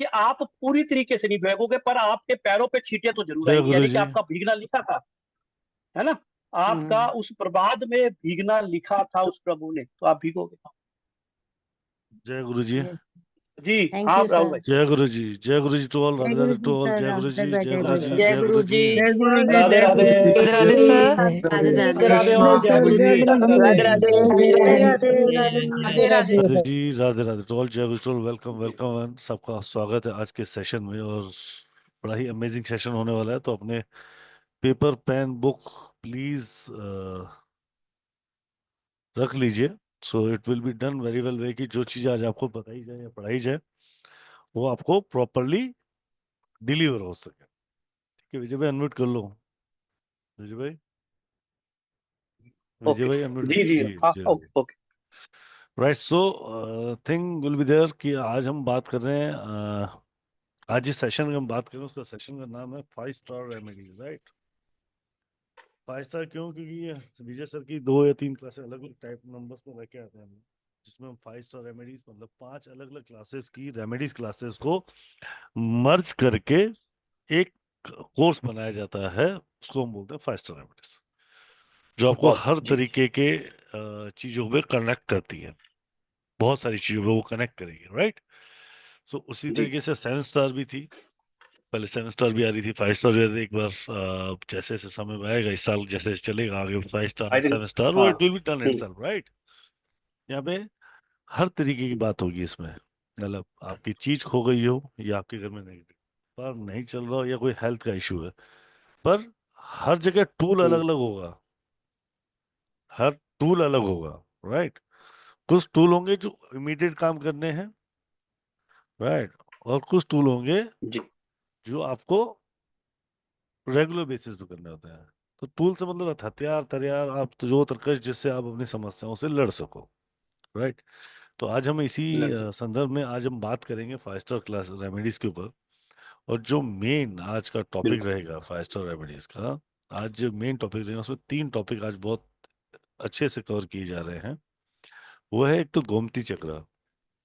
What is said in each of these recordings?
कि आप पूरी तरीके से नहीं भीगोगे, पर आपके पैरों पे छींटे तो जरूर जय आएंगी, गुरु यानी कि जी। आपका भीगना लिखा था, है ना। आपका उस प्रभात में भीगना लिखा था उस प्रभु ने, तो आप भीगोगे। जय गुरु जी। जी थैंक हाँ यू राहुल सर। भाई। जय गुरु जी टू ऑल, जय राधे गुरु Radhe ji to all, sir, जय राम गुरु जी, जय जय जय गुरु गुरु जी, जी। जय गुरु जी। जय गुरु जी, राधे जय राधे। गुरु जी। राधे राधे सर। राधे राधे राधे राधे और जय गुरु जी, राधे राधे राधे। राधे। राधे राधे राधे राधे राधे। राधे जी, राधे राधे टू ऑल, जय guru to all, welcome welcome and सबका स्वागत है आज के सेशन में। और बड़ा ही अमेजिंग सेशन होने वाला है, तो अपने पेपर पेन बुक प्लीज रख लीजिए। So it will be done very well way, कि जो चीज़ आज आपको बताई जाए या पढ़ाई जाए वो आपको प्रॉपरली डिलीवर हो सके। ठीक है विजय भाई, अनम्यूट कर लो। विजय भाई, विजय ओके भाई अनम्यूट जी जी जी हाँ जी। Okay okay. Right, so thing will be there कि आज हम बात कर रहे हैं आज जिस सेशन में हम बात कर रहे हैं उसका सेशन का नाम है 5 स्टार रेमेडीज। राइट, 5 स्टार क्यों? क्योंकि ये विजय सर की 2 या 3 क्लासेस अलग अलग टाइप नंबर्स में लेके आते हैं हम, जिसमें हम 5 स्टार रेमेडीज मतलब 5 अलग अलग क्लासेस की रेमेडीज क्लासेस को मर्ज करके एक कोर्स बनाया जाता है, उसको हम बोलते हैं 5 स्टार रेमेडीज, जो आपको बहुत हर जी तरीके के चीजों पे कनेक्ट करती है, बहुत सारी चीजों पे वो कनेक्ट करेगी। राइट, तो उसी जी तरीके से 7 स्टार भी थी, पहले 7 स्टार भी आ रही थी, 5 स्टार भी आ रही थी। एक बार जैसे जैसे समय आएगा, इस साल जैसे जैसे चलेगा आगे 5 star I and think 7 star, वो हाँ। It will be done it self. Right, यहाँ पे हर तरीके की बात होगी इसमें, मतलब आपकी चीज खो गई हो या आपके घर में नहीं पर नहीं चल रहा हो या कोई हेल्थ का इशू है, पर हर जगह टूल अलग अलग होगा, हर टूल अलग होगा। राइट, कुछ टूल होंगे जो इमीडिएट काम करने हैं, राइट, और कुछ टूल होंगे जी जो आपको रेगुलर बेसिस पे करने होते हैं। तो टूल से मतलब हथियार तरियार, आप तो जो तरकश जिससे आप अपनी समस्याओं से लड़ सको। राइट, तो आज हम इसी लड़के संदर्भ में आज हम बात करेंगे 5 स्टार क्लास रेमेडीज के ऊपर। और जो मेन आज का टॉपिक बिल्कुल रहेगा 5 स्टार रेमेडीज का, आज जो मेन टॉपिक रहेगा उसमें 3 टॉपिक आज बहुत अच्छे से कवर किए जा रहे हैं। वो है, एक तो गोमती चक्र,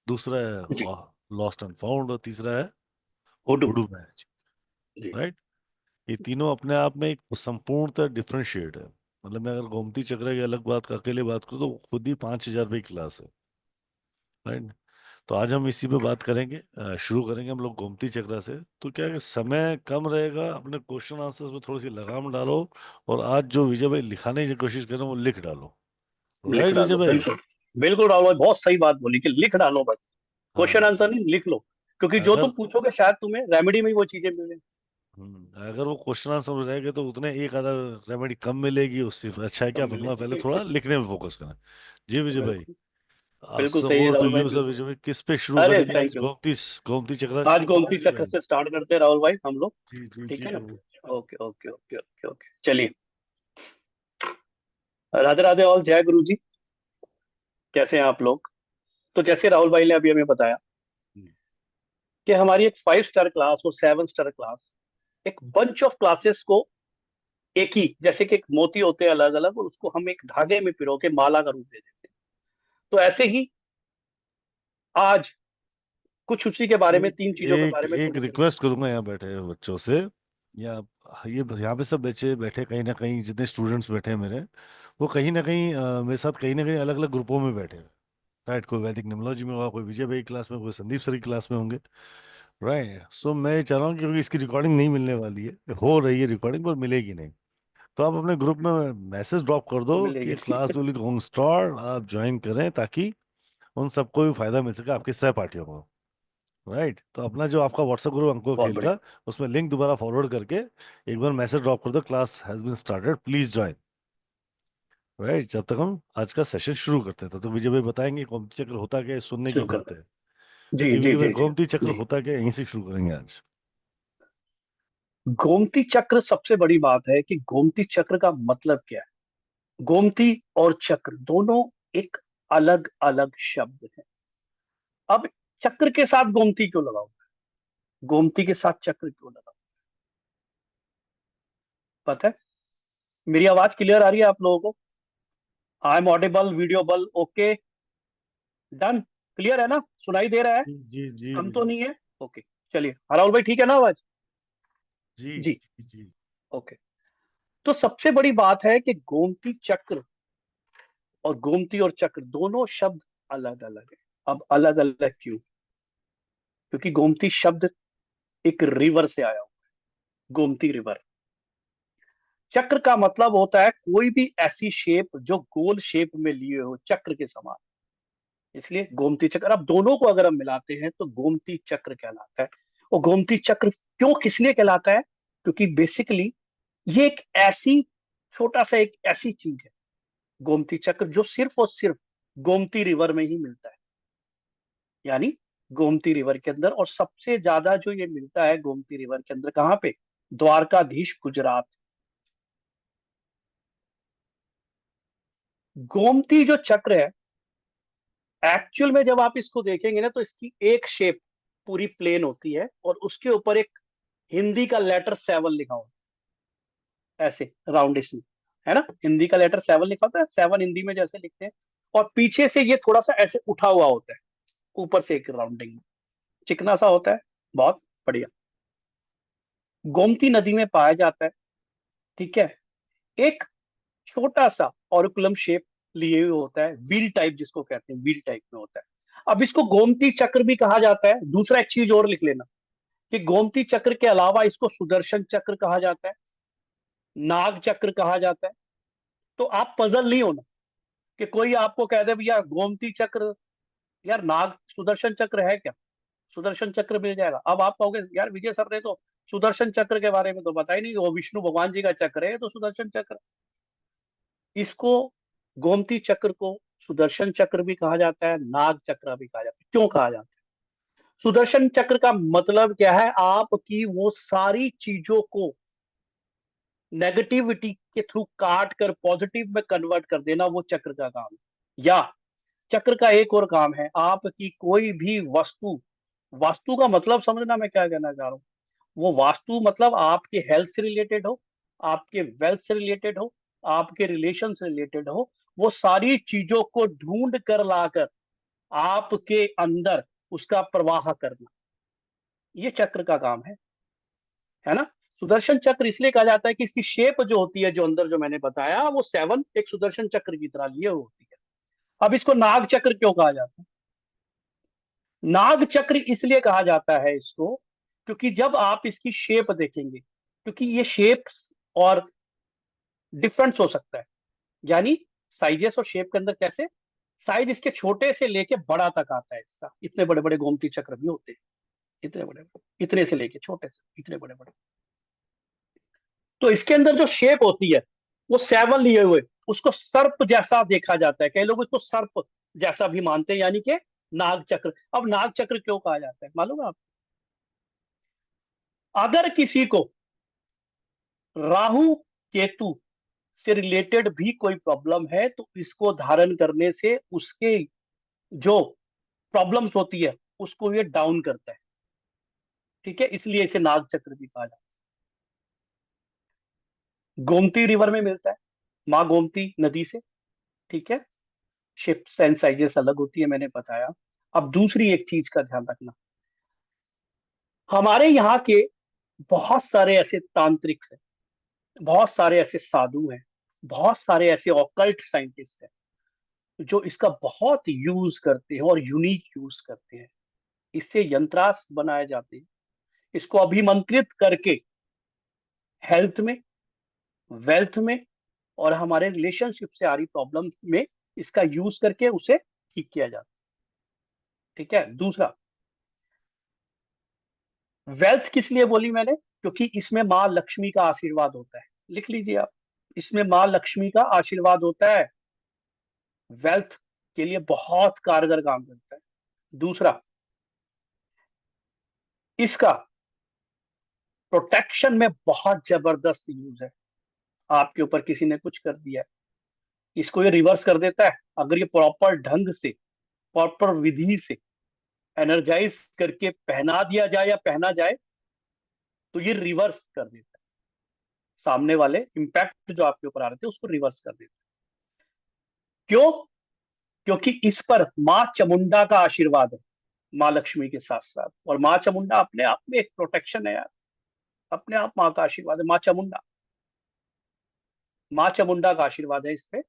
दूसरा जी। है लॉस्ट एंड फाउंड, और तीसरा है हुडू वुडू मैजिक। जी राइट, ये तीनों अपने आप में एक संपूर्णतः डिफरेंशिएट है। मतलब मैं अगर गोमती चक्र की अलग बात अकेले बात करूँ तो खुद ही 5,000 रुपये की क्लास है। राइट, तो आज हम इसी पे बात करेंगे। शुरू करेंगे हम लोग गोमती चक्र से। तो क्या है कि समय कम रहेगा, अपने क्वेश्चन आंसर्स में थोड़ी सी लगाम डालो, और आज जो विजय भाई लिखाने की कोशिश कर रहे हैं वो लिख डालो। लिख राइट विजय डालो, भाई? बिल्कुल बिल्कुल राहुल भाई, बहुत सही बात बोली कि लिख डालो बस, क्वेश्चन हाँ, आंसर नहीं, लिख लो, क्योंकि जो अगर तुम पूछोगे शायद तुम्हें रेमेडी में ही वो चीजें मिले। अगर वो क्वेश्चन आंसर में रहेगा तो उतने एक आधा रेमेडी कम मिलेगी, उससे अच्छा है कि कब आप अपना पहले मिले थोड़ा लिखने में फोकस करें। जी विजय भाई, बिल्कुल बिल्कुल सो सही है ओवर टू राहुल भाई, यू सर। बिल्कुल। विजय भाई, किस पे शुरू अरे करेंगे थैंक आज? यू। गोमती गोमती चक्र आज शुरू करें गोमती विजय चक्र भाई? से स्टार्ट करते हैं राहुल भाई हम लोग। जी जी ठीक जी है ना। प्रभु। Okay okay okay okay okay चलिए। राधे राधे और जय गुरु जी। कैसे हैं आप लोग? तो जैसे राहुल भाई ने अभी हमें बताया हम्म, कि हमारी एक 5 स्टार क्लास और 7 स्टार क्लास, एक बंच ऑफ क्लासेस को एक ही, जैसे कि एक मोती होते हैं अलग अलग, और उसको हम एक धागे में पिरो के माला का रूप दे देते हैं। तो ऐसे ही आज कुछ उसी के बारे में, एक 3 चीजों के एक बारे में एक थोड़ी सी। रिक्वेस्ट करूंगा यहाँ बैठे बच्चों से, या ये यहाँ पे सब बच्चे बैठे कहीं ना कहीं, जितने स्टूडेंट्स बैठे हैं मेरे, वो कहीं ना कहीं मेरे साथ कहीं ना कहीं अलग अलग ग्रुपों में बैठे हैं। राइट, कोई वैदिक निमोलॉजी में होगा, कोई विजय भाई की क्लास में, कोई संदीप सर की क्लास में होंगे। राइट, सो मैं ये चाह रहा हूँ कि क्योंकि इसकी रिकॉर्डिंग नहीं मिलने वाली है, हो रही है रिकॉर्डिंग पर मिलेगी नहीं, तो आप अपने ग्रुप में मैसेज ड्रॉप कर दो कि मिलेगी क्लास विल गोइंग स्टार्ट, आप ज्वाइन करें, ताकि उन सबको भी फायदा मिल सके, आपके सहपाठियों को। राइट, तो अपना जो आपका व्हाट्सएप ग्रुप अंको बहुत खेल बढ़िया। का, उसमें लिंक दोबारा फॉरवर्ड करके एक बार मैसेज ड्रॉप कर दो, class has been started, please join. Right, जब तक हम आज का सेशन शुरू करते हैं तब तो विजय भाई बताएंगे गोमती चक्र होता क्या है, सुनने की शुरू बात करते है। हैं जी जी जी विजय भाई, जी जी गोमती चक्र जी। होता क्या है, यहीं से शुरू करेंगे आज। गोमती चक्र, सबसे बड़ी बात है कि गोमती चक्र का मतलब क्या है। गोमती और चक्र दोनों एक अलग अलग शब्द हैं। अब चक्र के साथ गोमती क्यों लगाओ, गोमती के साथ चक्र क्यों लगाओ? पता है? मेरी आवाज क्लियर आ रही है आप लोगों को? आई एम ऑडिबल, वीडियो बल ओके, डन, क्लियर है ना? सुनाई दे रहा है? जी जी जी कम तो विजय। नहीं है? ओके चलिए राहुल भाई, ठीक है ना आवाज? जी जी। जी जी। ओके। तो सबसे बड़ी बात है कि गोमती चक्र और गोमती और चक्र दोनों शब्द अलग अलग है। अब अलग अलग क्यों? क्योंकि गोमती शब्द एक रिवर से आया हुआ है, गोमती रिवर। चक्र का मतलब होता है कोई भी ऐसी शेप जो गोल शेप में लिए हो, चक्र के समान। इसलिए गोमती चक्र, अब दोनों को अगर हम मिलाते हैं तो गोमती चक्र कहलाता है। और गोमती चक्र क्यों, किस लिए कहलाता है? क्योंकि बेसिकली ये एक ऐसी, छोटा सा एक ऐसी चीज है, गोमती चक्र, जो सिर्फ और सिर्फ गोमती रिवर में ही मिलता है। यानी गोमती रिवर के अंदर, और सबसे ज्यादा जो ये मिलता है गोमती रिवर के अंदर, कहाँ पे? द्वारकाधीश, गुजरात। गोमती जो चक्र है, एक्चुअल में जब आप इसको देखेंगे ना, तो इसकी एक शेप पूरी प्लेन होती है और उसके ऊपर एक हिंदी का लेटर 7 लिखा होता है, ऐसे राउंड इसमें, है ना? हिंदी का लेटर 7 लिखा होता है, 7 हिंदी में जैसे लिखते हैं। और पीछे से ये थोड़ा सा ऐसे उठा हुआ होता है, ऊपर से एक राउंडिंग, चिकना सा होता है, बहुत बढ़िया। गोमती नदी में पाया जाता है। ठीक है। एक छोटा सा ऑरिकुलम शेप लिए हुए होता है, व्हील टाइप जिसको कहते हैं, व्हील टाइप में होता है। अब इसको गोमती चक्र भी कहा जाता है। दूसरा एक चीज और लिख लेना, कि गोमती चक्र के अलावा इसको सुदर्शन चक्र कहा जाता है, नाग चक्र कहा जाता है। तो आप पजल नहीं होना कि कोई आपको कह दे भैया गोमती चक्र, यार नाग सुदर्शन चक्र है क्या? सुदर्शन चक्र मिल जाएगा। अब आप कहोगे यार विजय सर ने तो सुदर्शन चक्र के बारे में तो बताया नहीं, वो विष्णु भगवान जी का चक्र है तो सुदर्शन चक्र। इसको, गोमती चक्र को सुदर्शन चक्र भी कहा जाता है, नाग चक्र भी कहा जाता है। क्यों कहा जाता है? सुदर्शन चक्र का मतलब क्या है? आपकी वो सारी चीजों को नेगेटिविटी के थ्रू काट कर पॉजिटिव में कन्वर्ट कर देना, वो चक्र का काम है। या चक्र का एक और काम है, आपकी कोई भी वस्तु, वास्तु का मतलब समझना मैं क्या कहना चाह रहा हूँ। वो वास्तु मतलब आपके हेल्थ से रिलेटेड हो, आपके वेल्थ से रिलेटेड हो, आपके रिलेशन से रिलेटेड हो, वो सारी चीजों को ढूंढ कर लाकर आपके अंदर उसका प्रवाह करना, ये चक्र का काम है ना? सुदर्शन चक्र इसलिए कहा जाता है कि इसकी शेप जो होती है, जो अंदर जो मैंने बताया, वो 7 एक सुदर्शन चक्र की तरह लिए होती है। अब इसको नाग चक्र क्यों कहा जाता है? नाग चक्र इसलिए कहा जाता है इसको, क्योंकि जब आप इसकी शेप देखेंगे, क्योंकि ये शेप और डिफरेंस हो सकता है, यानी साइजेस और शेप के अंदर कैसे, साइज इसके छोटे से लेके बड़ा तक आता है इसका। इतने बड़े बड़े गोमती चक्र भी होते हैं, इतने बड़े, इतने से लेके छोटे से इतने बड़े बड़े। तो इसके अंदर जो शेप होती है, वो 7 लिए हुए, उसको सर्प जैसा देखा जाता है। कई लोग इसको सर्प जैसा भी मानते हैं, यानी कि नाग चक्र। अब नाग चक्र क्यों कहा जाता है मालूम है आप? अगर किसी को राहु केतु से रिलेटेड भी कोई प्रॉब्लम है, तो इसको धारण करने से उसके जो प्रॉब्लम्स होती है उसको ये डाउन करता है। ठीक है, इसलिए इसे नाग चक्र भी कहा जाता है। गोमती रिवर में मिलता है, माँ गोमती नदी से। ठीक है। शेप्स एंड साइजेस अलग होती है, मैंने बताया। अब दूसरी एक चीज का ध्यान रखना, हमारे यहाँ के बहुत सारे ऐसे तांत्रिक हैं, बहुत सारे ऐसे साधु हैं, बहुत सारे ऐसे ऑकल्ट साइंटिस्ट हैं, जो इसका बहुत यूज करते हैं और यूनिक यूज करते हैं। इससे यंत्रास्त्र बनाए जाते हैं, इसको अभिमंत्रित करके हेल्थ में, वेल्थ में, और हमारे रिलेशनशिप से आ रही प्रॉब्लम में इसका यूज करके उसे ठीक किया जाता है। ठीक है। दूसरा, वेल्थ किस लिए बोली मैंने? क्योंकि इसमें माँ लक्ष्मी का आशीर्वाद होता है। लिख लीजिए आप, इसमें माँ लक्ष्मी का आशीर्वाद होता है, वेल्थ के लिए बहुत कारगर काम करता है। दूसरा, इसका प्रोटेक्शन में बहुत जबरदस्त यूज है। आपके ऊपर किसी ने कुछ कर दिया है, इसको ये रिवर्स कर देता है। अगर ये प्रॉपर ढंग से, प्रॉपर विधि से एनर्जाइज करके पहना दिया जाए या पहना जाए, तो ये रिवर्स कर देता है, सामने वाले इंपैक्ट जो आपके ऊपर आ रहे थे उसको रिवर्स कर देता है। क्यों? क्योंकि इस पर माँ चामुंडा का आशीर्वाद है। माँ लक्ष्मी के साथ साथ। और माँ चामुंडा अपने आप में एक प्रोटेक्शन है यार, अपने आप माँ का आशीर्वाद है। माँ चामुंडा, माँ चामुंडा का आशीर्वाद है इस पे।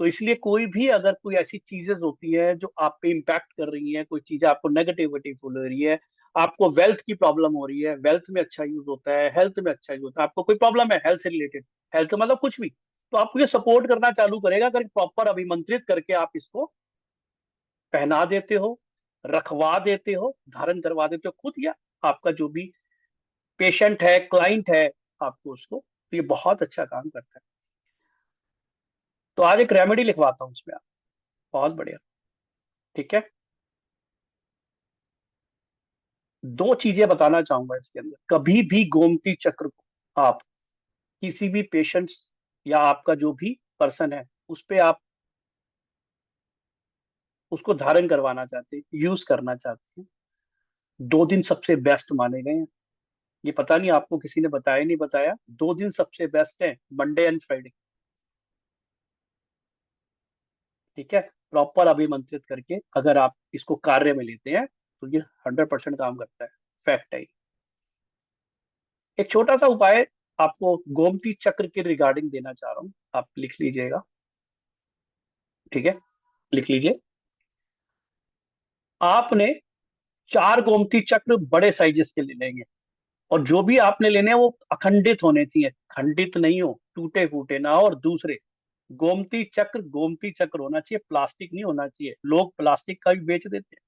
तो इसलिए कोई भी अगर कोई ऐसी चीजें होती है जो आप पे इम्पैक्ट कर रही है, कोई चीजें आपको नेगेटिविटी फुल हो रही है, आपको वेल्थ की प्रॉब्लम हो रही है, वेल्थ में अच्छा यूज होता है, हेल्थ में अच्छा यूज होता है, आपको कोई प्रॉब्लम है हेल्थ से रिलेटेड, हेल्थ मतलब कुछ भी, तो आपको ये सपोर्ट करना चालू करेगा अगर प्रॉपर अभिमंत्रित करके आप इसको पहना देते हो, रखवा देते हो, धारण करवा देते हो खुद, या आपका जो भी पेशेंट है, क्लाइंट है, आपको उसको, तो ये बहुत अच्छा काम करता है। तो आज एक रेमेडी लिखवाता हूँ उसमें आप, बहुत बढ़िया। ठीक है, दो चीजें बताना चाहूंगा इसके अंदर। कभी भी गोमती चक्र को आप किसी भी पेशेंट्स या आपका जो भी पर्सन है उस पे आप उसको धारण करवाना चाहते हैं, यूज करना चाहते हैं, 2 दिन सबसे बेस्ट माने गए हैं। ये पता नहीं आपको किसी ने बताया नहीं बताया, 2 दिन सबसे बेस्ट है, मंडे एंड फ्राइडे। ठीक है, प्रॉपर अभिमंत्रित करके अगर आप इसको कार्य में लेते हैं तो ये 100% काम करता है, फैक्ट है। एक छोटा सा उपाय आपको गोमती चक्र के रिगार्डिंग देना चाह रहा हूं, आप लिख लीजिएगा। ठीक है, लिख लीजिए। आपने 4 गोमती चक्र बड़े साइजेस के ले लेंगे, और जो भी आपने लेने हैं वो अखंडित होने चाहिए, खंडित नहीं हो, टूटे फूटे ना हो। और दूसरे, गोमती चक्र होना चाहिए, प्लास्टिक नहीं होना चाहिए। लोग प्लास्टिक का भी बेच देते हैं।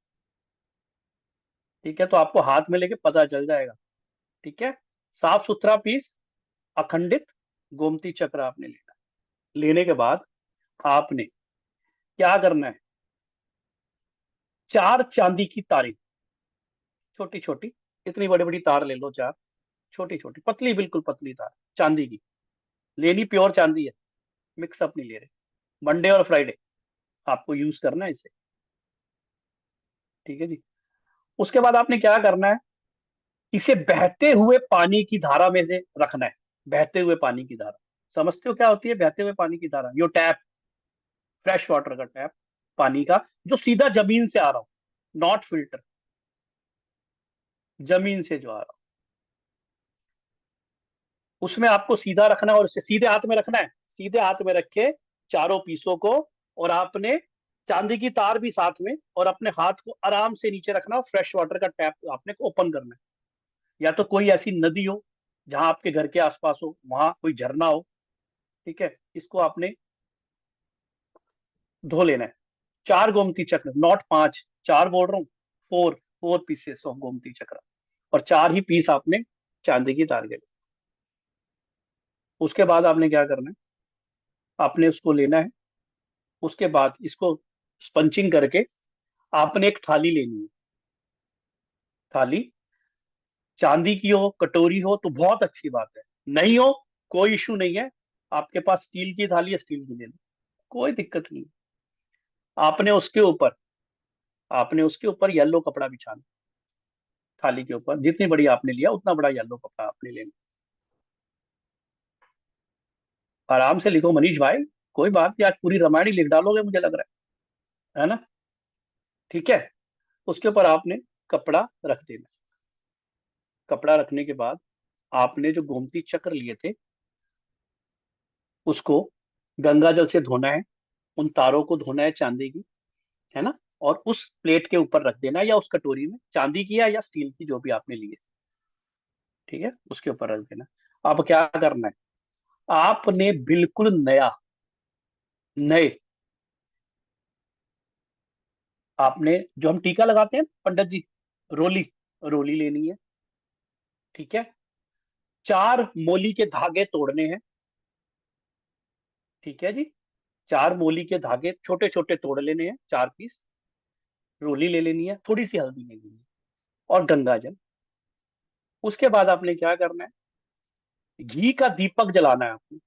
ठीक है, तो आपको हाथ में लेके पता चल जाएगा। ठीक है, साफ सुथरा पीस, अखंडित गोमती चक्र आपने लेना। लेने के बाद आपने क्या करना है, 4 चांदी की तारें, छोटी छोटी, इतनी बड़ी बड़ी तार ले लो, 4 छोटी छोटी पतली, बिल्कुल पतली तार चांदी की लेनी, प्योर चांदी है, मिक्सअप नहीं ले रहे। मंडे और फ्राइडे आपको यूज करना है इसे। ठीक है जी। उसके बाद आपने क्या करना है, इसे बहते हुए पानी की धारा में से रखना है। बहते हुए पानी की धारा, समझते हो क्या होती है बहते हुए पानी की धारा? यो टैप, फ्रेश वाटर का टैप, पानी का जो सीधा जमीन से आ रहा हो, नॉट फिल्टर, जमीन से जो आ रहा हो, उसमें आपको सीधा रखना है और उसे सीधे हाथ में रखना है। सीधे हाथ में रखे चारों पीसों को, और आपने चांदी की तार भी साथ में, और अपने हाथ को आराम से नीचे रखना, और फ्रेश वाटर का टैप आपने ओपन करना है। या तो कोई ऐसी नदी हो जहां आपके घर के आसपास हो, वहां कोई झरना हो। ठीक है, इसको आपने धो लेना है। 4 गोमती चक्र, नॉट 5, 4 बोल रहा हूँ, 4 पीसेस ऑफ गोमती चक्र, और 4 ही पीस आपने चांदी की तार के लिए। उसके बाद आपने क्या करना है, आपने उसको लेना है। उसके बाद इसको स्पंचिंग करके आपने एक थाली लेनी है। थाली चांदी की हो, कटोरी हो तो बहुत अच्छी बात है, नहीं हो कोई इशू नहीं है। आपके पास स्टील की थाली है, स्टील की ले लो, कोई दिक्कत नहीं। आपने उसके ऊपर आपने उसके ऊपर येलो कपड़ा बिछाना। थाली के ऊपर जितनी बड़ी आपने लिया उतना बड़ा येलो कपड़ा आपने लेना। आराम से लिखो मनीष भाई, कोई बात नहीं, आज पूरी रामायण ही लिख डालोगे मुझे लग रहा है ना? ठीक है, उसके ऊपर आपने कपड़ा रख देना। कपड़ा रखने के बाद आपने जो गोमती चक्र लिए थे उसको गंगा जल से धोना है, उन तारों को धोना है चांदी की, है ना? और उस प्लेट के ऊपर रख देना है, या उस कटोरी में, चांदी की है या स्टील की, जो भी आपने ली है। ठीक है, उसके ऊपर रख देना। अब क्या करना है, आपने बिल्कुल नया, नए, आपने जो हम टीका लगाते हैं पंडित जी, रोली, रोली लेनी है। ठीक है, 4 मोली के धागे तोड़ने हैं। ठीक है जी, 4 मोली के धागे छोटे छोटे तोड़ लेने हैं, 4 पीस। रोली ले लेनी है, थोड़ी सी हल्दी ले लेनी है, और गंगा जल। उसके बाद आपने क्या करना है, घी का दीपक जलाना है आपने,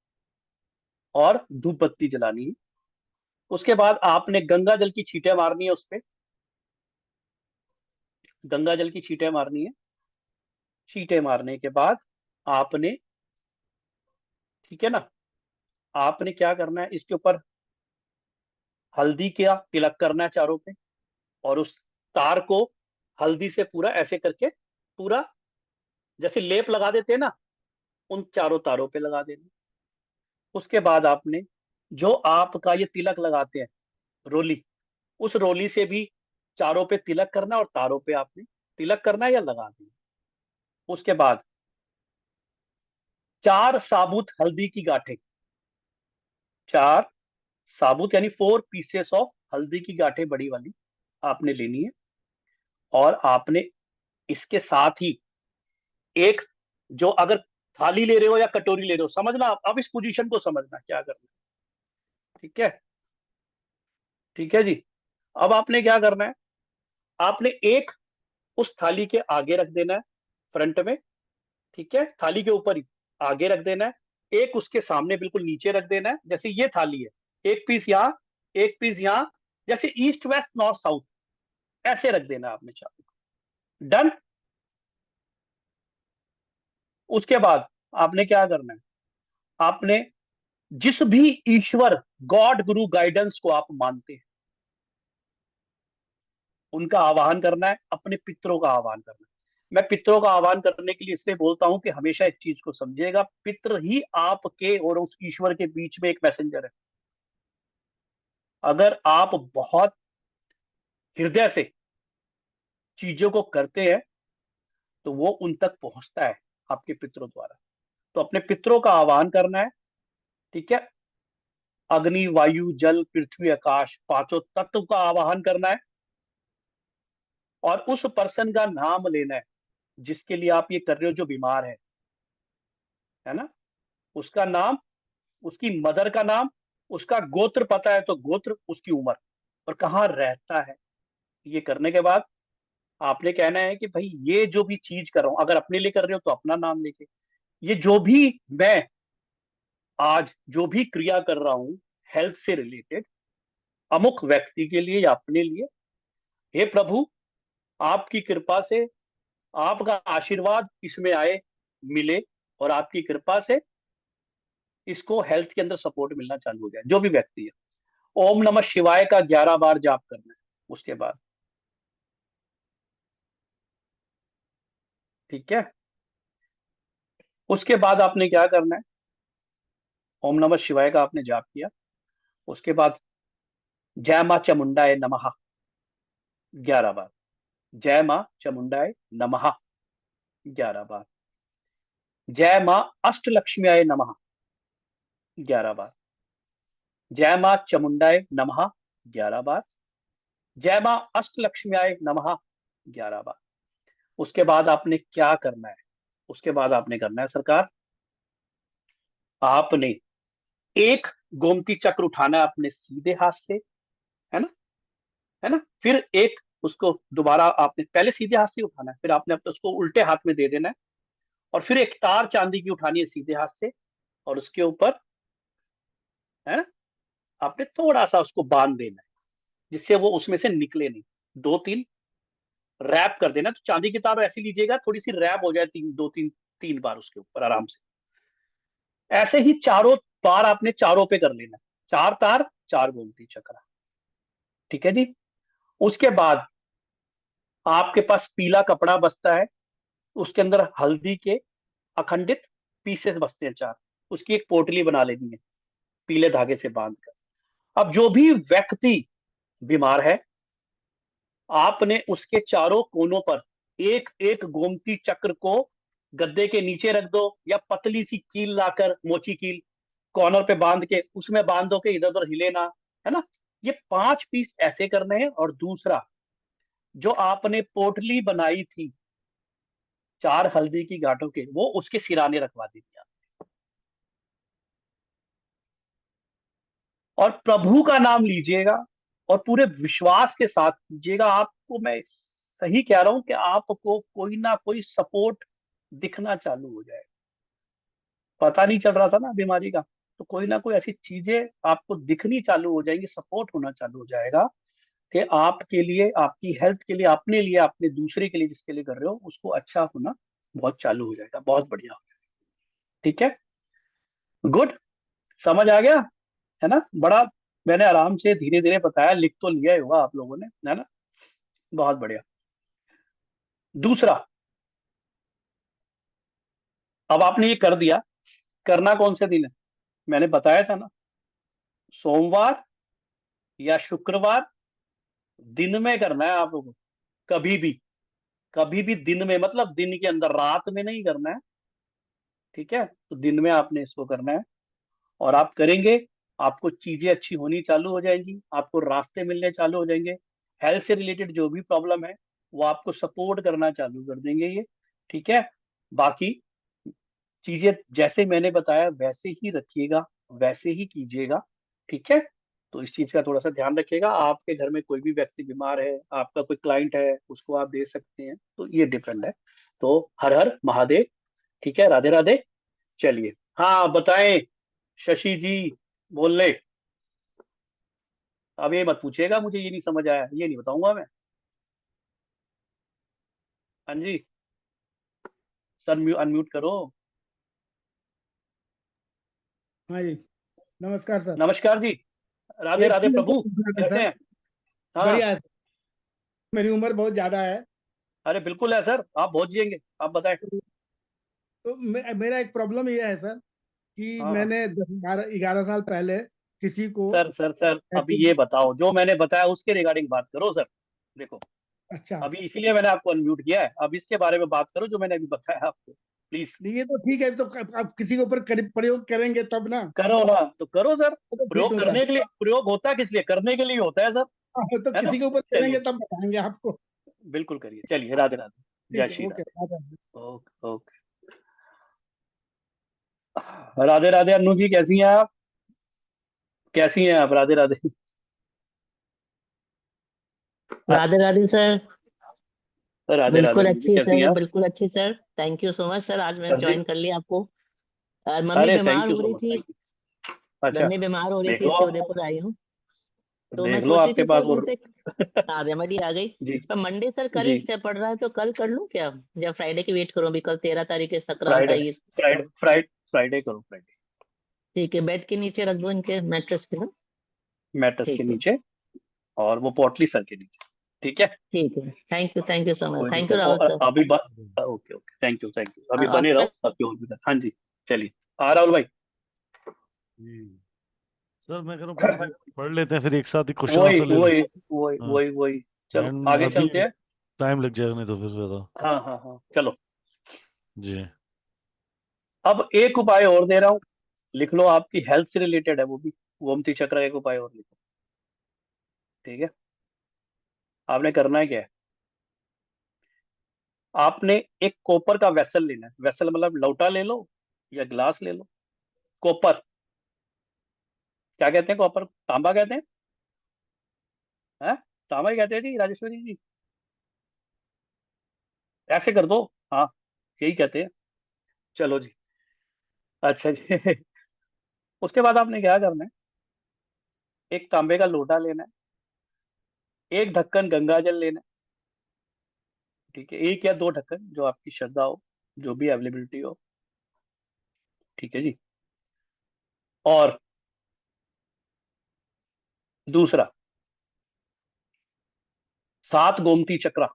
और धूप बत्ती जलानी है। उसके बाद आपने गंगा जल की छींटे मारनी है उस पे, गंगा जल की छींटे मारनी है। छींटे मारने के बाद आपने, ठीक है ना, आपने क्या करना है, इसके ऊपर हल्दी का तिलक करना है चारों पे, और उस तार को हल्दी से पूरा ऐसे करके, पूरा जैसे लेप लगा देते हैं ना, उन चारों तारों पे लगा देना। उसके बाद आपने जो आपका ये तिलक लगाते हैं, रोली, उस रोली से भी चारों पे तिलक करना और तारों पे आपने तिलक करना या लगा देना। उसके बाद 4 साबुत हल्दी की गांठें, 4 साबुत यानी 4 पीसेस ऑफ हल्दी की गांठें बड़ी वाली आपने लेनी है। और आपने इसके साथ ही एक, जो अगर थाली ले रहे हो या कटोरी ले रहे हो, समझना अब इस पोजीशन को समझना क्या करना है। ठीक है, ठीक है जी। अब आपने क्या करना है, आपने एक उस थाली के आगे रख देना है, फ्रंट में। ठीक है, थाली के ऊपर ही आगे रख देना है। एक उसके सामने बिल्कुल नीचे रख देना है, जैसे ये थाली है, एक पीस यहाँ, एक पीस यहाँ, जैसे ईस्ट वेस्ट नॉर्थ साउथ ऐसे रख देना है आपने चारों को। डन। उसके बाद आपने क्या करना है, आपने जिस भी ईश्वर, गॉड गुरु गाइडेंस को आप मानते हैं, उनका आवाहन करना है, अपने पितरों का आवाहन करना है। मैं पितरों का आह्वान करने के लिए इसलिए बोलता हूं कि हमेशा एक चीज को समझिएगा, पितृ ही आपके और उस ईश्वर के बीच में एक मैसेंजर है। अगर आप बहुत हृदय से चीजों को करते हैं तो वो उन तक पहुंचता है आपके पितरों द्वारा। तो अपने पितरों का आह्वान करना है। ठीक है, अग्नि वायु जल पृथ्वी आकाश, पांचों तत्व का आवाहन करना है। और उस पर्सन का नाम लेना है जिसके लिए आप ये कर रहे हो, जो बीमार है ना, उसका नाम, उसकी मदर का नाम, उसका गोत्र पता है तो गोत्र, उसकी उम्र और कहाँ रहता है। ये करने के बाद आपने कहना है कि भाई ये जो भी चीज कर रहा हूं, अगर अपने लिए कर रहे हो तो अपना नाम लेके, ये जो भी मैं आज जो भी क्रिया कर रहा हूं हेल्थ से रिलेटेड, अमुक व्यक्ति के लिए या अपने लिए, हे प्रभु आपकी कृपा से, आपका आशीर्वाद इसमें आए, मिले, और आपकी कृपा से इसको हेल्थ के अंदर सपोर्ट मिलना चालू हो जाए, जो भी व्यक्ति है। ओम नमः शिवाय का 11 बार जाप करना है। उसके बाद ठीक है, उसके बाद आपने क्या करना है, ओम नमः शिवाय का आपने जाप किया, उसके बाद जय मां चामुंडाय नमः 11 बार, जय मां चामुंडाय नमः 11 बार, जय मां अष्टलक्ष्म्याय नमः 11 बार, जय मां चामुंडाय नमः 11 बार, जय मां अष्टलक्ष्म्याय नमः 11 बार। उसके बाद आपने क्या करना है, उसके बाद आपने करना है सरकार, आपने एक गोमती चक्र उठाना है अपने सीधे हाथ से, है ना, है ना, फिर एक उसको दोबारा आपने पहले सीधे हाथ से उठाना है, फिर आपने अपने उसको उल्टे हाथ में दे देना है, और फिर एक तार चांदी की उठानी है सीधे हाथ से, और उसके ऊपर, है ना, आपने थोड़ा सा उसको बांध देना है जिससे वो उसमें से निकले नहीं। 2-3 रैप कर देना, तो चांदी की तार ऐसी लीजिएगा थोड़ी सी रैप हो जाए, 3-2-3-3 बार उसके ऊपर आराम से। ऐसे ही चारों बार आपने चारों पे कर लेना, 4 तार 4 गोमती चक्र। ठीक है जी। उसके बाद आपके पास पीला कपड़ा बचता है, उसके अंदर हल्दी के अखंडित पीसेस बचते हैं 4, उसकी एक पोटली बना लेनी है पीले धागे से बांधकर। अब जो भी व्यक्ति बीमार है, आपने उसके चारों कोनों पर एक एक गोमती चक्र को गद्दे के नीचे रख दो, या पतली सी कील लाकर, मोची कील कॉर्नर पे बांध के उसमें बांध दो कि इधर उधर हिले ना, है ना। ये 5 पीस ऐसे करने हैं। और दूसरा, जो आपने पोटली बनाई थी 4 हल्दी की गांठों के, वो उसके सिराने रखवा दीजिए। और प्रभु का नाम लीजिएगा और पूरे विश्वास के साथ लीजिएगा। आपको मैं सही कह रहा हूं कि आपको कोई ना कोई सपोर्ट दिखना चालू हो जाएगा। पता नहीं चल रहा था ना बीमारी का, तो कोई ना कोई ऐसी चीजें आपको दिखनी चालू हो जाएंगी, सपोर्ट होना चालू हो जाएगा कि आपके लिए, आपकी हेल्थ के लिए, अपने लिए, अपने दूसरे के लिए, जिसके लिए कर रहे हो उसको अच्छा होना बहुत चालू हो जाएगा, बहुत बढ़िया हो जाएगा। ठीक है, गुड, समझ आ गया, है ना। बड़ा मैंने आराम से धीरे धीरे बताया, लिख तो लिया ही होगा आप लोगों ने, है ना। बहुत बढ़िया। दूसरा, अब आपने ये कर दिया, करना कौन से दिन है? मैंने बताया था ना, सोमवार या शुक्रवार दिन में करना है आप लोगों को। कभी भी, कभी भी दिन में, मतलब दिन के अंदर, रात में नहीं करना है। ठीक है, तो दिन में आपने इसको करना है। और आप करेंगे, आपको चीजें अच्छी होनी चालू हो जाएंगी, आपको रास्ते मिलने चालू हो जाएंगे। हेल्थ से रिलेटेड जो भी प्रॉब्लम है वो आपको सपोर्ट करना चालू कर देंगे ये। ठीक है, बाकी चीजें जैसे मैंने बताया वैसे ही रखिएगा, वैसे ही कीजिएगा। ठीक है, तो इस चीज का थोड़ा सा ध्यान रखिएगा। आपके घर में कोई भी व्यक्ति बीमार है, आपका कोई क्लाइंट है, उसको आप दे सकते हैं, तो ये डिपेंड है। तो हर हर महादेव। ठीक है, राधे राधे। चलिए, हाँ बताएं शशि जी, बोल ले। अब ये मत पूछिएगा मुझे ये नहीं समझ आया, ये नहीं बताऊंगा मैं। हाँ जी, सर अनम्यूट करो। हाँ जी, नमस्कार सर। नमस्कार जी, राधे एक राधे चीज हमको प्रभु, पूछना था कैसे सर। हैं? हाँ, बढ़िया है। मेरी उम्र बहुत ज्यादा है। अरे बिल्कुल है सर, आप पहुंच जाएंगे, आप बताएं। तो मेरा एक प्रॉब्लम ये है सर कि हाँ मैंने 10 12 11 साल पहले किसी को सर, अभी ऐसे। ये बताओ, जो मैंने बताया उसके रिगार्डिंग बात करो सर। देखो, अच्छा, अभी इसीलिए मैंने आपको अनम्यूट किया है, अब इसके बारे में बात करो जो मैंने अभी बताया आपको, प्लीज। ये तो ठीक है। तो आप किसी के ऊपर प्रयोग करेंगे तब ना। करो ना, तो करो सर। तो फिट प्रयोग हूँ सर। करने के लिए, प्रयोग होता किस लिए? करने के लिए होता है सर, हाँ, तो है ना? किसी के ऊपर करेंगे चलिए, तब बताएंगे आपको। बिल्कुल करिए, चलिए, राधे राधे, जय ठीक है, Shri okay. Radhe. Okay okay, Radhe Radhe. Anu ji कैसी हैं आप? कैसी हैं आप? राधे राधे। राधे राधे सर। राधे राधे बिल्कुल अनु जी, अच्छी कैसी हैं सर, आप? बिल्कुल अच्छी sir. Thank you so much sir, आज मैं सर जी, ज्वाइन कर लिया आपको। मम्मी अरे बीमार थैंक यू हो सो रही मच, थी। Thank you. अच्छा, मम्मी बीमार हो रही देख थी, लो इसलिए आप, उदयपुर आई हूँ। तो मैं देख लो सोच रही आपके थी पास सर वो। कल से। हाँ, रेमेडी आ गई। जी पर मंडे सर कल जी, पड़ रहा है, तो कल कर लूँ क्या? या फ्राइडे की वेट करूँ? अभी कल 13 तारीख है, संक्रांत फ्राइडे, आई है। फ्राइडे करो, फ्राइडे। ठीक है, बेड के नीचे रख दो, इनके मैट्रेस पे ना। मैट्रेस के ठीक है। नीचे, और वो पोटली सर के नीचे। ठीक है, ठीक है, थैंक यू सो मच, कोई थैंक यू दिक्कत राहुल और सर। अभी okay okay, thank you thank you, अभी और बने रहो सर, आपके और भी हाँ जी। चलिए, हाँ राहुल भाई। जी सर, मैं कह रहा हूँ पहले पढ़ लेते हैं, फिर एक साथ ही क्वेश्चन वही आंसर ले वही लेते वही हैं। हाँ, वही वही, चलो एंड आगे अभी चलते हैं। टाइम लग जाएगा नहीं तो फिर ज्यादा। हाँ हाँ हाँ, चलो। जी। अब एक उपाय और दे रहा हूँ, लिख लो, आपकी हेल्थ से रिलेटेड है वो भी। गोमती चक्र का एक उपाय और लिखो। ठीक है, आपने करना है क्या है, आपने एक कॉपर का वेसल लेना है। वेसल मतलब लोटा ले लो या गिलास ले लो। कॉपर, क्या कहते हैं? कॉपर, तांबा कहते हैं, हैं? तांबा ही कहते हैं जी, राजेश्वरी जी। ऐसे कर दो, हाँ, यही कहते हैं। चलो जी, अच्छा जी। उसके बाद आपने क्या करना है, एक तांबे का लोटा लेना है, एक ढक्कन गंगा जल लेना है। ठीक है, एक या दो ढक्कन, जो आपकी श्रद्धा हो, जो भी अवेलेबिलिटी हो। ठीक है जी। और दूसरा, 7 गोमती चक्र,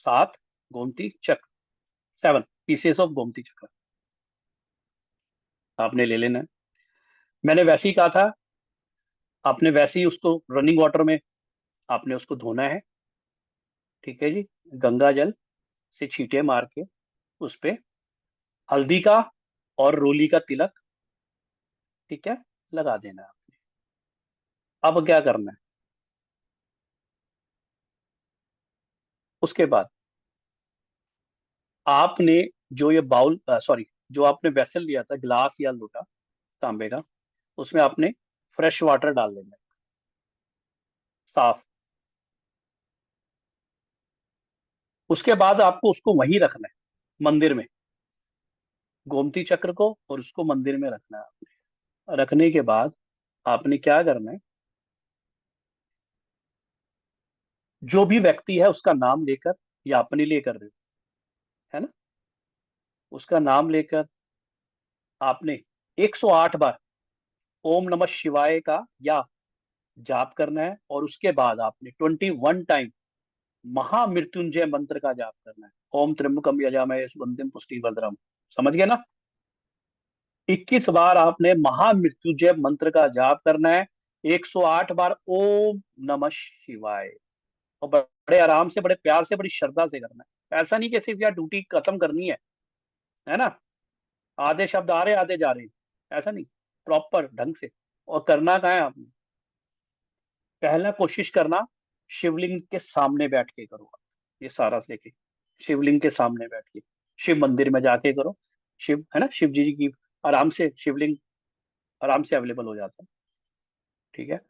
7 गोमती चक्र, 7 पीसेस ऑफ गोमती चक्र आपने ले लेना है। मैंने वैसे ही कहा था, आपने वैसे ही उसको रनिंग वाटर में आपने उसको धोना है। ठीक है जी, गंगा जल से छींटे मार के उस पे हल्दी का और रोली का तिलक, ठीक है, लगा देना है आपने। अब क्या करना है, उसके बाद आपने जो ये बाउल, सॉरी, जो आपने वेसल लिया था, गिलास या लोटा तांबे का, उसमें आपने फ्रेश वाटर डाल देना है, साफ। उसके बाद आपको उसको वहीं रखना है, मंदिर में, गोमती चक्र को और उसको मंदिर में रखना है आपने। रखने के बाद आपने क्या करना है, जो भी व्यक्ति है उसका नाम लेकर, या अपने लिए कर रहे हो, है ना, उसका नाम लेकर आपने 108 बार ओम नमः शिवाय का या जाप करना है। और उसके बाद आपने 21 टाइम महामृत्युंजय मंत्र का जाप करना है। ओम त्र्यंबकम यजामहे सुगंधिम पुष्टिवर्धनम। समझ गए ना? 21 बार आपने महामृत्युंजय मंत्र का जाप करना है। 108 बार ओम नमः शिवाय। और बड़े आराम से, बड़े प्यार से, बड़ी श्रद्धा से करना है। ऐसा नहीं कि सिर्फ यार ड्यूटी खत्म करनी है ना, आधे शब्द आ रहे आधे जा रहे, ऐसा नहीं, प्रॉपर ढंग से। और करना क्या है आपने? पहला कोशिश करना शिवलिंग के सामने बैठ के करो। ये सारा लेके शिवलिंग के सामने बैठ के, शिव मंदिर में जाके करो। शिव है ना, शिव जी की आराम से शिवलिंग आराम से अवेलेबल हो जाता है। ठीक है।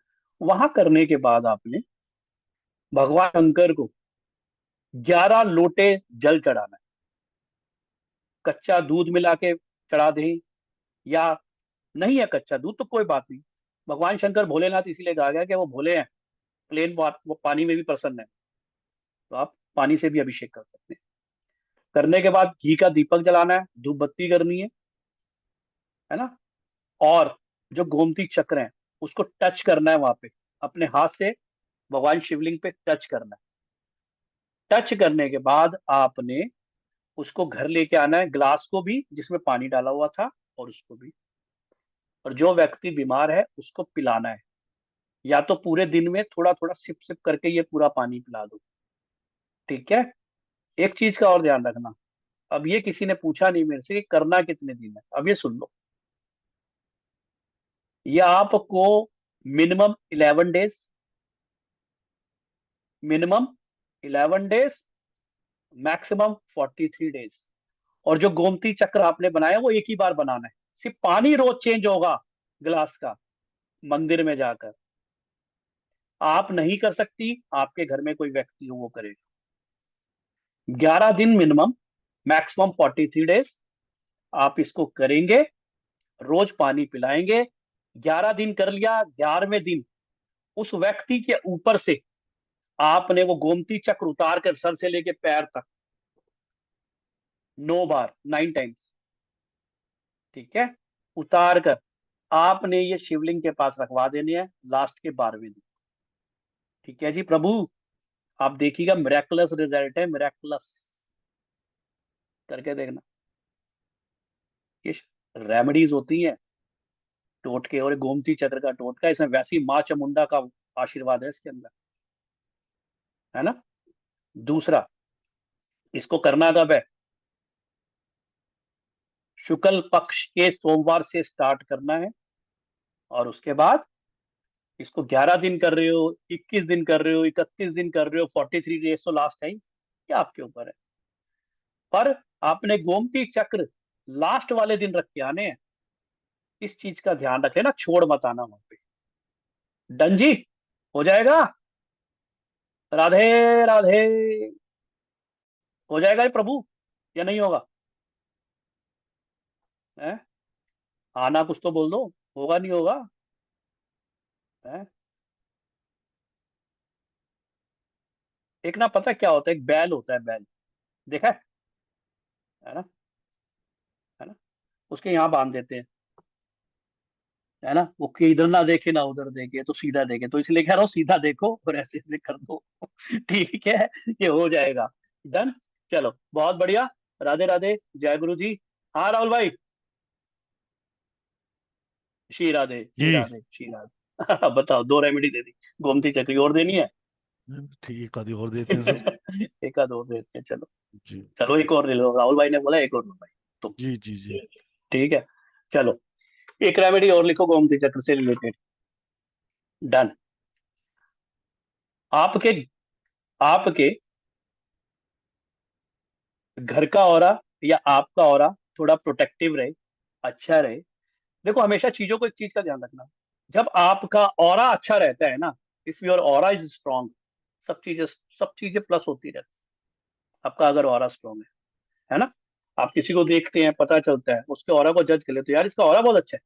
वहां करने के बाद आपने भगवान शंकर को 11 लोटे जल चढ़ाना है। कच्चा दूध मिला के चढ़ा दें, या नहीं है कच्चा दूध तो कोई बात नहीं। भगवान शंकर भोलेनाथ इसीलिए कहा गया कि वो भोले हैं, प्लेन बात, वो पानी में भी प्रसन्न है, तो आप पानी से भी अभिषेक कर सकते हैं। करने के बाद घी का दीपक जलाना है, धूप बत्ती करनी है ना। और जो गोमती चक्र है उसको टच करना है, वहां पे अपने हाथ से भगवान शिवलिंग पे टच करना है। टच करने के बाद आपने उसको घर लेके आना है, ग्लास को भी जिसमें पानी डाला हुआ था और उसको भी। और जो व्यक्ति बीमार है उसको पिलाना है, या तो पूरे दिन में थोड़ा थोड़ा सिप सिप करके ये पूरा पानी पिला दो। ठीक है। एक चीज का और ध्यान रखना, अब ये किसी ने पूछा नहीं मेरे से कि करना कितने दिन है, अब ये सुन लो। ये आपको minimum 11 days, minimum 11 days, maximum 43 days. और जो गोमती चक्र आपने बनाया वो एक ही बार बनाना है, सिर्फ पानी रोज चेंज होगा गिलास का, मंदिर में जाकर। आप नहीं कर सकती, आपके घर में कोई व्यक्ति हो वो करेगा। 11 दिन मिनिमम, मैक्सिमम 43 डेज आप इसको करेंगे, रोज पानी पिलाएंगे। 11 दिन कर लिया, 11वें दिन उस व्यक्ति के ऊपर से आपने वो गोमती चक्र उतार कर सर से लेके पैर तक 9 बार, 9 टाइम्स, ठीक है, उतार कर आपने ये शिवलिंग के पास रखवा देने हैं लास्ट के 12वें दिन। ठीक है जी प्रभु, आप देखिएगा मिरेकुलस रिजल्ट है, मिरेकुलस, करके देखना। ये रेमेडीज होती हैं टोटके, और गोमती चक्र का टोटका, इसमें वैसी माँ चामुंडा का आशीर्वाद है इसके अंदर, है ना। दूसरा, इसको करना कब है? शुक्ल पक्ष के सोमवार से स्टार्ट करना है, और उसके बाद इसको 11 दिन कर रहे हो, 21 दिन कर रहे हो, 31 दिन कर रहे हो, 43 डेज तो लास्ट टाइम, ये आपके ऊपर है। पर आपने गोमती चक्र लास्ट वाले दिन रख के आने हैं, इस चीज का ध्यान रख लेना, छोड़ मत आना वहां पे। डन जी, हो जाएगा। राधे राधे। हो जाएगा ये प्रभु या नहीं होगा? है? आना कुछ तो बोल दो, होगा नहीं होगा? है? एक ना, पता क्या होता है, एक बैल होता है, बैल देखा है ना, है ना, उसके यहाँ बांध देते हैं, है ना, वो कि इधर ना देखे ना उधर देखे, तो सीधा देखे, तो इसलिए कह रहा हूँ सीधा देखो और ऐसे ऐसे कर दो। ठीक है, ये हो जाएगा। डन। चलो बहुत बढ़िया। राधे राधे, जय गुरु जी। हाँ राहुल भाई, श्री राधे श्री जी राधे श्री राधे। बताओ, 2 रेमेडी दे दी, गोमती चक्री और देनी है? ठीक, आदि और देते हैं सर। एक आध और देते हैं, चलो। जी चलो एक और ले लो, राहुल भाई ने बोला एक और लो भाई, तुम। जी जी जी। ठीक है, चलो एक रेमेडी और लिखो गोमती चक्र से रिलेटेड। डन। आपके आपके घर का ऑरा या आपका ऑरा थोड़ा प्रोटेक्टिव रहे, अच्छा रहे। देखो हमेशा चीजों को, एक चीज का ध्यान रखना, जब आपका ऑरा अच्छा रहता है ना, if your aura is strong, सब चीजें प्लस होती रहती है। आपका अगर ऑरा स्ट्रांग है ना, आप किसी को देखते हैं, पता चलता है, उसके ऑरा को जज कर लेते हो, यार इसका ऑरा बहुत अच्छा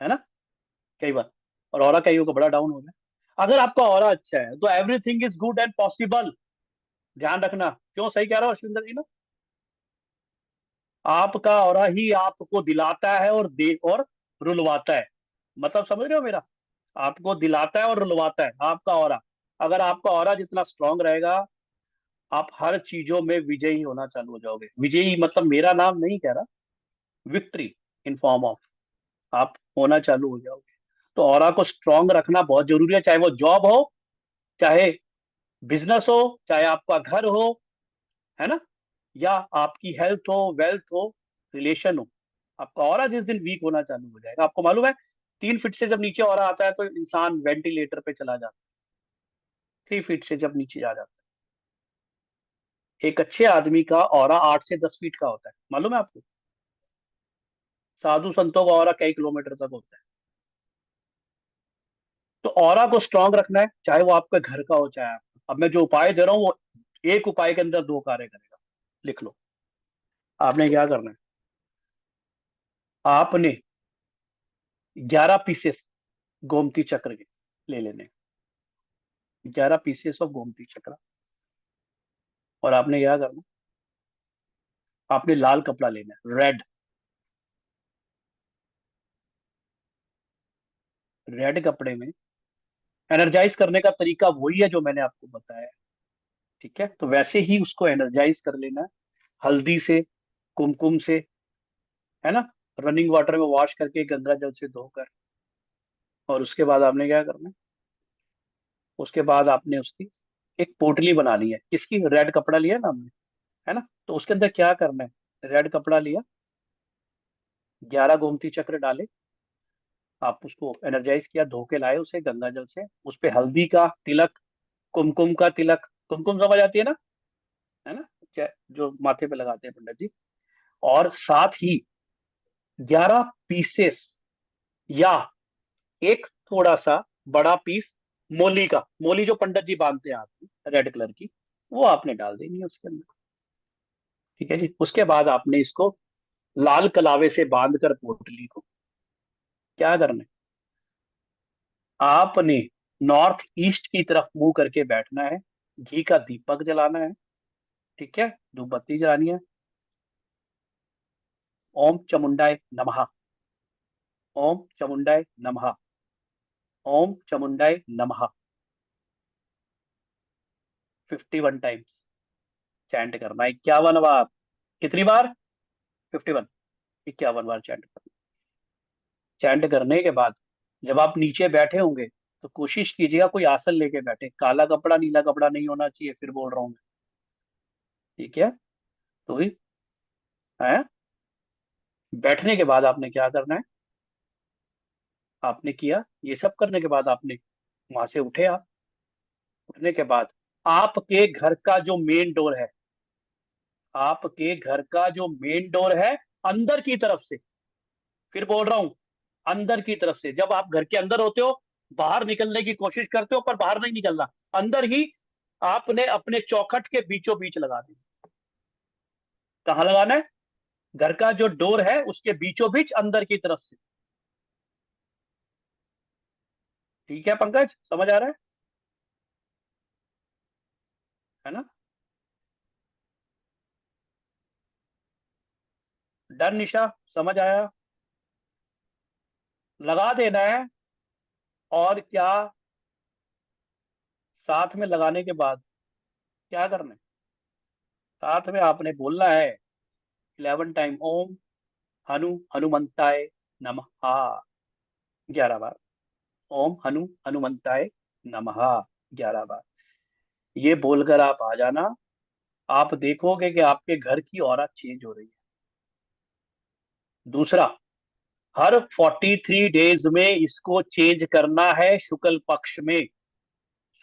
है ना, कई बार। और ऑरा कई को बड़ा डाउन हो जाए। अगर आपका ऑरा अच्छा है तो everything is good and possible. ध्यान रखना, क्यों सही कह रहा हूं अश्विंदर जी ना। आपका ऑरा ही आपको दिलाता है और रुलवाता है। मतलब समझ रहे हो मेरा? आपको दिलाता है और रुलवाता है आपका ऑरा। अगर आपका ऑरा जितना स्ट्रांग रहेगा, आप हर चीजों में विजयी होना चालू हो जाओगे। विजयी मतलब मेरा नाम नहीं कह रहा, विक्ट्री इन फॉर्म ऑफ आप होना चालू हो जाओगे। तो ऑरा को स्ट्रांग रखना बहुत जरूरी है, चाहे वो जॉब हो, चाहे बिजनेस हो, चाहे आपका घर हो, है ना, या आपकी हेल्थ हो, वेल्थ हो, रिलेशन हो। आपका ऑरा जिस दिन वीक होना चालू हो जाएगा, आपको मालूम है 3 फीट से जब नीचे ऑरा आता है तो इंसान वेंटिलेटर पे चला जाता है। 3 फीट से जब नीचे आ जाता है, एक अच्छे आदमी का ऑरा 8 से 10 फीट का होता है, मालूम है आपको। साधु संतों का ऑरा कई किलोमीटर तक होता है। तो ऑरा को स्ट्रांग रखना है, चाहे वो आपके घर का हो, चाहे आपका। अब मैं जो उपाय दे रहा हूँ वो एक उपाय के अंदर 2 कार्य करेगा, लिख लो। आपने क्या करना है, आपने 11 पीसेस गोमती चक्र के ले लेने, 11 पीसेस ऑफ गोमती चक्र। और आपने क्या करना, आपने लाल कपड़ा लेना है, रेड। रेड कपड़े में एनर्जाइज करने का तरीका वही है जो मैंने आपको बताया, ठीक है। तो वैसे ही उसको एनर्जाइज कर लेना है, हल्दी से, कुमकुम से, है ना, रनिंग वाटर में वॉश करके, गंगा जल से धोकर। और उसके बाद आपने क्या करना है, उसके बाद आपने उसकी एक पोटली बनानी है। किसकी? रेड कपड़ा लिया ना हमने, है ना। तो उसके अंदर क्या करना है, रेड कपड़ा लिया, 11 गोमती चक्र डाले, आप उसको एनर्जाइज किया, धो के लाए उसे गंगा जल से, उस पे हल्दी का तिलक, कुमकुम का तिलक, कुमकुम समझ आती है ना, जो माथे पे लगाते हैं पंडित जी। और साथ ही 11 पीसेस या एक थोड़ा सा बड़ा पीस मोली का, मोली जो पंडित जी बांधते हैं हाथ में रेड कलर की, वो आपने डाल देनी है उसके अंदर, ठीक है जी। उसके बाद आपने इसको लाल कलावे से बांध कर पोटली को क्या करना है, आपने नॉर्थ ईस्ट की तरफ मुंह करके बैठना है, घी का दीपक जलाना है, ठीक है, धूप बत्ती जलानी है। ओम चामुंडाय नमः, ओम चामुंडाय नमः, ओम चामुंडाय नमः 51 टाइम्स चैंट करना है, 51 बार। कितनी बार? 51, 51 बार चैंट करना। चैंट करने के बाद जब आप नीचे बैठे होंगे तो कोशिश कीजिएगा कोई आसन लेके बैठे, काला कपड़ा नीला कपड़ा नहीं होना चाहिए, फिर बोल रहा हूँ मैं, ठीक है। तो ही है, बैठने के बाद आपने क्या करना है, आपने किया ये सब करने के बाद आपने वहां से उठे। आप उठने के बाद आपके घर का जो मेन डोर है, आपके घर का जो मेन डोर है अंदर की तरफ से, फिर बोल रहा हूं, अंदर की तरफ से, जब आप घर के अंदर होते हो बाहर निकलने की कोशिश करते हो पर बाहर नहीं निकलना, अंदर ही आपने अपने चौखट के बीचों बीच लगा दी। कहाँ लगाना है? घर का जो डोर है उसके बीचों बीच अंदर की तरफ से, ठीक है पंकज, समझ आ रहा है ना। डन निशा, समझ आया, लगा देना है। और क्या, साथ में लगाने के बाद क्या करना है, साथ में आपने बोलना है 11 टाइम ओम हनुमंताय नमः, 11 बार ओम हनुमंताय नमः, 11 बार। ये बोलकर आप आ जाना, आप देखोगे कि आपके घर की ऑरा चेंज हो रही है। दूसरा, हर 43 डेज में इसको चेंज करना है, शुक्ल पक्ष में,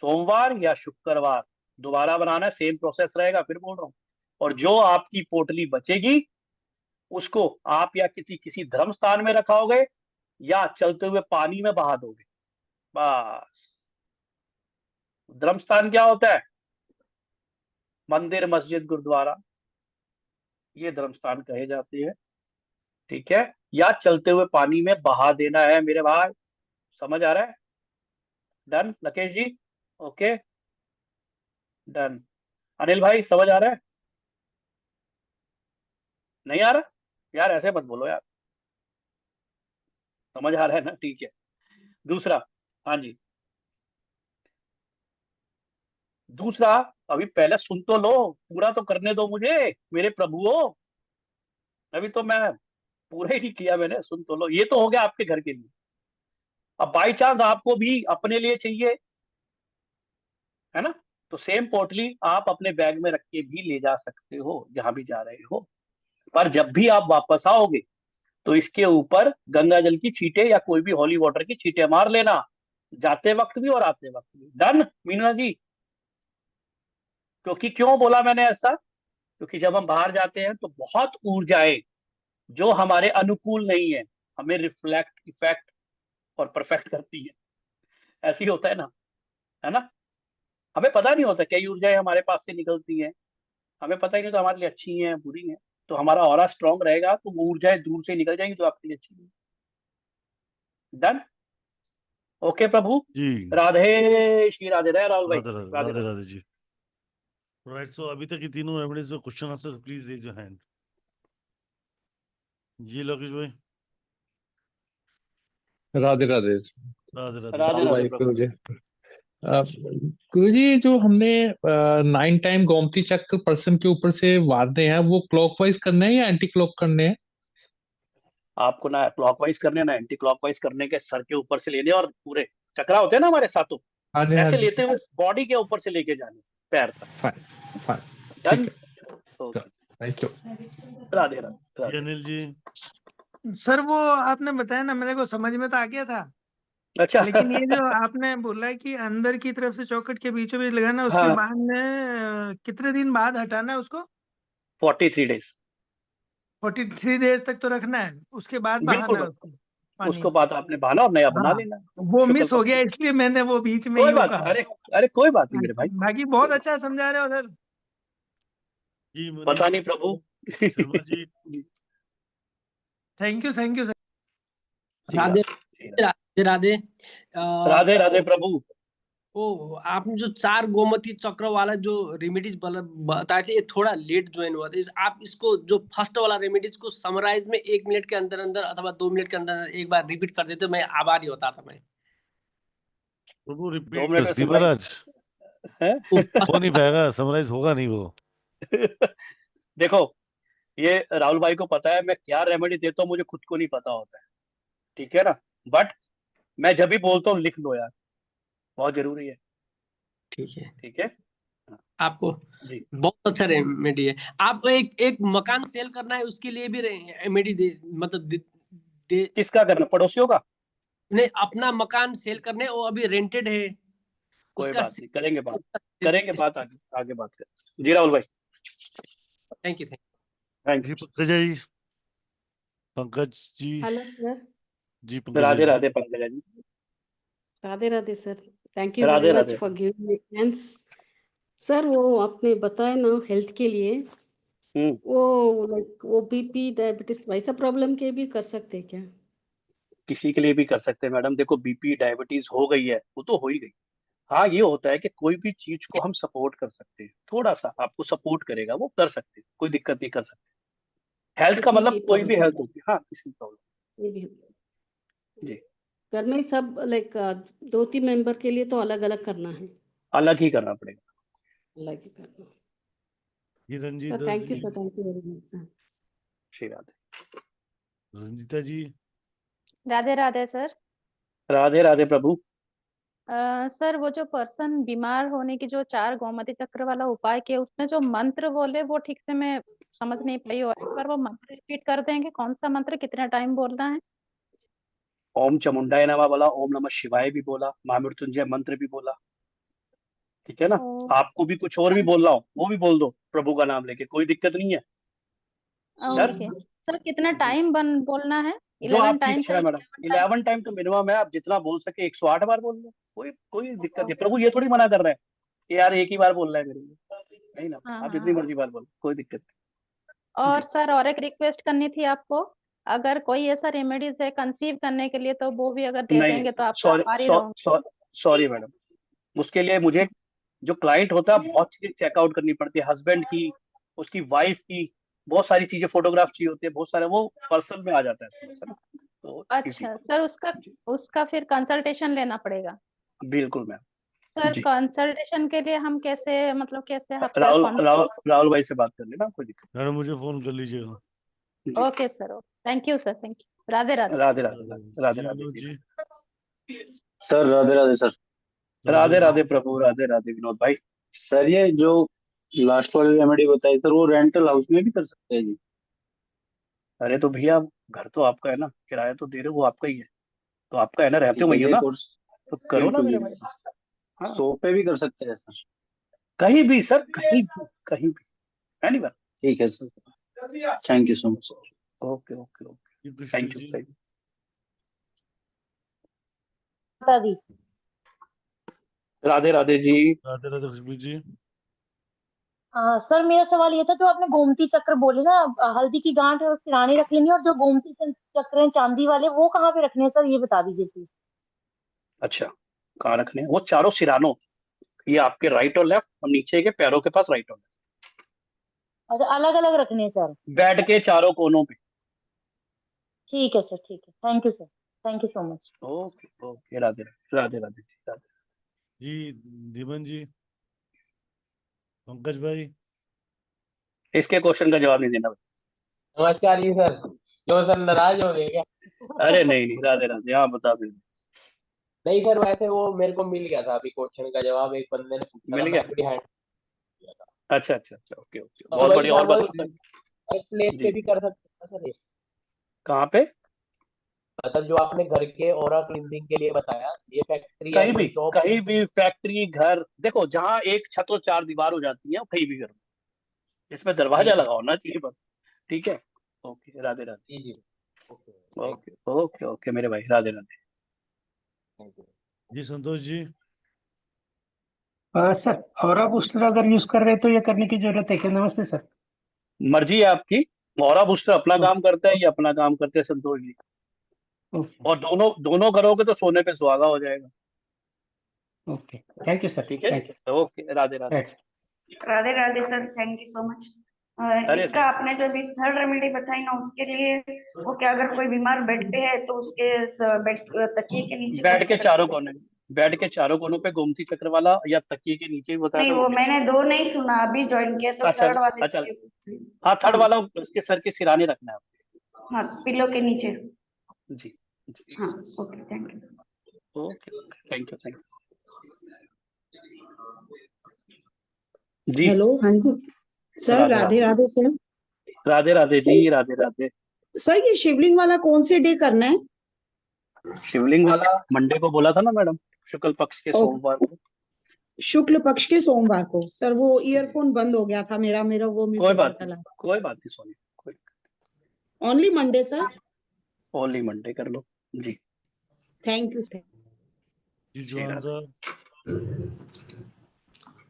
सोमवार या शुक्रवार दोबारा बनाना है, सेम प्रोसेस रहेगा, फिर बोल रहा हूं। और जो आपकी पोटली बचेगी उसको आप या किसी किसी धर्म स्थान में रखाओगे या चलते हुए पानी में बहा दोगे, बस। धर्म स्थान क्या होता है? मंदिर, मस्जिद, गुरुद्वारा, ये धर्म स्थान कहे जाते हैं, ठीक है। या चलते हुए पानी में बहा देना है मेरे भाई, समझ आ रहा है? डन लकेश जी, ओके, डन। अनिल भाई समझ आ रहा है? नहीं आ रहा? यार ऐसे मत बोलो यार, समझ आ रहा है ना, ठीक है। दूसरा, हाँ जी, दूसरा, अभी पहले सुन तो लो, पूरा तो करने दो मुझे मेरे प्रभुओं, अभी तो मैं पूरा ही नहीं किया मैंने, सुन तो लो। ये तो हो गया आपके घर के लिए। अब बाई चांस आपको भी अपने लिए चाहिए, है ना, तो सेम पोटली आप अपने बैग में रख के भी ले जा सकते हो जहां भी जा रहे हो। पर जब भी आप वापस आओगे तो इसके ऊपर गंगा जल की छींटे या कोई भी हॉली वाटर की छींटे मार लेना, जाते वक्त भी और आते वक्त भी। डन मीना जी? क्योंकि क्यों बोला मैंने ऐसा? क्योंकि जब हम बाहर जाते हैं तो बहुत ऊर्जाएं जो हमारे अनुकूल नहीं है हमें रिफ्लेक्ट, इफेक्ट और परफेक्ट करती है। ऐसे ही होता है ना? हमें पता नहीं होता कई ऊर्जाएं हमारे पास से निकलती हैं, हमें पता ही नहीं तो हमारे लिए अच्छी हैं बुरी हैं। तो हमारा ऑरा स्ट्रांग रहेगा तो वो ऊर्जाएं दूर से निकल जाएंगी जो आपके लिए अच्छी है। डन? ओके प्रभु। जी राधे श्री राधे राय राहुल भाई। राधे राधे राधे राधे राधे। राधे जी। राइट, सो अभी तक की तीनों रेमेडीज पे question answer, please raise your hand. जी लोकेश भाई। राधे राधे। राधे राधे राधे राहुल राधे भाई प्रभु। गुरुजी। गुरुजी, जो हमने 9 टाइम गोमती चक्र पर्सन के ऊपर से वारने हैं, वो क्लॉकवाइज करने हैं या एंटी क्लॉक करने हैं? आपको ना क्लॉकवाइज करने ना एंटी क्लॉकवाइज करने के, सर के ऊपर से लेने और पूरे चक्रा होते हैं ना हमारे साथों, हाँ जी, हाँ ऐसे जी। लेते हुए बॉडी के ऊपर से लेके जाने पैर तक। Fine fine, done? ठीक है। Okay. Thank you. Radhe Radhe ji Radhe. Anil ji. Sir वो आपने बताया ना, मेरे को समझ में तो आ गया था, अच्छा। लेकिन ये जो आपने बोला है कि अंदर की तरफ से चौखट के बीचों बीच लगाना, उसके हाँ, बाद में कितने दिन बाद हटाना है उसको? 43 डेज। 43 डेज तक तो रखना है, उसके बाद बहाना है बिल्कुल। उसको पानी। उसको बाद आपने बहाना और नया बना हाँ, लेना। वो शुक्ल मिस हो पक्ष गया में। इसलिए मैंने वो बीच में कोई यूं बात नहीं, कहा। अरे अरे कोई बात नहीं मेरे भाई। बाकी बहुत अच्छा समझा रहे हो सर। जी पता मनीष नहीं प्रभु। Sharma ji. Thank you sir. Shri Radhe Radhe Shri Radhe. Radhe Radhe. Radhe Radhe प्रभु। ओ आपने जो 4 गोमती चक्र वाला जो रेमेडीज बताए थे, ये थोड़ा लेट ज्वाइन हुआ था। आप इसको जो फर्स्ट वाला रेमेडीज को समराइज में 1 मिनट के अंदर अंदर अथवा 2 मिनट के अंदर एक बार रिपीट कर देते, मैं आभारी होता था मैं। प्रभु 2 रिपीट मिनट में दस समराइज महाराज है। हो नहीं पाएगा, समराइज होगा नहीं वो। देखो, ये राहुल भाई को पता है मैं क्या रेमेडी देता हूँ, मुझे खुद को नहीं पता होता है, ठीक है ना? बट मैं जब भी बोलता हूँ लिख लो यार, बहुत जरूरी है। ठीक है, ठीक है। हाँ, आपको जी। बहुत अच्छा रेमेडी है। आप एक एक मकान सेल करना है, उसके लिए भी रेमेडी दे, मतलब दे, किसका करना, पड़ोसियों का? नहीं, अपना मकान सेल करने, वो अभी रेंटेड है कोई उसका। बात नहीं, करेंगे बात, करेंगे बात, आगे आगे बात करें। जी राहुल भाई। Thank you. Thank ji Pankaj ji. Hello sir. Ji you. Pankaj Radhe ji. Radhe Pankaja ji. Radhe Radhe sir. Thank you very Radhe much Radhe. For giving me chance. Sir वो आपने बताया ना हेल्थ के लिए, हम्म। वो लाइक वो बीपी डायबिटीज वैसा प्रॉब्लम के भी कर सकते हैं क्या? किसी के लिए भी कर सकते हैं मैडम। देखो, बीपी डायबिटीज हो गई है वो तो हो ही गई। हाँ, ये होता है कि कोई भी चीज को हम सपोर्ट कर सकते हैं, थोड़ा सा आपको सपोर्ट करेगा वो कर सकते हैं, कोई दिक्कत नहीं, कर सकते। हेल्थ का किसी मतलब भी कोई भी प्रॉब्लम हेल्थ होती है, हाँ किसी प्रॉब्लम। ये भी जी। घर में सब लाइक 2-3 मेंबर के लिए तो अलग अलग करना है, अलग ही करना पड़ेगा। अलग ही करना। जी Ranjit sir Das thank you जी। Sir, thank you very much sir. Shri Radhe. Ranjita ji. Radhe Radhe sir. Radhe Radhe प्रभु। सर वो जो पर्सन बीमार होने की जो 4 गोमती चक्र वाला उपाय किया, उसमें जो मंत्र बोले वो ठीक से मैं समझ नहीं पाई, और एक बार वो मंत्र रिपीट कर देंगे? कौन सा मंत्र, कितना टाइम बोलना है? ओम चामुंडाय नमः बोला, ओम नमः शिवाय भी बोला, महामृत्युंजय मंत्र भी बोला, ठीक है ना? ओ, आपको भी कुछ और भी बोलना हो वो भी बोल दो प्रभु का नाम लेके, कोई दिक्कत नहीं है। डन? Okay sir. कितना जी। टाइम बोलना है? जो 11 आपकी टाइम इच्छा है चाहिए, मैडम, 11 टाइम? 11 टाइम तो मिनिमम है, आप जितना बोल सके, 108 बार बोल लो, कोई कोई दिक्कत नहीं। प्रभु ये थोड़ी मना कर रहे हैं कि यार एक ही बार बोलना है मेरे लिए, नहीं ना, हाँ आप हाँ जितनी हाँ। मर्जी बार बोलो, कोई दिक्कत नहीं। और जी। सर और एक रिक्वेस्ट करनी थी आपको, अगर कोई ऐसा रेमेडीज है कंसीव करने के लिए तो वो भी अगर दे नहीं, देंगे तो आपका सॉरी आभारी रहूंगी। सॉरी मैडम, उसके लिए मुझे जो क्लाइंट होता है बहुत चीजें चेकआउट करनी पड़ती है, हस्बैंड की, उसकी वाइफ की, बहुत सारी चीजें, फोटोग्राफ चाहिए होते हैं, बहुत सारे, वो पर्सन में आ जाता है थोड़ा सा ना, तो अच्छा सर, उसका जी। उसका फिर कंसल्टेशन लेना पड़ेगा? बिल्कुल मैम। सर जी कंसल्टेशन के लिए हम कैसे मतलब कैसे आपसे राहुल भाई से बात कर लेना, कोई दिक्कत मैडम मुझे फोन कर लीजिएगा। नहीं। जी okay sir, thank you sir, thank you, Radhe Radhe. Radhe Radhe Radhe ji Radhe Vinod ji. जी। Sir Radhe Radhe sir. राधे राधे प्रभु, राधे राधे विनोद भाई। सर ये जो लास्ट वाली रेमेडी बताई सर, वो रेंटल हाउस में भी कर सकते हैं जी? अरे तो भैया घर तो आपका है ना, किराया तो दे रहे हो, वो आपका ही है, तो आपका है ना, रहते ठीक हो है वही हो जी, ना, एक और तो करो ना बिल्कुल मेरे जी। भाई। हाँ सौ पे भी कर सकते हैं सर? कहीं भी सर, कहीं भी है नहीं बात। ठीक है sir, thank you so much sir. Okay okay okay, Khushboo thank you ji. Thank you. दी राधे राधे जी। राधे राधे खुशबू जी। सर मेरा सवाल ये था, जो आपने गोमती चक्र बोले ना, हल्दी की गांठ सिराने रख लेनी, और जो गोमती चक्र हैं चांदी वाले, वो कहाँ पे रखने हैं सर, ये बता दीजिए प्लीज। अच्छा कहाँ रखने हैं वो चारों सिरानों? ये आपके राइट और लेफ्ट, और नीचे के पैरों के पास राइट और अच्छा, अलग अलग रखने हैं सर? लेफ्ट, बेड के चारों कोनों पे। ठीक है सर, ठीक है, thank you sir, thank you so much. Okay okay, Radhe Radhe Radhe Radhe ji, Radhe. जी दीपन जी। पंकज भाई। इसके क्वेश्चन का जवाब नहीं देना भाई। नमस्कार जी सर। क्यों सर, नाराज हो गए क्या? अरे नहीं नहीं, राधे राधे, हाँ बता दे। नहीं सर, वैसे वो मेरे को मिल गया था अभी क्वेश्चन का जवाब, एक बंदे ने पूछा मिल था, गया? मैं भी हैंड किया था। अच्छा अच्छा अच्छा, ओके ओके, तो बहुत वही बढ़िया, था, और वही बता सर। प्लेस पे जी भी कर सकते हैं सर ये? कहाँ पे? मतलब जो आपने घर के ओरा क्लींजिंग के लिए बताया, ये फैक्ट्री या कहीं भी, कोई शॉप? कहीं भी फैक्ट्री, घर, देखो जहाँ एक छत और चार दीवार हो जाती है कहीं भी करो, इसमें दरवाजा ठीक है लगा होना चाहिए बस। ठीक है, ओके राधे राधे। जी जी। Okay thank okay okay okay मेरे भाई, राधे राधे। यू। जी Santosh ji. Sir aura booster अगर यूज कर रहे हैं तो ये करने की जरूरत है क्या? नमस्ते सर। मर्जी है आपकी। मोहरा बूस्टर अपना काम करता है, ये अपना काम करते हैं संतोष जी। ओके और दोनों दोनों करोगे तो सोने पे सुहागा हो जाएगा। ओके, थैंक यू सर, ठीक है, thank you. Okay Radhe Radhe. Radhe Radhe sir, thank you so much. अरे इसका आपने जो भी थर्ड रेमेडी बताई ना, उसके लिए वो क्या, अगर कोई बीमार बेड पे है तो उसके बेड तकिए के नीचे बेड कौन के सा रख चारों सकते हैं? कोने, बेड के चारों कोनों पे गोमती चक्र वाला, या तकिए के नीचे भी बताया नहीं, था वो वो। मैंने दो नहीं सुना, अभी ज्वाइन किया, तो अच्छा थर्ड वाले अच्छा, के लिए पूछ रही हूँ। हाँ थर्ड हाँ वाला उसके सर के सिराने रखना है आपको। हाँ, पिलो के नीचे। जी जी, हाँ okay, thank you. Okay thank you thank you जी। हेलो, हाँ जी sir, Radhe Radhe Radhe Radhe sir. Radhe Radhe sir, जी, राधे राधे। सर ये शिवलिंग वाला कौन से डे करना है? शिवलिंग वाला मंडे को बोला था ना मैडम, शुक्ल पक्ष के ओ, सोमवार को। शुक्ल पक्ष के सोमवार को। सर वो ईयरफोन बंद हो गया था मेरा मेरा वो मिस कोई हो गया बात था नहीं, लास्ट। कोई बात नहीं सोनी, कोई, only Monday sir? Only Monday कर लो जी। Thank you sir. जी जी जुआन राधे साहब।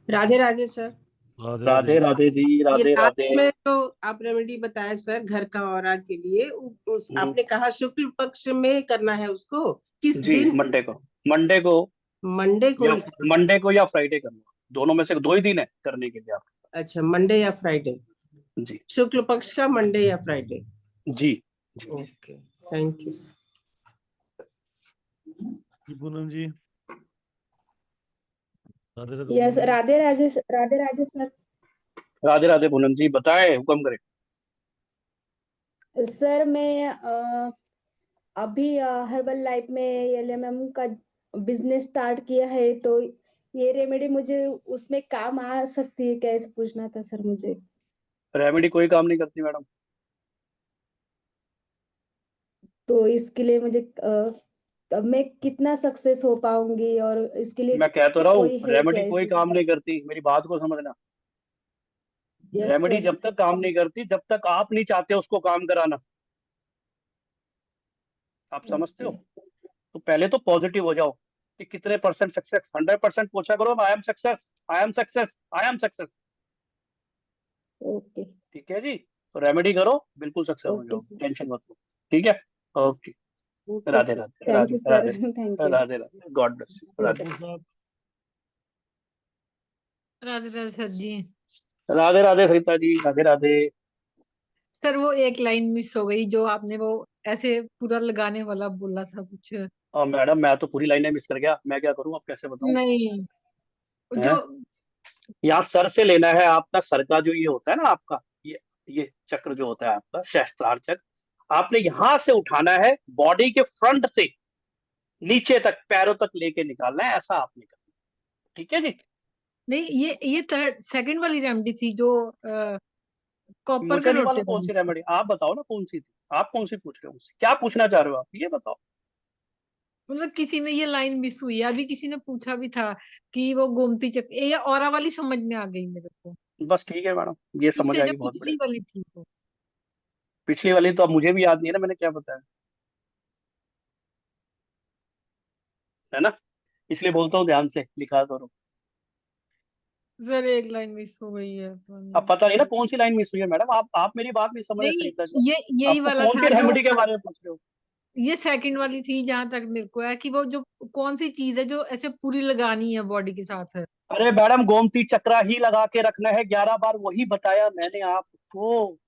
राधे राधे सर। राधे राधे राधे। राधे जी, ये राधे लास्ट राधे। में जो आप रेमेडी बताया सर घर का औरा के लिए, आपने कहा शुक्ल पक्ष में करना है उसको, किस जी दिन? मंडे को, मंडे को मंडे को या ही करना? मंडे को या फ्राइडे करना, दोनों में से दो ही दिन है करने के लिए आप। अच्छा, मंडे या फ्राइडे? जी शुक्ल पक्ष का मंडे या फ्राइडे? जी जी। Okay, thank you. जी पूनम जी। राधे राधे यस, पूनम जी। राधे राधे, राधे राधे सर। राधे राधे पूनम जी, बताएं, हुक्म करें। सर मैं अभी हर्बल लाइफ में एलएमएम का बिजनेस स्टार्ट किया है, तो ये रेमेडी मुझे उसमें काम आ सकती है क्या, ऐसे पूछना था सर मुझे। रेमेडी कोई काम नहीं करती मैडम। तो इसके लिए मुझे मैं कितना सक्सेस हो पाऊंगी, और इसके लिए मैं कह तो रहा हूँ कोई है क्या रेमेडी कोई ऐसे? काम नहीं करती, मेरी बात को समझना। Yes remedy sir. जब तक काम नहीं करती जब तक आप नहीं चाहते उसको काम कराना। आप समझते हो? तो पहले तो पॉजिटिव हो जाओ कि कितने परसेंट सक्सेस, 100% पूछा करो, I am success, I am success, I am success. Okay ठीक है जी, तो रेमेडी करो, बिल्कुल सक्सेस हो ओके जाओ, सर। टेंशन मत लो। ठीक है, okay. Okay Radhe sir, Radhe thank Radhe you Radhe sir, thank you. Radhe Radhe, god bless you. Radhe Santosh साहब। राधे राधे सर जी। राधे राधे सरिता जी, राधे राधे। सर वो एक लाइन मिस हो गई जो आपने वो ऐसे पूरा लगाने वाला बोला था कुछ। और मैडम मैं तो पूरी लाइनें मिस कर गया, मैं क्या करूं, अब कैसे बताऊं? नहीं जो यहाँ सर से लेना है आपका, सर का जो ये होता है ना आपका, ये चक्र जो होता है आपका सहस्त्रार चक्र, आपने यहां से उठाना है, बॉडी के फ्रंट से नीचे तक पैरों तक लेके निकालना है, ऐसा आपने करना है। ठीक है जी। नहीं, ये थर्ड सेकंड वाली रेमेडी थी जो कॉपर मुझे के नहीं लोटे मालूम कौन सी रेमेडी, आप बताओ ना कौन सी थी, आप कौन सी पूछ रहे हो मुझसे, क्या पूछना चाह रहे हो आप, ये बताओ। मतलब किसी में ये लाइन मिस हुई है, अभी किसी ने पूछा भी था कि वो गोमती चक्र, ये ऑरा वाली समझ में आ गई मेरे को। बस ठीक है मैडम, ये समझ इससे आ जो गई, बहुत पिछली बढ़िया। वाली थी वो। पिछली वाली तो अब मुझे भी याद नहीं है ना, मैंने क्या बताया, है ना, इसलिए बोलता हूँ ध्यान से लिखा करो। सर एक लाइन मिस हो गई है अब पता नहीं ना कौन सी लाइन मिस हुई है मैडम, आप मेरी बात नहीं समझ रहे नहीं, सही तरह। यही आपको वाला कौन था सी जो रेमेडी के बारे में पूछ रहे हो? ये सेकंड वाली थी, जहां तक मेरे को है कि वो जो कौन सी चीज है जो ऐसे पूरी लगानी है बॉडी के साथ है। अरे मैडम गोमती चक्रा ही लगा के रखना है 11 बार, वही बताया मैंने आपको।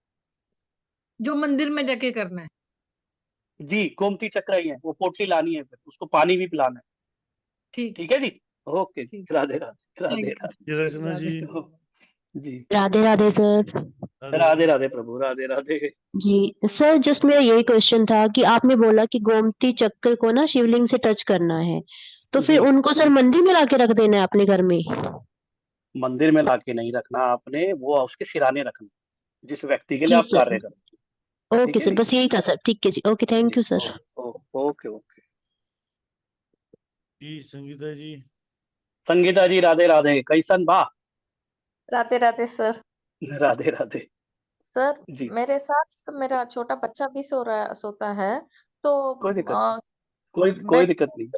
जो मंदिर में जाके करना है। जी गोमती चक्रा ही है, वो पोटली लानी है, फिर उसको पानी भी पिलाना है। ठीक ठीक है जी, ओके जी, राधे राधे, राधे थैंक राधे। जी रचना जी। जी राधे राधे सर। राधे राधे प्रभु, राधे राधे। जी सर, जस्ट मेरा यही क्वेश्चन था कि आपने बोला कि गोमती चक्र को ना शिवलिंग से टच करना है, तो फिर जी उनको सर मंदिर में लाके रख देना है अपने घर में? मंदिर में लाके नहीं रखना आपने, वो उसके सिराने रखना, जिस व्यक्ति के लिए जी आप कार्य सर। करें। ठीक ओके है सर, जी। बस यही था सर। ठीक है जी, ओके, थैंक जी यू सर। Okay okay. जी संगीता जी। संगीता जी राधे राधे, कैसन बा? राधे राधे सर। राधे राधे। सर जी मेरे साथ तो मेरा छोटा बच्चा भी सोता है, तो कोई दिक्कत अ, नहीं, कोई बेड दिक्कत नहीं,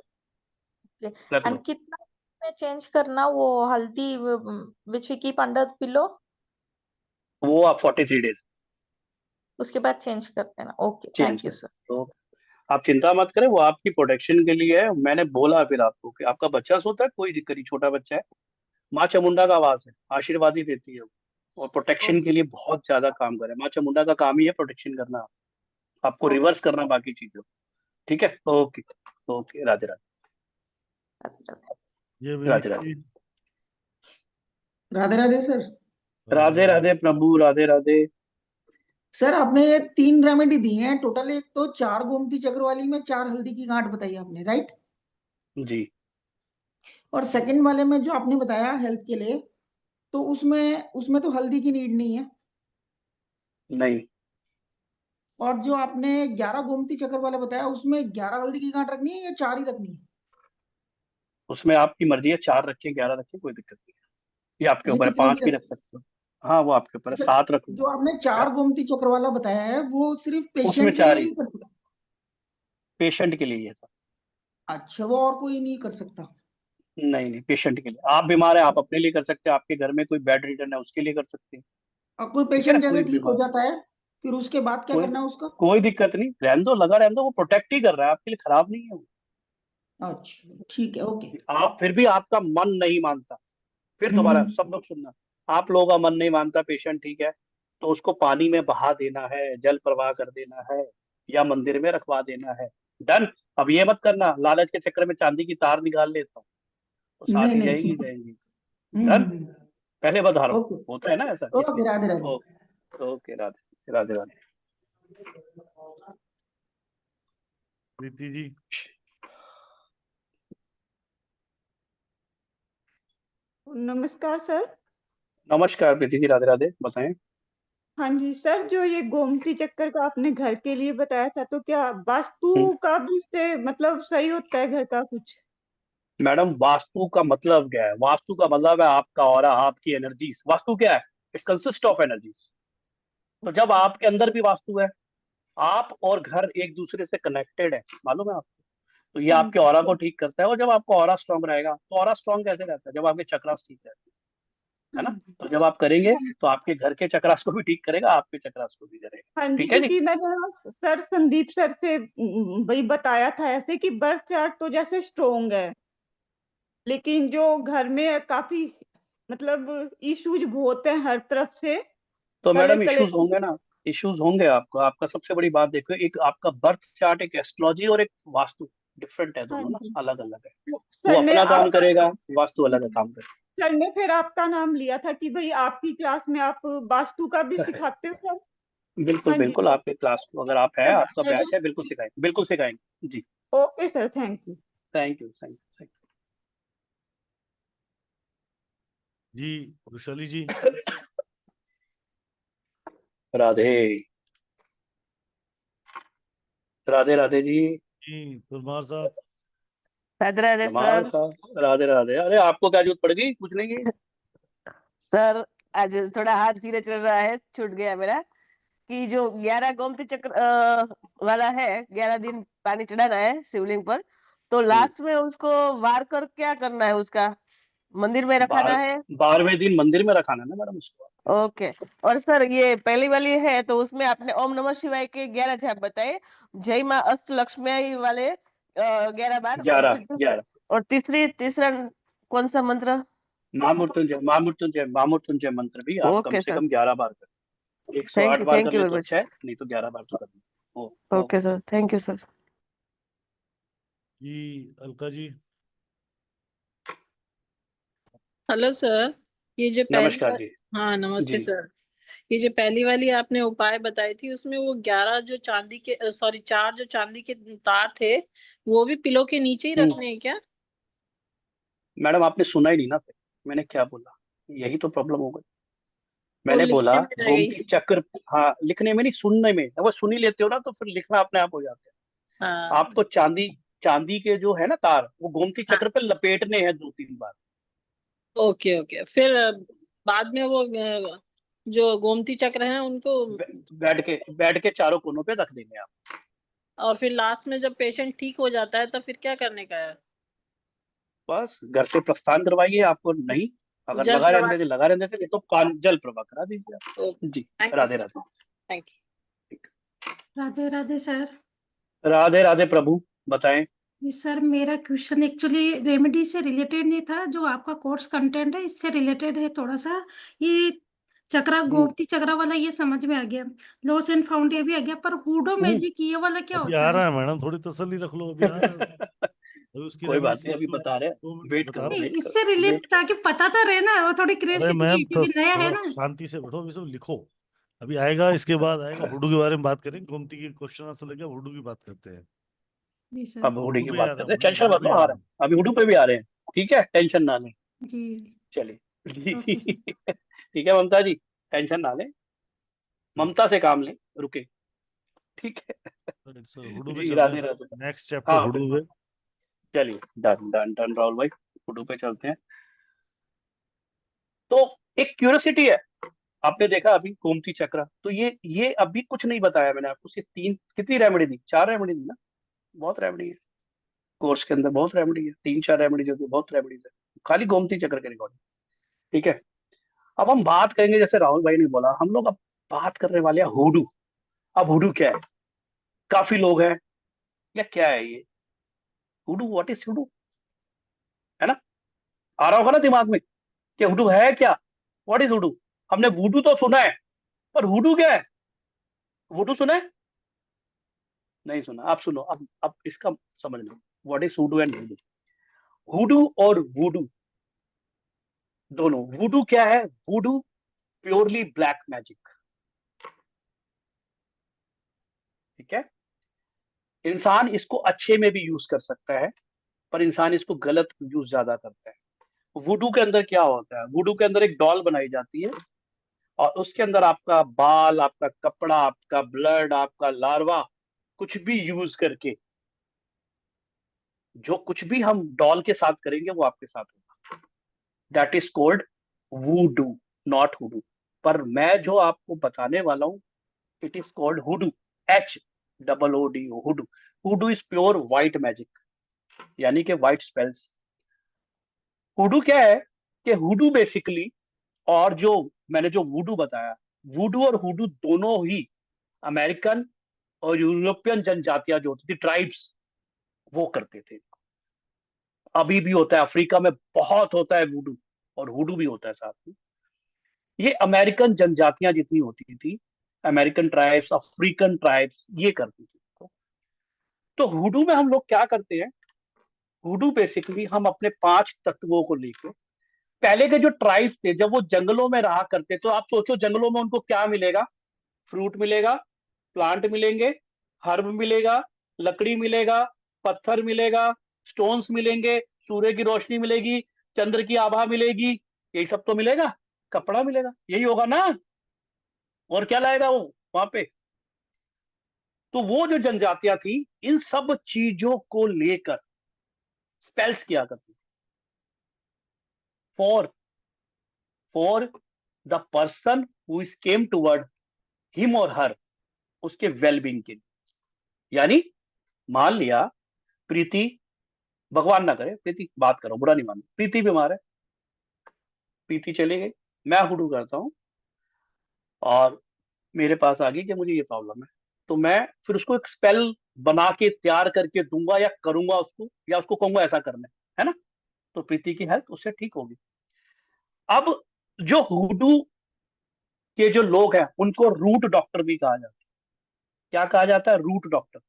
रख एंड लो। कितना में चेंज करना वो हल्दी which we keep under pillow, वो आप 43 डेज उसके बाद चेंज कर देना। ओके, चेंज थैंक यू कर, सर। तो आप चिंता मत करें, वो आपकी प्रोटेक्शन के लिए है। मैंने बोला फिर आपको कि आपका बच्चा सोता है, कोई दिक्कत नहीं, छोटा बच्चा है, माँ चामुंडा का आवाज है, आशीर्वाद ही देती है वो, और प्रोटेक्शन के लिए बहुत ज्यादा काम करे। माँ चामुंडा का काम ही है प्रोटेक्शन करना, आपको रिवर्स करना बाकी चीजों। ठीक है, ओके ओके, राधे राधे, ये विनीत राधे राधे, जी। राधे राधे सर। राधे राधे प्रभु, राधे राधे। सर आपने ये 3 रेमेडी दी हैं टोटल, एक तो 4 गोमती चक्र वाली में 4 हल्दी की गांठ बताई आपने, राइट? जी और सेकंड वाले में जो आपने बताया हेल्थ के लिए, तो उसमें उसमें तो हल्दी की नीड नहीं है। नहीं, और जो आपने 11 गोमती चक्र वाला बताया, उसमें 11 हल्दी की गांठ रखनी है या 4 ही रखनी है? उसमें आपकी मर्जी है, 4 रखें 11 रखें, कोई दिक्कत नहीं है, ये आपके अच्छा, ऊपर है, कितने 5 भी भी रख रख सकते हो। हाँ वो आपके ऊपर है, अच्छा, 7 रख लो। जो आपने 4 गोमती चक्र वाला बताया है वो सिर्फ उसमें पेशेंट के 4 लिए ही, ही कर सकता? पेशेंट के लिए ये सब। अच्छा, वो और कोई नहीं कर सकता? नहीं नहीं, पेशेंट के लिए, आप बीमार है आप अपने लिए कर सकते हैं, आपके घर में कोई बेड रिटर्न है उसके लिए कर सकते हैं। और कोई ठीक है ना, पेशेंट जैसे कोई ठीक हो बीमार, जाता है, फिर उसके बाद क्या कोई करना है उसका? कोई दिक्कत नहीं, रहने दो, लगा रहने दो, वो प्रोटेक्ट ही कर रहा है, आपके लिए खराब नहीं है वो। अच्छा ठीक है, ओके। आप फिर भी आपका मन नहीं मानता, फिर दोबारा हम्म। सब लोग सुनना, आप लोगों का मन नहीं मानता, पेशेंट ठीक है, तो उसको पानी में बहा देना है, जल प्रवाह कर देना है, या मंदिर में रखवा देना है। डन। अब ये मत करना लालच के चक्कर में चांदी की तार निकाल लेता हूँ, तो साथ नहीं ही नहीं। जाएगी जाएंगी। डन, पहले बधारो, ओके होता है ना ऐसा, ओके, इसलिए। राधे राधे। Okay okay, Radhe Radhe Radhe. प्रीति जी। नमस्कार सर। नमस्कार प्रीति जी, राधे राधे, बताएं। हाँ जी सर, जो ये गोमती चक्कर का आपने घर के लिए बताया था, तो क्या वास्तु हम्म, का भी इससे मतलब सही होता है घर का कुछ? मैडम वास्तु का मतलब क्या है? वास्तु का मतलब है आपका ऑरा, आपकी एनर्जीज। वास्तु क्या है? It's consist of energies. तो जब आपके अंदर भी वास्तु है, आप और घर एक दूसरे से कनेक्टेड है, मालूम है आपको, तो ये आपके ऑरा को ठीक करता है। और जब आपका ऑरा स्ट्रांग रहेगा, तो ऑरा स्ट्रांग कैसे रहता है? जब आपके चक्रास ठीक रहते हैं, है ना, तो जब आप करेंगे तो आपके घर के चक्रास को भी ठीक करेगा, आपके चक्रास को भी करेगा। हाँ जी, ठीक है जी। क्योंकि मैंने सर संदीप सर से वही बताया था ऐसे कि बर्थ चार्ट तो जैसे स्ट्रोंग है, लेकिन जो घर में काफी मतलब इश्यूज बहुत हैं हर तरफ से, तो हर मैडम एक इश्यूज कलेक्शन। होंगे ना, इश्यूज होंगे आपको। आपका सबसे बड़ी बात देखो, एक आपका बर्थ चार्ट, एक एस्ट्रोलॉजी और एक वास्तु डिफरेंट है, हाँ दोनों ना जी, अलग अलग है। तो वो सर ने अपना काम आप करेगा, वास्तु अलग काम करेगा। सर ने फिर आपका नाम लिया था कि भाई आपकी क्लास में आप वास्तु का भी सिखाते हो सर। बिल्कुल हाँ जी बिल्कुल, तो आपके क्लास को अगर आप है, आपका बैच है, बिल्कुल सिखाएंगे, बिल्कुल सिखाएंगे जी। Okay sir, thank you. Thank you, thank you, thank जी वैशाली जी। यू। राधे राधे राधे जी। जी परमार साहब। राधे राधे नमाज सर। का। राधे राधे। अरे आपको क्या जरूरत पड़ गई पूछने की? सर आज थोड़ा हाथ धीरे चल रहा है, छूट गया मेरा कि जो 11 गोमती चक्र वाला है, 11 दिन पानी चढ़ाना है शिवलिंग पर, तो लास्ट में उसको वार कर क्या करना है? उसका मंदिर में रखाना है? 12वें दिन मंदिर में रखाना है ना मैडम उसको। ओके। और सर ये पहली वाली है तो उसमें आपने ओम नमः शिवाय के 11 जाप बताए, जय माँ अष्टलक्ष्मी वाले 11 बार, और 11 फिर दूसरा 11 और तीसरा कौन सा मंत्र? महामृत्युंजय, महामृत्युंजय, महामृत्युंजय मंत्र भी आप कम ओके से सर, कम 11 बार कर। 108 बार थैंक कर यू ले वेरी तो मच। अच्छा है, नहीं तो 11 बार तो करना। Okay sir, thank you sir. Ji Alka ji. Hello sir. ये जो नमस्कार जी। हाँ नमस्ते जी। सर। ये जो पहली वाली आपने उपाय बताई थी उसमें वो 11 जो चांदी के सॉरी 4 जो चांदी के तार थे वो भी पिलो के नीचे ही रखने हैं क्या? मैडम आपने सुना ही नहीं ना, फिर मैंने क्या बोला, यही तो प्रॉब्लम हो गई। वो मैंने बोला लिखने में रह गोमती गई। चक्र, हाँ लिखने में नहीं, सुनने में। अगर सुन ही लेते हो ना तो फिर लिखना अपने आप हो जाता है। हाँ आपको चांदी चांदी के जो है ना तार, वो गोमती हाँ। चक्र पे लपेटने हैं 2-3 बार। ओके ओके, फिर बाद में वो जो गोमती चक्र हैं उनको, बैठ के चारों कोनों पे रख देंगे आप। और फिर लास्ट में जब पेशेंट ठीक हो जाता है तो फिर क्या करने का है? बस घर से प्रस्थान करवाइए। आपको नहीं, अगर जल लगा प्रवाह। रहने लगा रहने से, नहीं तो कान जल प्रवाह करा दीजिए आप। ओके, जी। Thank you Radhe sir, Radhe. Thank you. Radhe Radhe sir. Radhe Radhe प्रभु, बताएं। ये सर मेरा क्वेश्चन एक्चुअली रेमेडी से रिलेटेड नहीं था, जो आपका कोर्स कंटेंट है इससे रिलेटेड है थोड़ा सा। ये चक्रा गोमती चक्रा वाला ये समझ में आ गया, लॉस एंड फाउंड ये भी आ गया, पर हुडो मैजिक ये वाला क्या अभी होता आ है? रहा है मैडम, थोड़ी तसल्ली रख लो, अभी आ रहा है। अभी उसकी कोई बात रेमेडी नहीं, अभी बता रहे हैं, वेट बता करो, रहा हूँ। नहीं, वेट इससे करो, रिलेट वेट करो। ताकि पता तो रहे ना, वो थोड़ी अरे क्यूरियोसिटी मैम क्योंकि नया है थोड़ा ना। शांति से बैठो, अभी सब लिखो। अभी आएगा, इसके बाद आएगा हुडू के बारे में बात करेंगे, गोमती के क्वेश्चन आंसर लगे, हुडू की बात करते हैं। जी सर। अब हुडी हुडू की पे बात आ रहा करते हैं, है, टेंशन मत हुडू पे लो, आ आ रहा रहे हैं, अभी हुडू पे भी आ रहे हैं। ठीक है, टेंशन ना लें। जी। चलिए। Okay sir. ठीक है ममता जी, टेंशन ना लें, ममता से काम लें, रुके। ठीक है। है। हुडू पे जी चलते हैं Radhe sir, Radhe. Next chapter हाँ हुडू बिल्कुल, पे। चलिए, डन डन डन राहुल भाई, हुडू पे चलते हैं। तो एक क्यूरियोसिटी है, आपने देखा अभी गोमती चक्र, तो ये अभी कुछ नहीं बताया मैंने आपको, सिर्फ 3, कितनी रेमेडी दी? 4 रेमेडी दी ना। बहुत रेमेडी है कोर्स के अंदर, बहुत रेमेडी है, 3-4 रेमेडीज होती है, बहुत रेमेडीज है खाली गोमती चक्र के रिकॉर्डिंग। ठीक है। अब हम बात करेंगे, जैसे राहुल भाई ने बोला, हम लोग अब बात करने वाले हैं हुडू। अब हुडू क्या है? काफी लोग हैं, या क्या है ये हुडू? What is हुडू? है ना, आ रहा होगा ना दिमाग में कि हुडू है क्या, व्हाट इज हुडू? हमने वुडू तो सुना है, पर हुडू क्या है? वुडू सुना है? नहीं सुना? आप सुनो, अब इसका समझ लो, व्हाट इज हुडू एंड वुडू। हुडू और वुडू दोनों, वुडू क्या है? वुडू प्योरली ब्लैक मैजिक। ठीक है। इंसान इसको अच्छे में भी यूज कर सकता है, पर इंसान इसको गलत यूज ज्यादा करता है। वुडू के अंदर क्या होता है? वुडू के अंदर एक डॉल बनाई जाती है, और उसके अंदर आपका बाल, आपका कपड़ा, आपका ब्लड, आपका लार्वा, कुछ भी यूज करके, जो कुछ भी हम डॉल के साथ करेंगे वो आपके साथ होगा। That is called voodoo, not hoodoo. पर मैं जो आपको बताने वाला हूं, it is called hoodoo, HOODO, hoodoo. Hoodoo is pure white magic, यानी कि व्हाइट स्पेल्स। हुडू क्या है कि हुडू बेसिकली, और जो मैंने जो वुडू बताया, वुडू और हुडू दोनों ही अमेरिकन और यूरोपियन जनजातियां जो होती थी, ट्राइब्स, वो करते थे। अभी भी होता है, अफ्रीका में बहुत होता है वुडू, और हुडू भी होता है साथ में। ये अमेरिकन जनजातियां जितनी होती थी, अमेरिकन ट्राइब्स, अफ्रीकन ट्राइब्स, ये करती थी। तो हुडू में हम लोग क्या करते हैं? हुडू बेसिकली हम अपने 5 तत्वों को लेकर पहले के जो ट्राइब्स थे जब वो जंगलों में रहा करते, तो आप सोचो जंगलों में उनको क्या मिलेगा? फ्रूट मिलेगा, प्लांट मिलेंगे, हर्ब मिलेगा, लकड़ी मिलेगा, पत्थर मिलेगा, स्टोन्स मिलेंगे, सूर्य की रोशनी मिलेगी, चंद्र की आभा मिलेगी, यही सब तो मिलेगा, कपड़ा मिलेगा, यही होगा ना? और क्या लाएगा वो वहां पे? तो वो जो जनजातियां थी इन सब चीजों को लेकर स्पेल्स किया करती, for for the person who is came toward him और हर, उसके वेलबींग के लिए। यानी मान लिया प्रीति, भगवान ना करे प्रीति, बात करो बुरा नहीं मानो, प्रीति बीमार है, प्रीति चली गई, मैं हुडू करता हूं और मेरे पास आ गई कि मुझे ये प्रॉब्लम है, तो मैं फिर उसको एक स्पेल बना के तैयार करके दूंगा या करूंगा उसको, या उसको कहूंगा ऐसा करना है ना, तो प्रीति की हेल्थ उससे ठीक होगी। अब जो हुडू के जो लोग हैं उनको रूट डॉक्टर भी कहा जाता है। क्या कहा जाता है? Root doctor,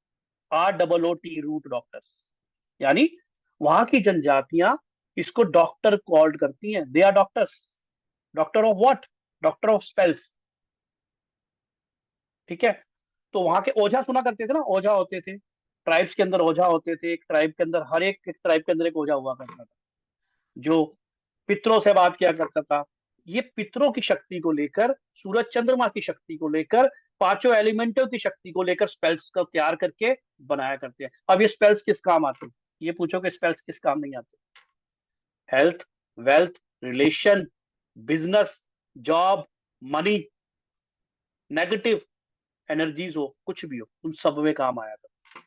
ROOT, root doctors. यानी वहां की जनजातियां इसको डॉक्टर कॉल्ड करती हैं, they are doctors. Doctor of what? Doctor of spells. ठीक है, तो वहां के ओझा सुना करते थे ना, ओझा होते थे ट्राइब्स के अंदर, ओझा होते थे एक ट्राइब के अंदर, हर एक ट्राइब के अंदर एक ओझा हुआ करता था जो पितरों से बात किया करता था। ये पितरों की शक्ति को लेकर, सूरज चंद्रमा की शक्ति को लेकर, पांचों एलिमेंटों की शक्ति को लेकर स्पेल्स को तैयार करके बनाया करते हैं। अब ये स्पेल्स किस काम आते हैं? ये पूछो कि स्पेल्स किस काम नहीं आते? Health, wealth, relation, business, job, money, negative energies हो, कुछ भी हो, उन सब में काम आया था।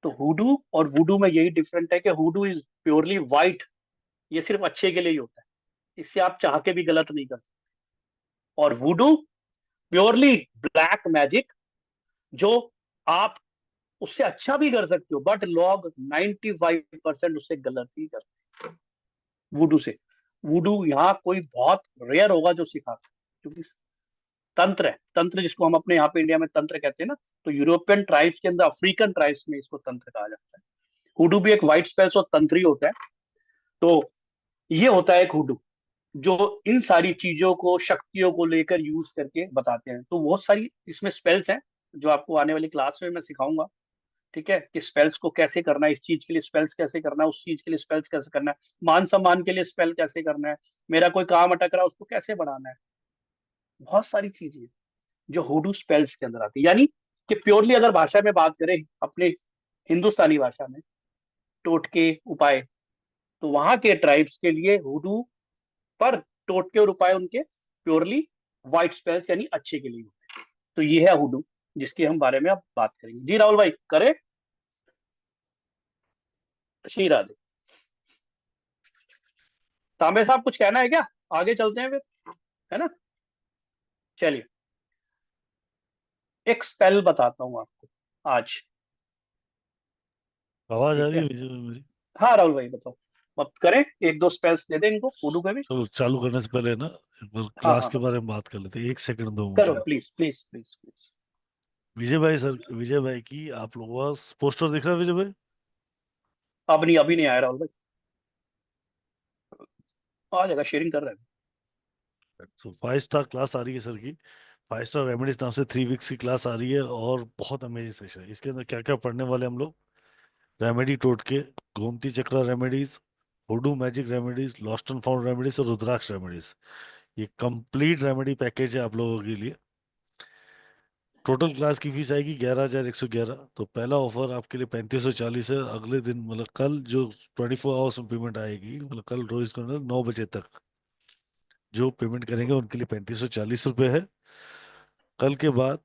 तो हुडू और वुडू में यही डिफरेंट है कि हुडू इज प्योरली वाइट, ये सिर्फ अच्छे के लिए ही होता है, इससे आप चाह के भी गलत नहीं कर सकते। और वुडू प्योरली ब्लैक मैजिक, जो आप उससे अच्छा भी कर सकते हो, बट लोग 95% उससे गलत ही करते हैं वुडू से। वुडू यहाँ कोई बहुत रेयर होगा जो सिखाता है, क्योंकि तंत्र है, तंत्र जिसको हम अपने यहाँ पे इंडिया में तंत्र कहते हैं ना, तो यूरोपियन ट्राइब्स के अंदर, अफ्रीकन ट्राइब्स में इसको तंत्र कहा जाता है। हुडू भी एक व्हाइट स्पेल्स और तंत्री होता है। तो ये होता है एक हुडू जो इन सारी चीजों को, शक्तियों को लेकर यूज करके बताते हैं। तो बहुत सारी इसमें स्पेल्स हैं जो आपको आने वाली क्लास में मैं सिखाऊंगा। ठीक है, कि स्पेल्स को कैसे करना है, इस चीज के लिए स्पेल्स कैसे करना है, उस चीज के लिए स्पेल्स कैसे करना है, मान सम्मान के लिए स्पेल कैसे करना है, मेरा कोई काम अटक रहा है उसको कैसे बढ़ाना है। बहुत सारी चीजें जो हुडू स्पेल्स के अंदर आती है। यानी कि प्योरली अगर भाषा में बात करें अपने हिंदुस्तानी भाषा में, टोटके उपाय, तो वहां के ट्राइब्स के लिए हुडू पर टोटके और उपाय उनके प्योरली व्हाइट स्पेल्स यानी अच्छे के लिए होते हैं। तो ये है हुडू जिसके हम बारे में अब बात करेंगे। जी राहुल भाई करें? श्री राधे। तांबे साहब कुछ कहना है क्या? आगे चलते हैं फिर, है ना? चलिए एक स्पेल बताता हूं आपको आज। आवाज आ ठीक रही है, है विजय भाई मेरी? हाँ राहुल भाई बताओ, अब करें एक दो स्पेल्स दे दें इनको हुडू के भी। चलो चालू करने से पहले ना एक बार हाँ क्लास हाँ के हाँ, बारे में बात कर लेते हैं, 1 सेकंड दो करो मुझे। Please please please please. Vijay भाई सर, विजय भाई की आप लोगों का पोस्टर दिख रहा है विजय भाई? अभी नहीं आया राहुल भाई, आ जाएगा, शेयरिंग कर रहे हैं। तो 5 स्टार क्लास आ रही है सर की, 5 स्टार रेमेडीज नाम से 3 वीक्स की क्लास आ रही है और बहुत अमेजिंग सेशन है। इसके अंदर क्या क्या पढ़ने वाले हम लोग? रेमेडी टोटके, Gomti chakra remedies, hoodoo magic remedies, lost and found remedies और रुद्राक्ष रेमेडीज। ये कंप्लीट रेमेडी पैकेज है आप लोगों के लिए। टोटल क्लास की फीस आएगी 11,111। तो पहला ऑफर आपके लिए 3540 है। अगले दिन मतलब कल जो 24 आवर्स में पेमेंट आएगी, मतलब कल रोज के अंदर 9 बजे तक जो पेमेंट करेंगे उनके लिए 3540 रुपये है। कल के बाद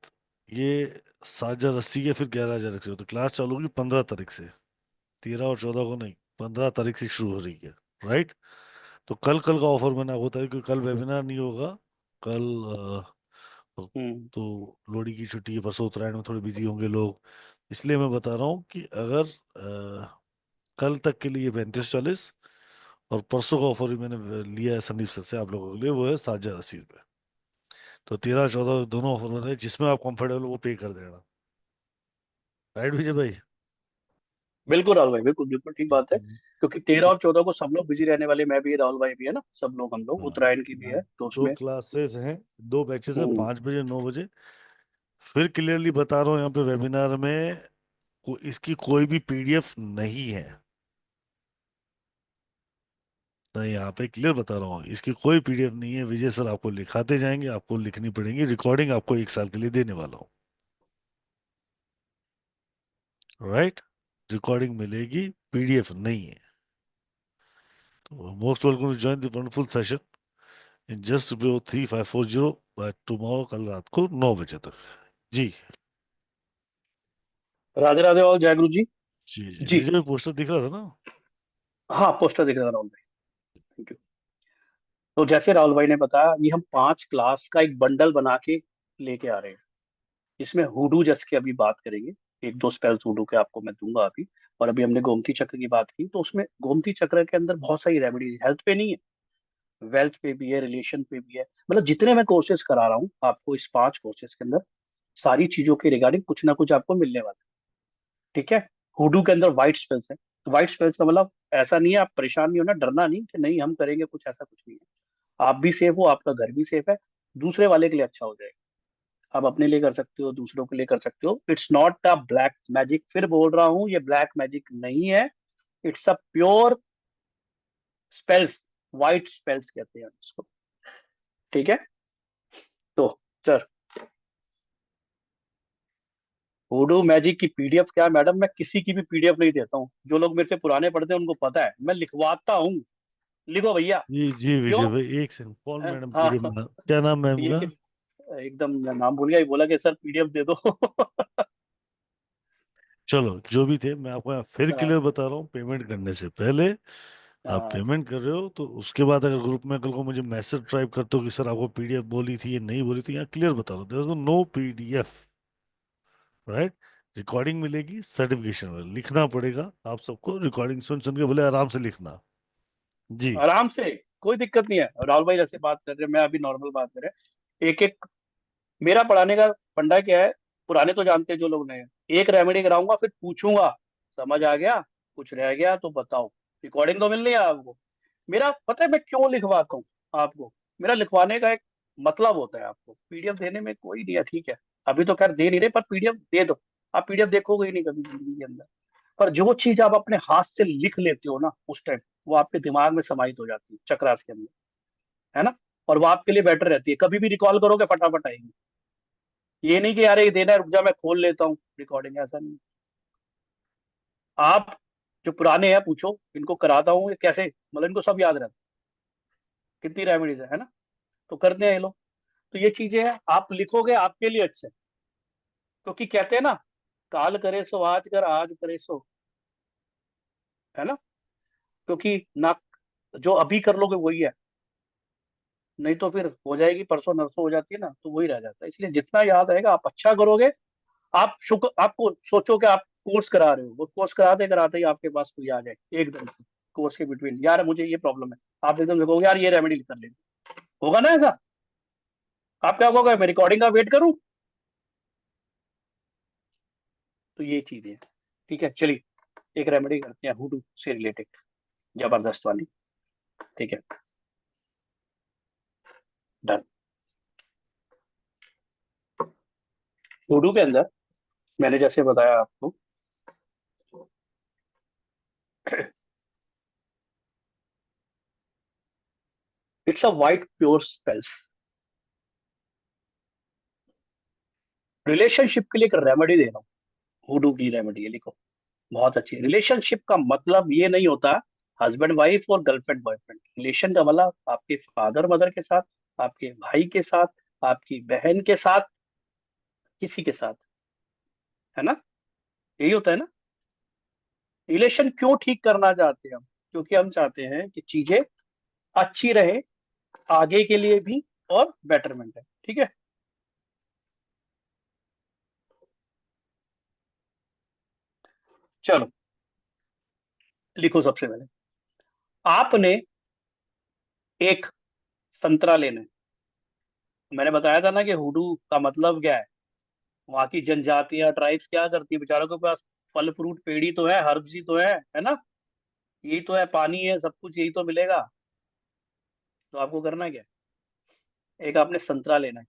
ये 7,080 या फिर 11,100। तो क्लास चालू होगी 15 तारीख से, 13 और 14 को नहीं, 15 तारीख से शुरू हो रही है, राइट? तो कल कल का ऑफर मैंने होता है क्योंकि कल वेबिनार नहीं होगा। कल तो लोहड़ी की छुट्टी है, परसों उत्तरायण में थोड़े बिजी होंगे लोग, इसलिए मैं बता रहा हूँ कि अगर कल तक के लिए 3540 और परसों का ऑफर भी मैंने लिया है संदीप सर से आप लोगों के लिए, वो है 7,080 रुपये। तो 13 14 दोनों ऑफर में है, जिसमें आप कंफर्टेबल वो पे कर देना, राइट विजय भाई? बिल्कुल राहुल भाई, बिल्कुल बिल्कुल ठीक बात है, क्योंकि 13 और 14 को सब लोग बिजी रहने वाले, मैं भी, राहुल भाई भी है ना, सब लोग, हम लोग, हाँ, उत्तरायण की भी है तो दो उसमें। क्लासेस हैं, 2 बैचेस है, हम्म, 5 बजे 9 बजे। फिर क्लियरली बता रहा हूँ यहाँ पे वेबिनार में इसकी कोई भी पीडीएफ नहीं है। तो यहाँ पे क्लियर बता रहा हूँ, इसकी कोई पीडीएफ नहीं है। विजय सर आपको लिखाते जाएंगे, आपको लिखनी पड़ेगी। रिकॉर्डिंग आपको 1 साल के लिए देने वाला हूँ, राइट? रिकॉर्डिंग मिलेगी, पीडीएफ नहीं है। तो most welcome to join the wonderful session in just 3540 by tomorrow, कल रात को 9 बजे तक। जी राधे राधे और जय गुरु जी। जी जी, जी विजय पोस्टर दिख रहा था ना? हाँ, पोस्टर दिख रहा था राहुल भाई, थैंक यू। तो जैसे राहुल भाई ने बताया, ये हम 5 क्लास का एक बंडल बना के लेके आ रहे हैं। इसमें हुडू जैसे की अभी बात करेंगे, 1-2 स्पेल्स हुडू के आपको मैं दूंगा अभी। और अभी हमने गोमती चक्र की बात की, तो उसमें गोमती चक्र के अंदर बहुत सारी रेमेडी, हेल्थ पे नहीं है, वेल्थ पे भी है, रिलेशन पे भी है। मतलब जितने मैं कोर्सेज करा रहा हूँ आपको, इस 5 कोर्सेज के अंदर सारी चीजों के रिगार्डिंग कुछ ना कुछ आपको मिलने वाला है, ठीक है। हुडू के अंदर व्हाइट स्पेल्स है, तो व्हाइट स्पेल्स का मतलब ऐसा नहीं है, आप परेशान नहीं होना, डरना नहीं कि नहीं हम करेंगे कुछ, ऐसा कुछ नहीं है। आप भी सेफ हो, आपका घर भी सेफ है, दूसरे वाले के लिए अच्छा हो जाएगा। आप अपने लिए कर सकते हो, दूसरों के लिए कर सकते हो। It's not a black magic, फिर बोल रहा हूं, ये ब्लैक मैजिक नहीं है। It's a pure spells, white spells कहते हैं इसको, ठीक है। तो सर, हुडू मैजिक की पीडीएफ क्या है मैडम, मैं किसी की भी पीडीएफ नहीं देता हूँ। जो लोग मेरे से पुराने पढ़ते हैं उनको पता है, मैं लिखवाता हूँ। लिखो भैया। जी जी क्यों? विजय भाई, एक सेकंड, कौन मैडम हाँ, पीडीएफ? क्या नाम मैम ये का? किस, एकदम नाम भूल गया, ये बोला कि सर पीडीएफ दे दो। चलो जो भी थे, मैं आपको यहाँ फिर हाँ, क्लियर बता रहा हूँ, पेमेंट करने से पहले आप हाँ, पेमेंट कर रहे हो तो उसके बाद अगर ग्रुप में कल को मुझे मैसेज टाइप करते हो कि सर आपको पीडीएफ बोली थी ये नहीं बोली थी, यहाँ क्लियर बता रहा हूँ, there is no PDF, right? Recording मिलेगी, सर्टिफिकेशन में लिखना पड़ेगा आप सबको, रिकॉर्डिंग सुन सुन के बोले आराम से लिखना। जी आराम से, कोई दिक्कत नहीं है। राहुल भाई जैसे बात कर रहे हैं, मैं अभी नॉर्मल बात कर रहे हैं। एक एक, मेरा पढ़ाने का फंडा क्या है, पुराने तो जानते हैं जो लोग नए हैं, एक रेमेडी कराऊंगा, फिर पूछूंगा समझ आ गया, कुछ रह गया तो बताओ। रिकॉर्डिंग तो मिलनी है आपको। मेरा पता है मैं क्यों लिखवाता हूँ आपको, मेरा लिखवाने का एक मतलब होता है। आपको पीडीएफ देने में कोई नहीं है, ठीक है, अभी तो खैर दे नहीं रहे, पर पीडीएफ दे दो। आप पीडीएफ देखोगे ही नहीं कभी जिंदगी के अंदर, पर जो चीज आप अपने हाथ से लिख लेते हो ना उस टाइम, वो आपके दिमाग में समाहित हो जाती है चक्रास के अंदर, है ना। और वो आपके लिए बेटर रहती है, कभी भी रिकॉल करोगे फटाफट आएगी। ये नहीं कि यार ये देना है, रुक जा मैं खोल लेता हूँ रिकॉर्डिंग, ऐसा नहीं। आप जो पुराने हैं पूछो, इनको कराता हूँ, ये कैसे, मतलब इनको सब याद रहता है, कितनी रेमेडीज है ना, तो करते हैं ये लोग। तो ये चीजें हैं, आप लिखोगे आपके लिए अच्छे, क्योंकि कहते हैं ना, काल करे सो आज कर, आज करे सो, है ना। क्योंकि ना, जो अभी कर लोगे वही है, नहीं तो फिर हो जाएगी परसों नरसों हो जाती है ना, तो वही रह जाता है। इसलिए जितना याद रहेगा आप अच्छा करोगे। आप शुक्र, आपको सोचो कि आप कोर्स करा रहे हो, वो कोर्स कराते कराते ही आपके पास कोई आ जाए एकदम से कोर्स के बिटवीन, यार मुझे ये प्रॉब्लम है, आप एकदम देखोगे यार ये रेमेडी कर लेंगे, होगा ना ऐसा। आप क्या कहोगे, मैं रिकॉर्डिंग का वेट करूं? तो ये चीज है, ठीक है। चलिए एक रेमेडी करते हैं हुडू से रिलेटेड, जबरदस्त वाली, ठीक है, डन। हुडू के अंदर मैंने जैसे बताया आपको, it's a white pure spells. Relationship के लिए एक रेमेडी दे रहा हूँ, हुडू की रेमेडी है, लिखो, बहुत अच्छी। रिलेशनशिप का मतलब ये नहीं होता हस्बैंड वाइफ और गर्लफ्रेंड बॉयफ्रेंड। रिलेशन का मतलब आपके फादर मदर के साथ, आपके भाई के साथ, आपकी बहन के साथ, किसी के साथ, है ना, यही होता है ना। रिलेशन क्यों ठीक करना चाहते हैं हम? क्योंकि हम चाहते हैं कि चीजें अच्छी रहे, आगे के लिए भी, और बेटरमेंट है, ठीक है। चलो लिखो, सबसे पहले आपने एक संतरा लेना है। मैंने बताया था ना कि हुडू का मतलब क्या है, वहां की जनजातियां, ट्राइब्स क्या करती है, बेचारों के पास फल फ्रूट पेड़ ही तो है, हर्ब्स ही तो है ना, यही तो है, पानी है, सब कुछ यही तो मिलेगा। तो आपको करना क्या है, एक आपने संतरा लेना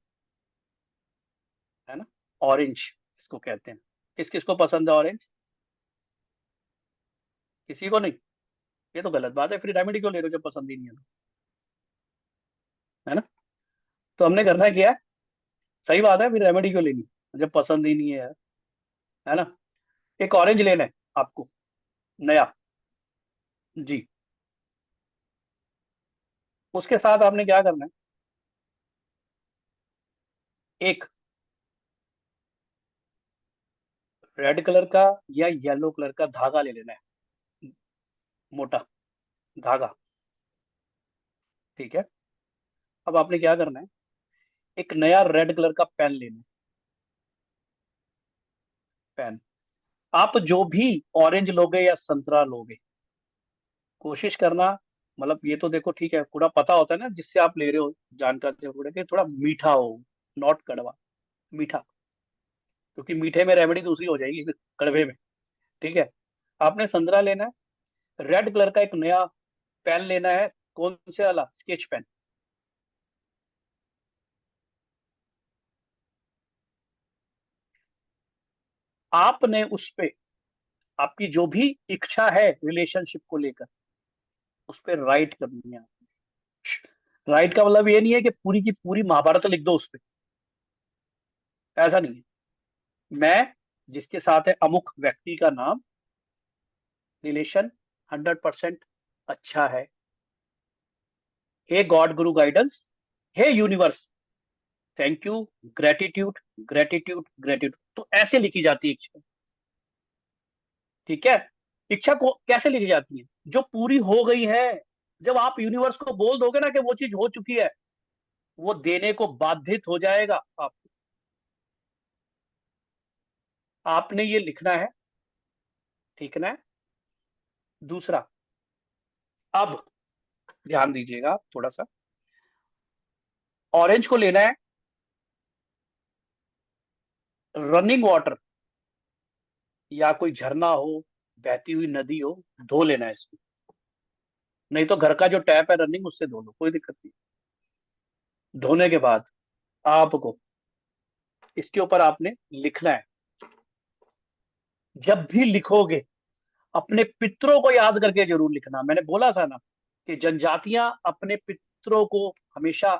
है ना, ऑरेंज इसको कहते हैं। किस किस को पसंद है ऑरेंज? किसी को नहीं? ये तो गलत बात है, फिर रेमेडी क्यों ले रहे हो जब पसंद ही नहीं है तो? है ना? तो हमने करना क्या है, सही बात है, फिर रेमेडी क्यों लेनी जब पसंद ही नहीं है यार, है ना? एक ऑरेंज लेना है आपको, नया जी। उसके साथ आपने क्या करना है, एक रेड कलर का या येलो कलर का धागा ले लेना है, मोटा धागा, ठीक है? अब आपने क्या करना है, एक नया रेड कलर का पेन लेना है, पेन। आप जो भी ऑरेंज लोगे या संतरा लोगे, कोशिश करना, मतलब ये तो देखो ठीक है, पूरा पता होता है ना जिससे आप ले रहे हो, जानकारी से पूरा, कि थोड़ा मीठा हो, नॉट कड़वा, मीठा, क्योंकि मीठे में रेमेडी दूसरी हो जाएगी फिर कड़वे में, ठीक है? आपने संतरा लेना है, रेड कलर का एक नया पेन लेना है, कौन से वाला, स्केच पेन। आपने उस पे आपकी जो भी इच्छा है रिलेशनशिप को लेकर, उस पर राइट करनी है। राइट का मतलब ये नहीं है कि पूरी की पूरी महाभारत लिख दो उस पे, ऐसा नहीं है। मैं जिसके साथ है अमुक व्यक्ति का नाम, रिलेशन 100% अच्छा है, हे गॉड गुरु गाइडेंस, हे universe thank you, gratitude gratitude gratitude, तो ऐसे लिखी जाती है इच्छा, ठीक है? इच्छा को कैसे लिखी जाती है, जो पूरी हो गई है। जब आप यूनिवर्स को बोल दोगे ना कि वो चीज हो चुकी है, वो देने को बाधित हो जाएगा। आपने ये लिखना है, ठीक ना? दूसरा, अब ध्यान दीजिएगा थोड़ा सा, ऑरेंज को लेना है, रनिंग वाटर या कोई झरना हो, बहती हुई नदी हो, धो लेना है इसको, नहीं तो घर का जो टैप है रनिंग, उससे धो लो, कोई दिक्कत नहीं। धोने के बाद आपको इसके ऊपर आपने लिखना है, जब भी लिखोगे अपने पितरों को याद करके जरूर लिखना। मैंने बोला था ना कि जनजातियां अपने पितरों को हमेशा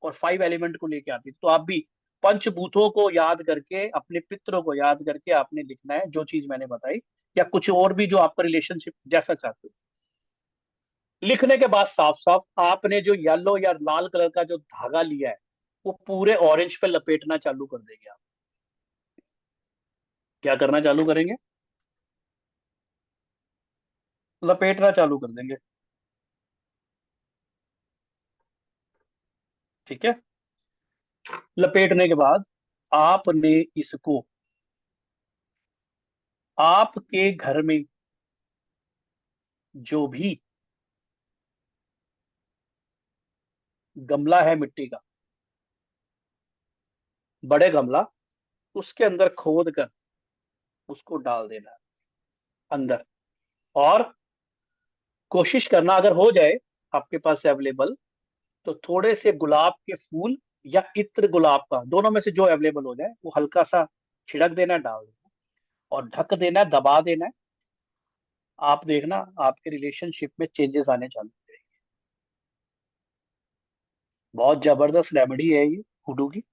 और 5 एलिमेंट को लेके आती, तो आप भी पंचभूतों को याद करके, अपने पितरों को याद करके आपने लिखना है जो चीज मैंने बताई, या कुछ और भी जो आपका रिलेशनशिप जैसा चाहते हो। लिखने के बाद साफ साफ आपने जो येलो या लाल कलर का जो धागा लिया है, वो पूरे ऑरेंज पे लपेटना चालू कर देंगे आप। क्या करना चालू करेंगे? लपेटना चालू कर देंगे, ठीक है? लपेटने के बाद आपने इसको आपके घर में जो भी गमला है मिट्टी का, बड़े गमला, उसके अंदर खोद कर उसको डाल देना है अंदर। और कोशिश करना, अगर हो जाए आपके पास अवेलेबल, तो थोड़े से गुलाब के फूल या इत्र गुलाब का, दोनों में से जो अवेलेबल हो जाए, वो हल्का सा छिड़क देना, डाल देना और ढक देना, दबा देना है। आप देखना आपके रिलेशनशिप में चेंजेस आने चालू हो जाएंगे। बहुत जबरदस्त रेमेडी है ये हुडू की,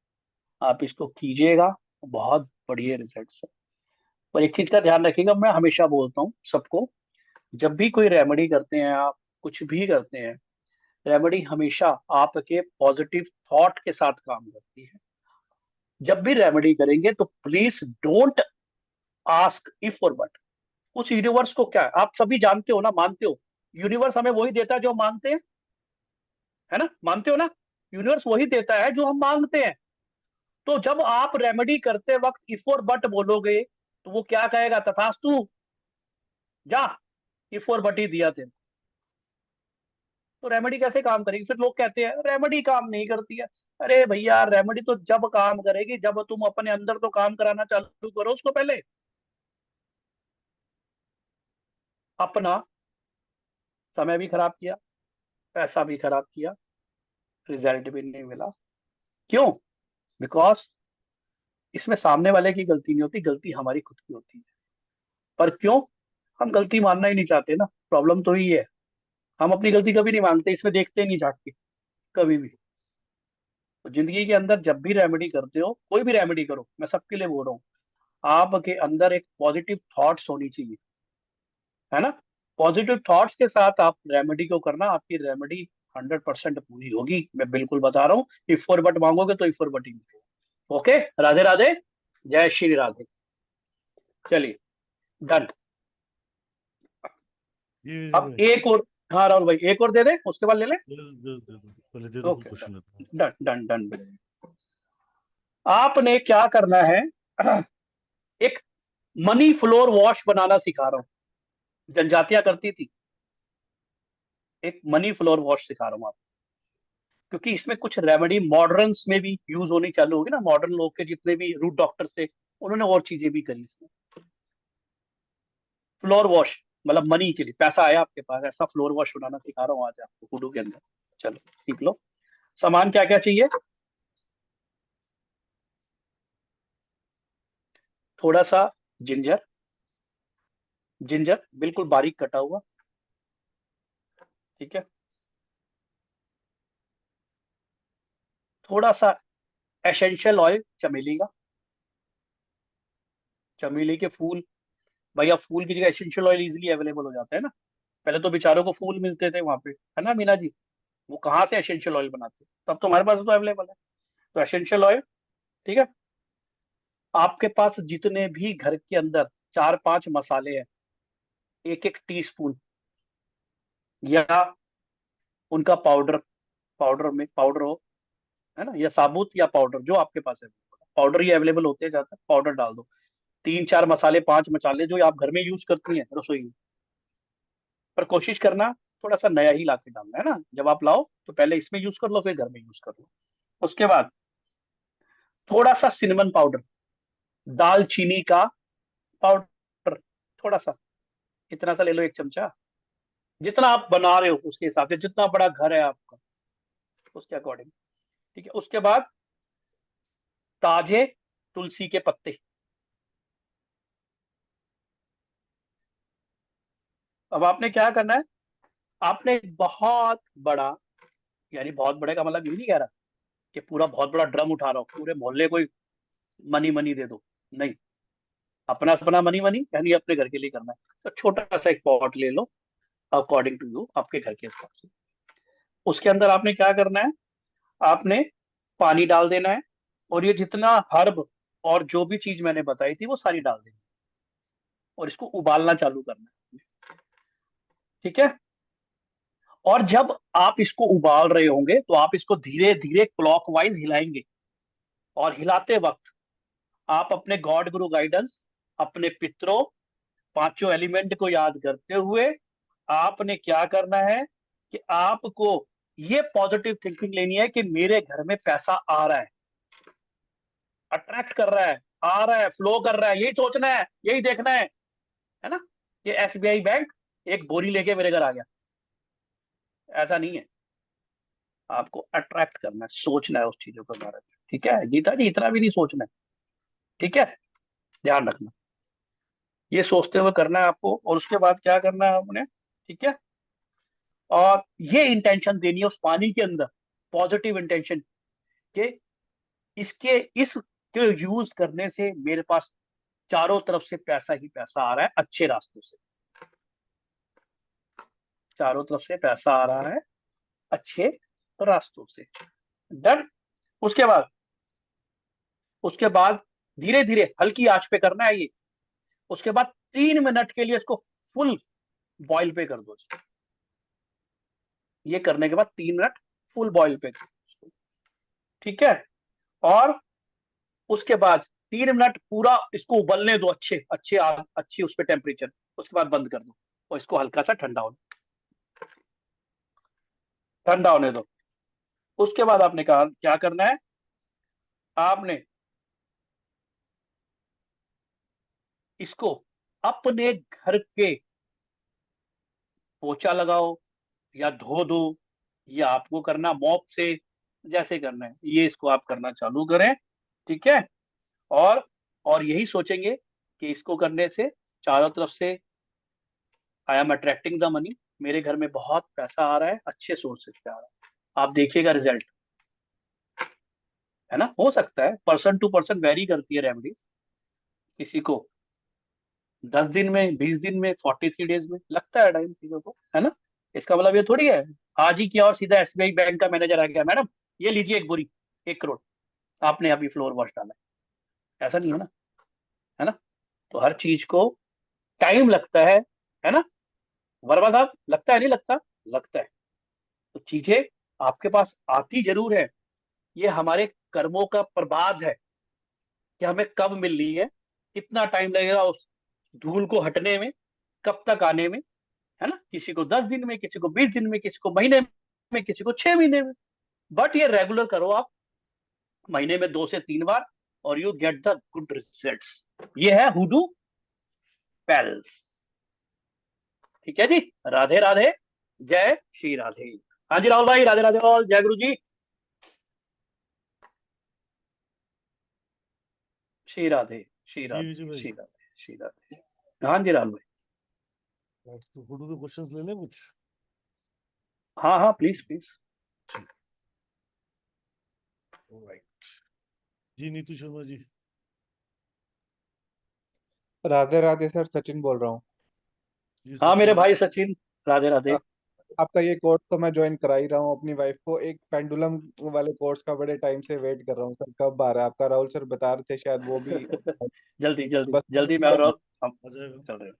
आप इसको कीजिएगा, बहुत बढ़िया रिजल्ट्स है। पर एक चीज का ध्यान रखिएगा, मैं हमेशा बोलता हूँ सबको, जब भी कोई रेमेडी करते हैं, आप कुछ भी करते हैं, रेमेडी हमेशा आपके पॉजिटिव थॉट के साथ काम करती है। जब भी रेमेडी करेंगे तो प्लीज डोंट आस्क इफ और बट। उस यूनिवर्स को क्या है, आप सभी जानते हो ना, मानते हो, यूनिवर्स हमें वही देता है जो मांगते हैं, है ना? मानते हो ना, यूनिवर्स वही देता है जो हम मांगते हैं। तो जब आप रेमेडी करते वक्त इफ और बट बोलोगे, तो वो क्या कहेगा, तथास्तु, जा, इफ और बट ही दिया थे। तो रेमेडी कैसे काम करेगी? फिर लोग कहते हैं रेमेडी काम नहीं करती है। अरे भैया, रेमेडी तो जब काम करेगी जब तुम अपने अंदर तो काम कराना चालू करो उसको पहले। अपना समय भी खराब किया, पैसा भी खराब किया, रिजल्ट भी नहीं मिला। क्यों? बिकॉज इसमें सामने वाले की गलती नहीं होती, गलती हमारी खुद की होती है। पर क्यों? हम गलती मानना ही नहीं चाहते ना, प्रॉब्लम तो ही है। हम अपनी गलती कभी नहीं मानते, इसमें देखते नहीं झांक के कभी भी। तो जिंदगी के अंदर जब भी रेमेडी करते हो, कोई भी रेमेडी करो, मैं सबके लिए बोल रहा हूँ, आपके अंदर एक पॉजिटिव थॉट्स होनी चाहिए, है ना। पॉजिटिव थॉट्स के साथ आप रेमेडी को करना, आपकी रेमेडी 100% पूरी होगी, मैं बिल्कुल बता रहा हूँ। इफ फॉर बट मांगोगे तो इफ फॉर बट ही मिलेगा। ओके, राधे राधे, जय श्री राधे। चलिए डन। अब एक और, हाँ राहुल भाई एक और दे दे, उसके बाद ले ले। पहले दे दो, ओके क्वेश्चन लेते हैं। Done done done. आपने क्या करना है, एक मनी फ्लोर वॉश बनाना सिखा रहा हूं, जनजातियां करती थी। एक मनी फ्लोर वॉश सिखा रहा हूं आपको, क्योंकि इसमें कुछ रेमेडी मॉडर्न में भी यूज होनी चालू होगी ना। मॉडर्न लोग के जितने भी रूट डॉक्टर थे, उन्होंने और चीजें भी करी इसमें। फ्लोर वॉश मतलब मनी के लिए, पैसा आया आपके पास, ऐसा फ्लोर वॉश बनाना सिखा रहा हूँ आज आपको हुडू के अंदर। चलो सीख लो। सामान क्या क्या चाहिए? थोड़ा सा जिंजर, जिंजर बिल्कुल बारीक कटा हुआ, ठीक है। थोड़ा सा एसेंशियल ऑयल चमेली का, चमेली के फूल। भैया फूल की जगह एसेंशियल ऑयल इजीली अवेलेबल हो जाता है ना। पहले तो बेचारों को फूल मिलते थे वहां पे, है ना मीना जी, वो कहाँ से एसेंशियल ऑयल बनाते? तब तो हमारे पास तो अवेलेबल है। तो एसेंशियल ऑयल, ठीक है। आपके पास जितने भी घर के अंदर 4-5 मसाले हैं, 1-1 टीस्पून, या उनका पाउडर, पाउडर में पाउडर हो, है ना, या साबुत या पाउडर, जो आपके पास है। पाउडर ही अवेलेबल होते हैं ज्यादा, पाउडर डाल दो। 3-4 मसाले, 5 मसाले जो आप घर में यूज करती हैं रसोई में। पर कोशिश करना थोड़ा सा नया ही लाके डालना, है ना। जब आप लाओ तो पहले इसमें यूज कर लो, फिर घर में यूज कर लो। उसके बाद थोड़ा सा सिनेमन पाउडर, दालचीनी का पाउडर, थोड़ा सा, इतना सा ले लो, 1 चमचा। जितना आप बना रहे हो उसके हिसाब से, जितना बड़ा घर है आपका उसके अकॉर्डिंग, ठीक है। उसके बाद ताजे तुलसी के पत्ते। अब आपने क्या करना है, आपने एक बहुत बड़ा, यानी बहुत बड़े का मतलब ये नहीं कह रहा कि पूरा बहुत बड़ा ड्रम उठा रहा हो, पूरे मोहल्ले को मनी मनी दे दो, नहीं। अपना अपना मनी मनी यानी अपने घर के लिए करना है, तो छोटा सा एक पॉट ले लो अकॉर्डिंग टू यू, आपके घर के हिसाब से। उसके अंदर आपने क्या करना है, आपने पानी डाल देना है, और ये जितना हर्ब और जो भी चीज मैंने बताई थी वो सारी डाल देनी, और इसको उबालना चालू करना है, ठीक है। और जब आप इसको उबाल रहे होंगे तो आप इसको धीरे धीरे क्लॉकवाइज हिलाएंगे, और हिलाते वक्त आप अपने गॉड गुरु गाइडेंस, अपने पितरों, 5 एलिमेंट को याद करते हुए आपने क्या करना है कि आपको ये पॉजिटिव थिंकिंग लेनी है कि मेरे घर में पैसा आ रहा है, अट्रैक्ट कर रहा है, आ रहा है, फ्लो कर रहा है, यही सोचना है, यही देखना है ना। ये एसबीआई बैंक एक बोरी लेके मेरे घर आ गया, ऐसा नहीं है। आपको अट्रैक्ट करना है, सोचना है उस चीजों के बारे में, ठीक है गीता जी, इतना भी नहीं सोचना है, ठीक है, ध्यान रखना। ये सोचते हुए करना है आपको, और उसके बाद क्या करना है आपने, ठीक है। और ये इंटेंशन देनी है उस पानी के अंदर, पॉजिटिव इंटेंशन के इसके इसके यूज करने से मेरे पास चारों तरफ से पैसा ही पैसा आ रहा है, अच्छे रास्तों से, चारों तरफ से पैसा आ रहा है अच्छे रास्तों से। डन। उसके बाद धीरे धीरे हल्की आंच पे करना है ये। उसके बाद 3 मिनट के लिए इसको फुल बॉइल पे कर दो इसको। ये करने के बाद 3 मिनट फुल बॉइल पे कर दो, ठीक है। और उसके बाद 3 मिनट पूरा इसको उबलने दो, अच्छे अच्छे अच्छी उस पर टेम्परेचर। उसके बाद बंद कर दो और इसको हल्का सा ठंडा होने दो। उसके बाद आपने कहा क्या करना है, आपने इसको अपने घर के पोछा लगाओ या धो दो, या आपको करना मॉप से, जैसे करना है ये इसको आप करना चालू करें, ठीक है। और यही सोचेंगे कि इसको करने से चारों तरफ से I am attracting the money, मेरे घर में बहुत पैसा आ रहा है, अच्छे सोर्सेज से आ रहा है, आप देखिएगा रिजल्ट, है ना। हो सकता है पर्सन टू पर्सन वेरी करती है रेमेडीज, किसी को 10 दिन में, 20 दिन में, 43 डेज में लगता है टाइम चीजों को, है ना। इसका मतलब ये थोड़ी है आज ही किया और सीधा एसबीआई बैंक का मैनेजर आ गया, मैडम ये लीजिए एक बोरी 1 करोड़, आपने अभी फ्लोर वॉश डाला है, ऐसा नहीं है ना, है ना। तो हर चीज को टाइम लगता है ना। वर्मा साहब लगता है, नहीं लगता? लगता है। तो चीजें आपके पास आती जरूर है, ये हमारे कर्मों का प्रभाव है कि हमें कब मिल रही है, कितना टाइम लगेगा उस धूल को हटने में, कब तक आने में, है ना। किसी को 10 दिन में, किसी को 20 दिन में, किसी को महीने में, किसी को 6 महीने में, बट ये रेगुलर करो आप, महीने में 2 से 3 बार, और you get the good results. ये है हुडू पेल्स, ठीक है जी। राधे राधे, जय श्री राधे। हाँ जी राहुल भाई, राधे राधे और जय गुरु जी। श्री राधे, श्री राधे, श्री राधे, श्री राधे। हाँ जी राहुल भाई, तो गुरु के क्वेश्चंस ले लें कुछ? हाँ हाँ please please. Right ji, Neetu Sharma ji. Radhe Radhe sir, Sachin बोल रहा हूँ। हाँ मेरे भाई सचिन, राधे राधे। आपका ये कोर्स तो मैं ज्वाइन करा ही रहा हूँ अपनी वाइफ को, एक पेंडुलम वाले कोर्स का बड़े टाइम से वेट कर रहा हूँ सर, कब आ रहा है आपका? राहुल सर बता रहे थे शायद वो भी जल्दी जल्दी बस जल्दी, मैं और हम चल रहे हैं,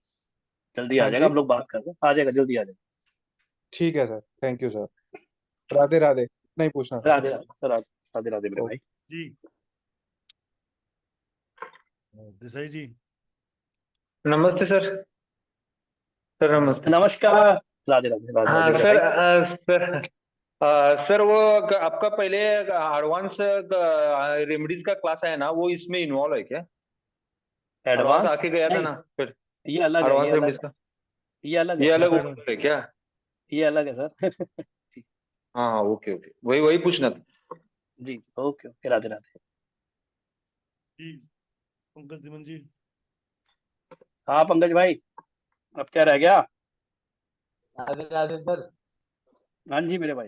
जल्दी आ हाँ जाएगा, जी, हम लोग बात कर रहे हैं, आ जाएगा, जल्दी आ जाएगा। ठीक है sir, thank you sir. Radhe Radhe, नहीं पूछना था। राधे राधे, राधे राधे मेरे भाई जी। देसाई जी। नमस्ते सर। सर नमस्ते। नमस्कार, राधे राधे, राधे हाँ राधे सर, भाई। सर वो आपका पहले एडवांस रेमेडीज का क्लास है ना, वो इसमें इन्वॉल्व है क्या? एडवांस एडवांस आके गया था नहीं, ना फिर, ये अलग है, एडवांस ये अलग रेमेडीज है, का, ये अलग है, ये अलग Advanced है क्या? ये अलग है सर। हाँ हाँ, ओके ओके, वही पूछना था। जी ओके ओके, राधे राधे जी। पंकज धीमन जी। हाँ पंकज भाई, अब क्या रह गया? राधे राधे सर। हाँ जी मेरे भाई।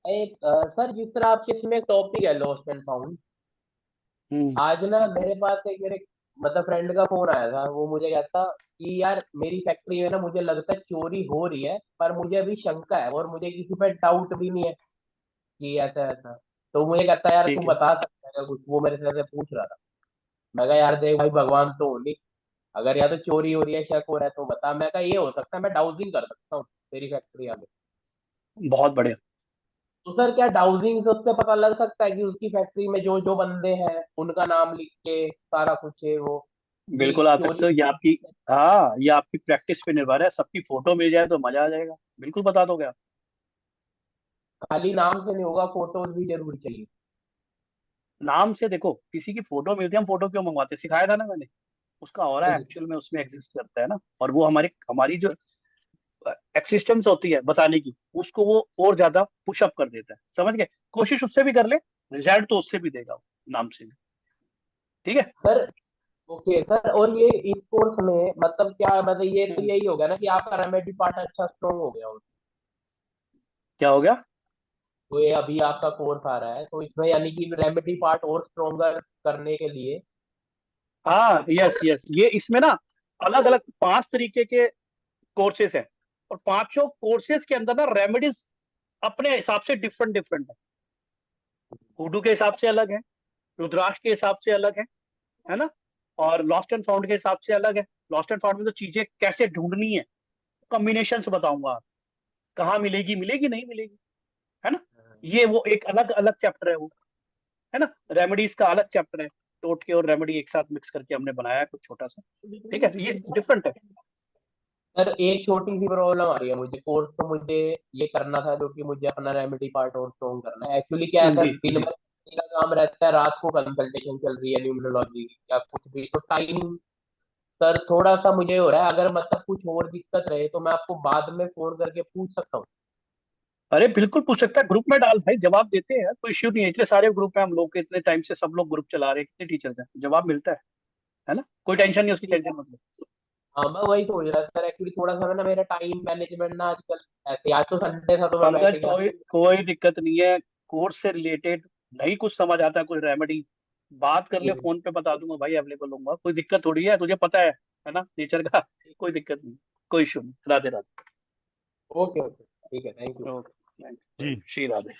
एक सर, जिस तरह आपके इसमें एक टॉपिक है लॉस्ट एंड फाउंड, आज ना मेरे पास एक मेरे मतलब फ्रेंड का फोन आया था, वो मुझे कहता कि यार मेरी फैक्ट्री में ना मुझे लगता है चोरी हो रही है, पर मुझे अभी शंका है और मुझे किसी पे डाउट भी नहीं है कि ऐसा ऐसा। तो मुझे कहता है यार तू ठीक है, बता सकता है क्या कुछ, वो मेरे से पूछ रहा था। मैं कहा यार देख भाई, भगवान तो नहीं, अगर या तो चोरी हो रही है, शक हो रहा है तो बता। मैं कहा ये हो सकता है, मैं डाउजिंग कर सकता हूँ तेरी फैक्ट्री आगे। बहुत बढ़िया। तो सर क्या डाउजिंग से उससे पता लग सकता है कि उसकी फैक्ट्री में जो जो बंदे हैं उनका नाम लिख के सारा कुछ है वो बिल्कुल आ चोरी? सकते हो, ये आपकी, हाँ ये आपकी प्रैक्टिस पे निर्भर है, सबकी फोटो मिल जाए तो मजा आ जाएगा, बिल्कुल बता दोगे आप। खाली नाम से नहीं होगा, फोटोज भी जरूर चाहिए। नाम से देखो, किसी की फोटो मिलती है, हम फोटो क्यों मंगवाते, सिखाया था ना मैंने, उसका ऑरा एक्चुअल में उसमें एग्जिस्ट करता है ना, और वो हमारी हमारी जो एक्सिस्टेंस होती है बताने की, उसको वो और ज्यादा पुशअप कर देता है, समझ गए। कोशिश उससे भी कर ले, रिजल्ट तो उससे भी देगा वो, नाम से भी, ठीक है। सर ओके सर, और ये इस कोर्स में मतलब क्या, मतलब ये तो यही हो गया ना कि आपका रेमेडी पार्ट अच्छा स्ट्रॉन्ग हो गया हो? क्या हो गया? तो ये अभी आपका कोर्स आ रहा है तो इसमें यानी कि रेमेडी पार्ट और स्ट्रॉन्गर करने के लिए। हाँ यस यस, ये इसमें ना अलग अलग 5 तरीके के कोर्सेज हैं, और पांचों कोर्सेज के अंदर ना रेमेडीज अपने हिसाब से डिफरेंट डिफरेंट है। हुडू के हिसाब से अलग है, रुद्राक्ष के हिसाब से अलग है ना, और लॉस्ट एंड फाउंड के हिसाब से अलग है। लॉस्ट एंड फाउंड में तो चीजें कैसे ढूंढनी है, कॉम्बिनेशन बताऊंगा, कहाँ मिलेगी, मिलेगी नहीं मिलेगी, है ना। ये वो एक अलग अलग चैप्टर है वो, है ना। रेमेडीज का अलग चैप्टर है, टोटके और रेमेडी एक साथ मिक्स करके हमने बनाया है कुछ छोटा सा, ठीक है, ये डिफरेंट है। सर एक छोटी सी प्रॉब्लम आ रही है मुझे, कोर्स तो मुझे ये करना था जो कि मुझे अपना रेमेडी पार्ट और स्ट्रॉन्ग करना है। एक्चुअली क्या है सर, जी दिन जी, भर का काम रहता है, रात को कंसल्टेशन चल रही है न्यूमरोलॉजी या कुछ भी, तो टाइम सर थोड़ा सा मुझे हो रहा है, अगर मतलब कुछ और दिक्कत रहे तो मैं आपको बाद में फोन करके पूछ सकता हूँ? अरे बिल्कुल पूछ सकता है, ग्रुप में डाल भाई, जवाब देते हैं, कोई इश्यू नहीं है। इतने सारे ग्रुप है हम लोग के, इतने टाइम से सब लोग ग्रुप चला रहे हैं, कितने टीचर्स हैं, जवाब मिलता है ना, कोई टेंशन नहीं, उसकी टेंशन मतलब। हाँ मैं वही सोच रहा था सर, एक्चुअली थोड़ा सा ना मेरा टाइम मैनेजमेंट ना आजकल ऐसे, आज तो संडे था तो मैं बैठ पंकज गया। कोई दिक्कत नहीं है, कोर्स से रिलेटेड नहीं कुछ समझ आता है, कोई रेमेडी बात कर ले, फोन पे बता दूंगा भाई, अवेलेबल होऊंगा, कोई दिक्कत थोड़ी है, तुझे पता है ना नेचर का, कोई दिक्कत नहीं, कोई इशू नहीं। राधे राधे। ओके ओके ठीक है, थैंक यू। जी श्री राधे।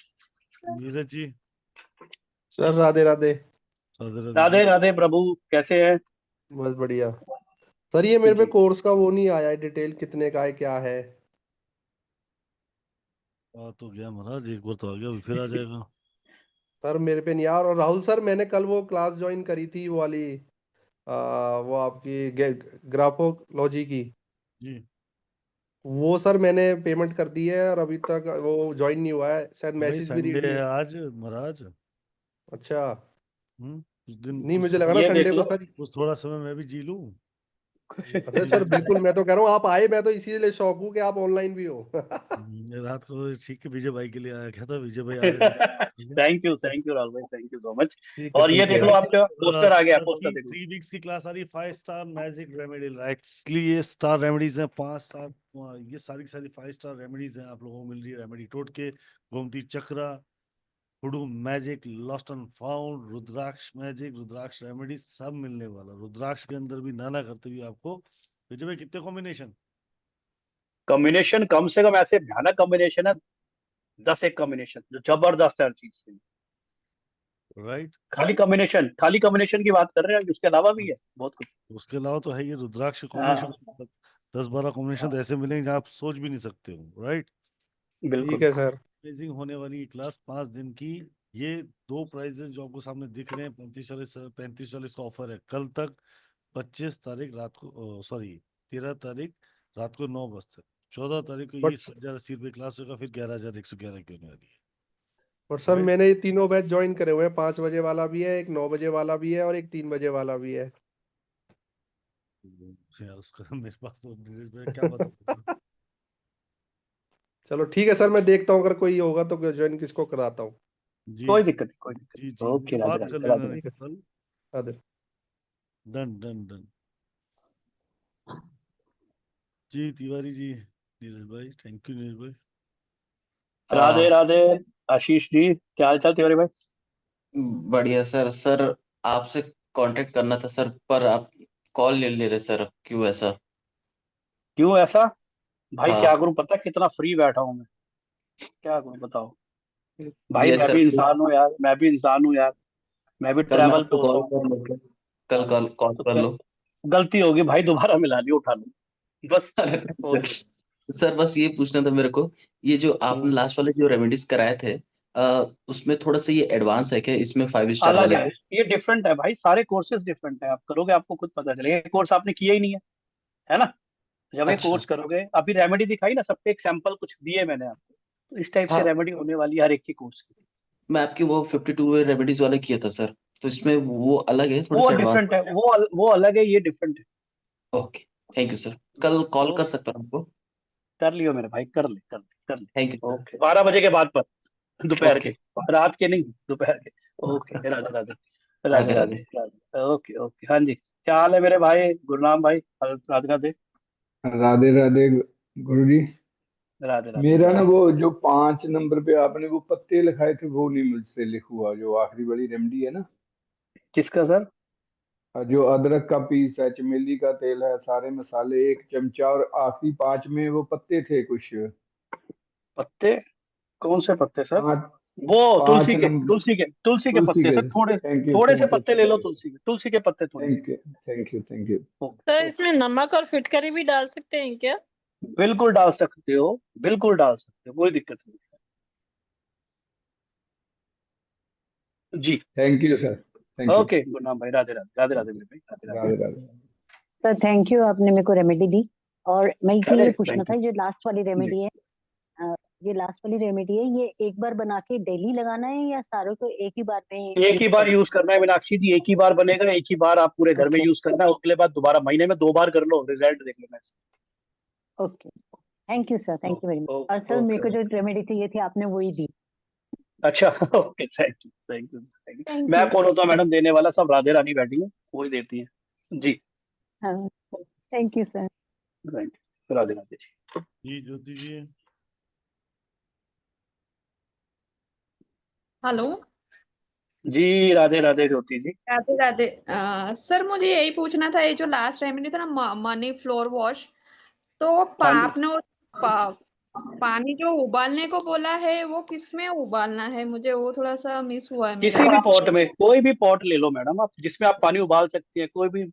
नीरज जी। सर राधे राधे। राधे राधे राधे प्रभु, कैसे हैं? बस बढ़िया सर। ये मेरे पे जी। कोर्स का वो नहीं आया है, डिटेल कितने का है क्या है? आ तो गया महाराज, एक बार तो आ गया, अभी फिर आ जाएगा। सर मेरे पे नहीं आया। और राहुल सर, मैंने कल वो क्लास ज्वाइन करी थी वो वाली, वो आपकी ग्राफोलॉजी की, जी वो सर मैंने पेमेंट कर दी है और अभी तक वो ज्वाइन नहीं हुआ है, शायद भाई मैसेज भी रीड संडे नहीं। है आज महाराज। अच्छा, कुछ दिन नहीं कुछ मुझे लगा ना ये संडे देख को लो। सर। कुछ थोड़ा समय मैं भी जी लूं। अच्छा सर बिल्कुल, मैं तो कह रहा हूँ आप आए, मैं तो इसीलिए शौक हूँ कि आप ऑनलाइन भी हो। ये रात को ठीक है, विजय भाई के लिए आया क्या था, विजय भाई आ गए थे। ठीक है थैंक यू राहुल भाई, थैंक यू सो मच। ठीक है और ये ठीक है देख लो, सर। आपका पोस्टर आ गया, सर पोस्टर की देख लो। 3 वीक्स की क्लास आ रही है, 5 स्टार मैजिक रेमेडी, राइट? इसलिए ये स्टार रेमेडीज हैं, 5 स्टार, ये सारी की सारी 5 स्टार रेमेडीज हैं, आप लोगों को मिल रही है। रेमेडी टोटके, Gomti chakra, hoodoo magic, lost and found, Rudraksh magic, Rudraksh remedy, सब मिलने वाला। रुद्राक्ष के अंदर भी नाना करते हुए आपको। विजय भाई कितने कॉम्बिनेशन? कॉम्बिनेशन कम से कम ऐसे भयानक कॉम्बिनेशन है, 10 एक कॉम्बिनेशन जो जबरदस्त है हर चीज से। राइट, खाली कॉम्बिनेशन की बात कर रहे हैं, उसके अलावा भी है बहुत कुछ। उसके अलावा तो है ये रुद्राक्ष हाँ कॉम्बिनेशन, 10-12 कॉम्बिनेशन तो ऐसे मिलेंगे जहाँ आप सोच भी नहीं सकते हो, राइट? ठीक बिल्कुल। है सर। अमेजिंग होने वाली ये क्लास 5 दिन की। ये 2 प्राइजेस जो आपको सामने दिख रहे हैं, 35-40 का ऑफर है कल तक, 25 तारीख रात को, सॉरी 13 तारीख रात को 9 बजे तक। 14 तारीख को ये बट 7,080 रुपये क्लास होगा, फिर 11,111 की होने वाली है। और सर राइट, मैंने ये तीनों बैच ज्वाइन करे हुए हैं, 5 बजे वाला भी है, एक 9 बजे वाला भी है और एक 3 बजे वाला भी है। यार उसका मेरे पास तो नीरज भाई क्या बताऊं। चलो ठीक है सर, मैं देखता हूँ अगर कोई होगा तो ज्वाइन किसको कराता हूँ। जी कोई जी दिक्कत नहीं, कोई दिक्कत जी नहीं। जी, ओके, राधे बात कर राधे लेना राधे नहीं ठीक तो है कल। राधे। Done done done. जी तिवारी जी, नीरज भाई, थैंक यू नीरज भाई। राधे आ, राधे। आशीष जी, क्या हाल चाल तिवारी भाई? बढ़िया सर। सर आपसे कांटेक्ट करना था सर, पर आप कॉल ले ले रहे सर, क्यों ऐसा? क्यों ऐसा? भाई क्या हाँ करूं, पता है कितना फ्री बैठा हूं मैं, क्या करूं बताओ। भाई ये मैं सर, भी इंसान हूँ यार, मैं भी इंसान हूँ यार, मैं भी कल मैं ट्रैवल पे आपको होता कॉल हूँ। कर लूँ, कल कॉल कॉल तो कर लो। गलती होगी भाई, दोबारा मिला लियो, उठा लो बस। और अरे सर बस ये पूछना था मेरे को, ये जो आपने लास्ट वाले जो रेमेडीज कराए थे, उसमें थोड़ा सा ये एडवांस है क्या इसमें 5 स्टार अलग वाले है, पे? ये डिफरेंट है भाई, सारे कोर्सेज डिफरेंट है, आप करोगे आपको खुद पता चलेगा। ये कोर्स आपने किया ही नहीं है ना? जब ये अच्छा। कोर्स करोगे, अभी रेमेडी दिखाई ना, सबके एक सैंपल कुछ दिए मैंने आपको, तो इस टाइप से हाँ रेमेडी होने वाली है हर एक की कोर्स की। मैं आपकी वो 52 रेमेडीज वाला किया था सर, तो इसमें वो अलग है थोड़ा वो सा एडवांस? डिफरेंट है, वो अलग है, ये डिफरेंट है। Okay, thank you sir. कल कॉल कर ओके, सकता हूँ आपको? कर लियो मेरे भाई, कर ले कर ले कर थैंक ले। You sir. ओके, 12 बजे के बाद पर, दोपहर के, ओके, रात के नहीं, दोपहर के। Okay, Radhe Radhe. Radhe Radhe Radhe Radhe. Radhe. Okay okay, हाँ जी, क्या हाल है मेरे भाई गुरनाम भाई? राधे राधे। राधे राधे गुरु जी। राधे राधे मेरा मेरे ना भाई। वो जो 5 नंबर पे आपने वो पत्ते लिखाए थे वो नहीं मुझसे लिखा हुआ, जो आखिरी वाली रेमडी है ना, किसका सर? जो अदरक का पीस है, चमेली का तेल है, सारे मसाले 1 चमचा, और आखिरी 5 में वो पत्ते थे कुछ पत्ते? कौन से पत्ते सर? 5। वो तुलसी 5 के, नंबर तुलसी के तुलसी पत्ते के। सर, थोड़े थैंक यू थोड़े से थैंक यू पत्ते ले लो, थैंक यू तुलसी के पत्ते थोड़े से। Thank you thank you thank you. Sir इसमें नमक और फिटकरी भी डाल सकते हैं क्या? बिल्कुल डाल सकते हो, बिल्कुल डाल सकते हो, कोई दिक्कत नहीं जी। Thank you sir, thank you. Okay Gurnam भाई, राधे राधे राधे राधे मेरे भाई, Radhe Radhe. Radhe Radhe. Sir thank you, आपने मेरे को रेमेडी दी। और मैं अरे ये पूछना थैंक था, यू जो लास्ट वाली जी। रेमेडी है, ये लास्ट वाली रेमेडी है, ये एक बार बना के डेली लगाना है या सारों को एक ही बार में एक ही यूज बार करना यूज करना है मीनाक्षी जी, एक ही बार बनेगा, एक ही बार आप पूरे घर में ओके यूज करना है, उसके बाद दोबारा महीने में 2 बार कर लो, रिजल्ट देख लेना। Okay thank you sir, thank you very much. और सर मेरे को जो रेमेडी चाहिए थी आपने वही दी। अच्छा okay, thank you thank you thank you. Thank मैं यू। कौन होता मैडम देने वाला, सब राधे रानी बैठी है, वही देती है जी। हाँ thank you sir. Thank you, Radhe Radhe ji. Ji Jyoti ji. Hello. Ji Radhe Radhe Jyoti ji. Radhe Radhe. Sir मुझे यही पूछना था, ये जो लास्ट रेमेडी था ना मनी फ्लोर वॉश, तो हाँ जी। आपने पानी जो उबालने को बोला है वो किस में उबालना है? मुझे वो थोड़ा सा मिस हुआ है मेरा। किसी भी पॉट में, कोई भी पॉट ले लो मैडम आप, जिसमें आप पानी उबाल सकती हैं, कोई भी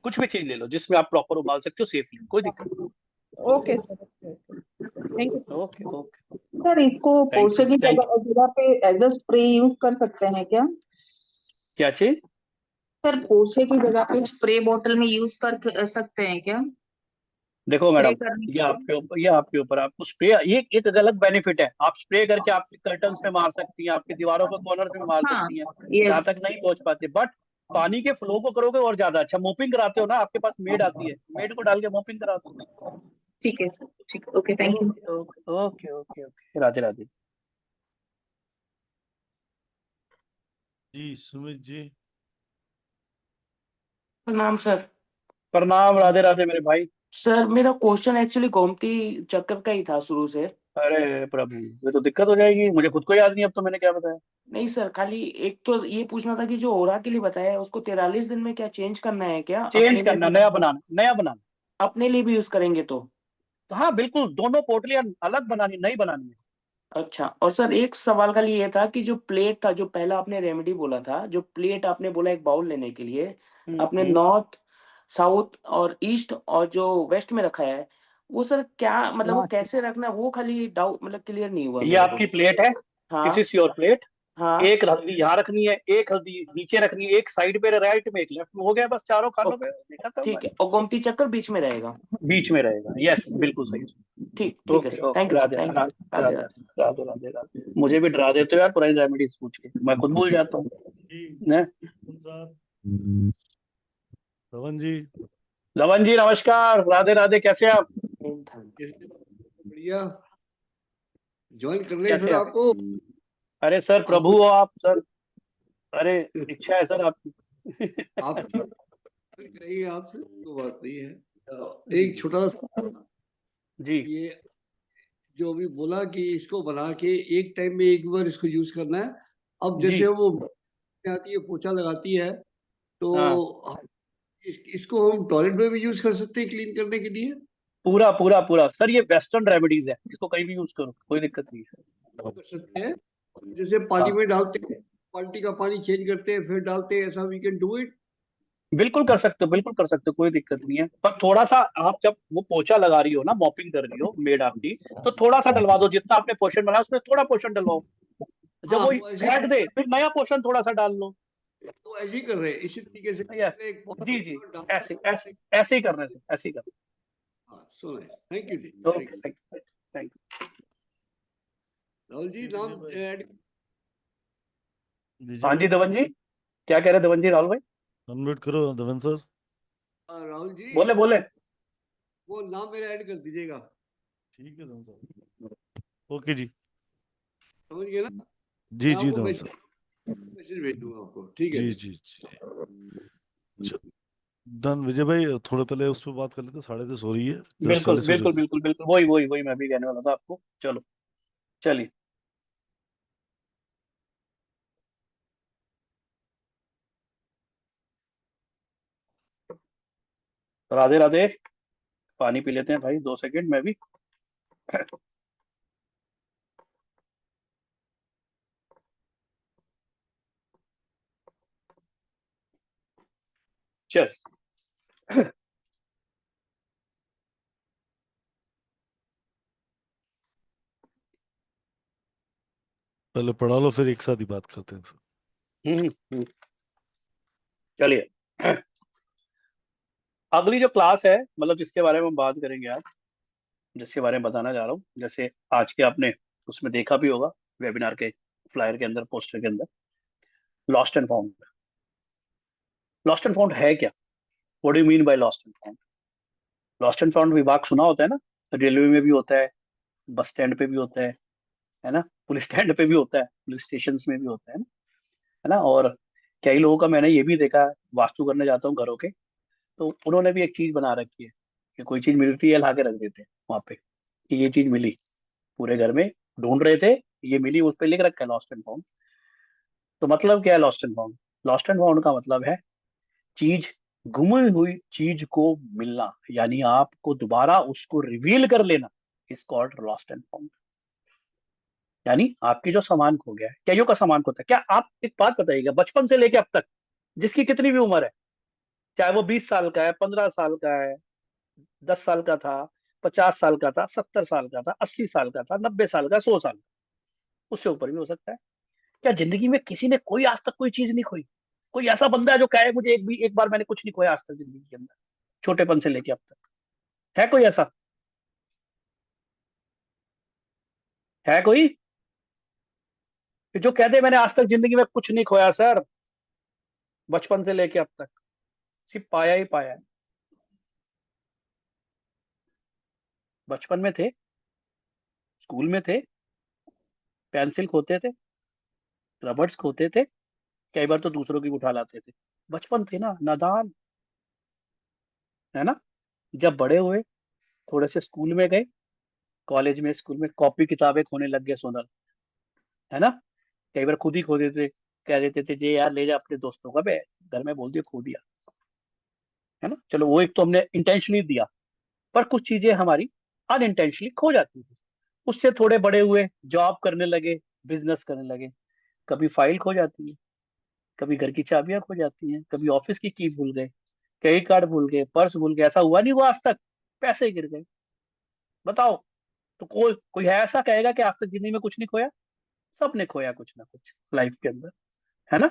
कुछ भी चीज ले लो जिसमें आप प्रॉपर उबाल सकते हो सेफली, कोई दिक्कत नहीं। Okay sir, thank you. Okay okay sir इसको थैंक पोछे यू की थैंक जगह पे एज अ स्प्रे यूज कर सकते हैं क्या? क्या चीज? सर पोछे की जगह पे स्प्रे बोतल में यूज कर सकते हैं क्या? देखो स्प्रे मैडम, करने ये के लिए? आपके ऊपर, ये आपके ऊपर, आपको स्प्रे, ये एक अलग बेनिफिट है, आप स्प्रे करके आपके कर्टन्स में मार सकती हैं, आपकी दीवारों पर कॉर्नर्स में मार हाँ सकती हैं जहां यस तक नहीं पहुंच पाते, बट पानी के फ्लो को करोगे और ज्यादा अच्छा। मोपिंग कराते हो ना, आपके पास मेड आती है, मेड को डाल के मोपिंग करा दो। ठीक है सर, ठीक, okay thank you. Okay okay okay okay okay, Radhe Radhe. जी सुमित जी। प्रणाम सर। प्रणाम, राधे राधे मेरे भाई। सर मेरा क्वेश्चन एक्चुअली गोमती चक्र का ही था शुरू से। अरे प्रभु, ये तो दिक्कत हो जाएगी, मुझे खुद को याद नहीं अब तो मैंने क्या बताया। नहीं सर, खाली एक तो ये पूछना था कि जो ओरा के लिए बताया है उसको 43 दिन में क्या चेंज करना है क्या? चेंज अपने लिए करना, भी, नया बनाना, नया बनाना। अपने लिए भी यूज करेंगे तो? हाँ बिल्कुल, दोनों पोटलियां अलग बनानी, नई बनानी है। अच्छा। और सर एक सवाल का ये था कि जो प्लेट था, जो पहला आपने रेमेडी बोला था, जो प्लेट आपने बोला एक बाउल लेने के लिए, आपने नॉर्थ साउथ और ईस्ट और जो वेस्ट में रखा है, वो सर क्या मतलब वो नॉट कैसे रखना है, वो खाली डाउट मतलब क्लियर नहीं हुआ ये मेरे आपकी को। प्लेट है, हाँ दिस इज योर प्लेट। हाँ एक हल्दी यहाँ रखनी है, एक हल्दी नीचे रखनी है, एक साइड पे राइट में, एक लेफ्ट में, हो गया बस, चारों खानों पे देखा था ठीक है। और गोमती चक्कर बीच में रहेगा? बीच में रहेगा, यस बिल्कुल सही। ठीक ठीक है okay sir, okay, thank you sir, Radhe thank you, Radhe Radhe Radhe Radhe. Radhe Radhe Radhe. मुझे भी डरा देते हो यार पुरानी रेमेडीज पूछ के, मैं खुद भूल जाता हूँ। धवन जी। लवन जी नमस्कार, राधे राधे, कैसे हैं आप? बढ़िया। ज्वाइन कर रहे हैं कैसे सर आप? आपको। अरे सर प्रभु हो आप सर, अरे इच्छा है सर आपकी। आप कहिए, आपसे तो बात नहीं है। एक छोटा सा जी, ये जो अभी बोला कि इसको बना के एक टाइम में एक बार इसको यूज करना है। अब जी जैसे वो आती है, पोछा लगाती है, तो हाँ, इसको हम टॉयलेट में भी यूज कर सकते हैं क्लीन करने के लिए। पूरा पूरा पूरा सर, ये वेस्टर्न रेमेडीज है, इसको कहीं भी यूज करो, कोई दिक्कत नहीं है। कर सकते हैं, जैसे पानी हाँ में डालते हैं, बाल्टी का पानी चेंज करते हैं फिर डालते हैं, ऐसा वी कैन डू इट। बिल्कुल कर सकते हो, बिल्कुल कर सकते हो, कोई दिक्कत नहीं है, पर थोड़ा सा आप जब वो पोछा लगा रही हो ना, मॉपिंग कर रही हो मेड आपकी, तो थोड़ा सा डलवा दो, जितना आपने पोर्शन बनाया उसमें थोड़ा पोर्शन डलवाओ, जब हाँ वो तो ऐसे फेंक दे फिर नया पोर्शन थोड़ा सा डाल लो। तो ऐसे ही कर रहे हैं, इसी तरीके से यस, एक जी जी, ऐसे ऐसे ऐसे ही करने से, ऐसे ही करना। हाँ सो नाइस, थैंक यू जी। Okay thank you. Rahul ji नाम ऐड। हाँ जी धवन जी, क्या कह रहे धवन जी? राहुल भाई अनम्यूट करो धवन सर। राहुल जी बोले बोले। वो नाम मेरा ऐड कर दीजिएगा। ठीक है धवन सर। ओके जी, समझ गए ना? जी मैं जी आपको धवन सर। मैसेज भेज दूंगा आपको, ठीक है जी जी जी। डन। विजय भाई थोड़ा पहले उस पर बात कर लेते, 10:30 हो रही है, 10:40 बिल्कुल हो रही बिल्कुल है। बिल्कुल बिल्कुल, वही वही वही मैं भी कहने वाला था आपको। चलो चलिए। राधे राधे, पानी पी लेते हैं भाई, 2 सेकंड में भी। चल पहले पढ़ा लो फिर एक साथ ही बात करते हैं सर। चलिए, अगली जो क्लास है, मतलब जिसके बारे में हम बात करेंगे आज, जिसके बारे में बताना चाह रहा हूँ, जैसे आज के आपने उसमें देखा भी होगा, वेबिनार के फ्लायर के अंदर, पोस्टर के अंदर, lost and found. Lost and found है क्या? What do you mean by lost and found? Lost and found विभाग सुना होता है ना, रेलवे में भी होता है, बस स्टैंड पे भी होता है ना, पुलिस स्टैंड पे भी होता है, पुलिस स्टेशन में भी होता है ना। और कई लोगों का मैंने ये भी देखा है, वास्तु करने जाता हूँ घरों के, तो उन्होंने भी एक चीज बना रखी है कि कोई चीज मिलती है ला के रख देते हैं वहां पे कि ये चीज मिली, पूरे घर में ढूंढ रहे थे, ये मिली, उस पर लिख रखा है लॉस्ट एंड फाउंड। तो मतलब क्या है lost and found? Lost and found का मतलब है चीज, गुमी हुई चीज को मिलना, यानी आपको दोबारा उसको रिवील कर लेना, is called lost and found. यानी आपकी जो सामान खो गया है, कईयों का सामान खोता है। क्या आप एक बात बताइएगा, बचपन से लेके अब तक जिसकी कितनी भी उम्र है, चाहे वो 20 साल का है, 15 साल का है, 10 साल का था, 50 साल का था, 70 साल का था, 80 साल का था, 90 साल का, 100 साल का, उससे ऊपर भी हो सकता है, क्या जिंदगी में किसी ने कोई आज तक कोई चीज नहीं खोई? कोई ऐसा बंदा है जो कहे मुझे एक बार मैंने कुछ नहीं खोया आज तक जिंदगी के अंदर, छोटेपन से लेके अब तक? है कोई ऐसा? है कोई कि जो कह दे मैंने आज तक जिंदगी में कुछ नहीं खोया सर, बचपन से लेके अब तक सिर्फ पाया ही पाया है? बचपन में थे, स्कूल में थे, पेंसिल खोते थे, रबर्स खोते थे, कई बार तो दूसरों की उठा लाते थे। बचपन थे ना, नादान, है ना। जब बड़े हुए, थोड़े से स्कूल में गए, कॉलेज में, स्कूल में कॉपी किताबें खोने लग गए सोनल, है ना। कई बार खुद ही खो देते, कह देते थे जे यार ले जा अपने दोस्तों का बैग, घर में बोल दिया खो दिया, है ना। चलो वो एक तो हमने इंटेंशनली दिया, पर कुछ चीजें हमारी अनइंटेंशनली खो जाती थी। उससे थोड़े बड़े हुए, जॉब करने लगे, बिजनेस करने लगे, कभी फाइल खो जाती है, कभी घर की चाबियां खो जाती हैं, कभी ऑफिस की कीज भूल गए, क्रेडिट कार्ड भूल गए, पर्स भूल गए, ऐसा हुआ नहीं हुआ आज तक? पैसे गिर गए, बताओ। तो कोई कोई है ऐसा कहेगा कि आज तक जिंदगी में कुछ नहीं खोया? सबने खोया कुछ ना कुछ लाइफ के अंदर, है ना।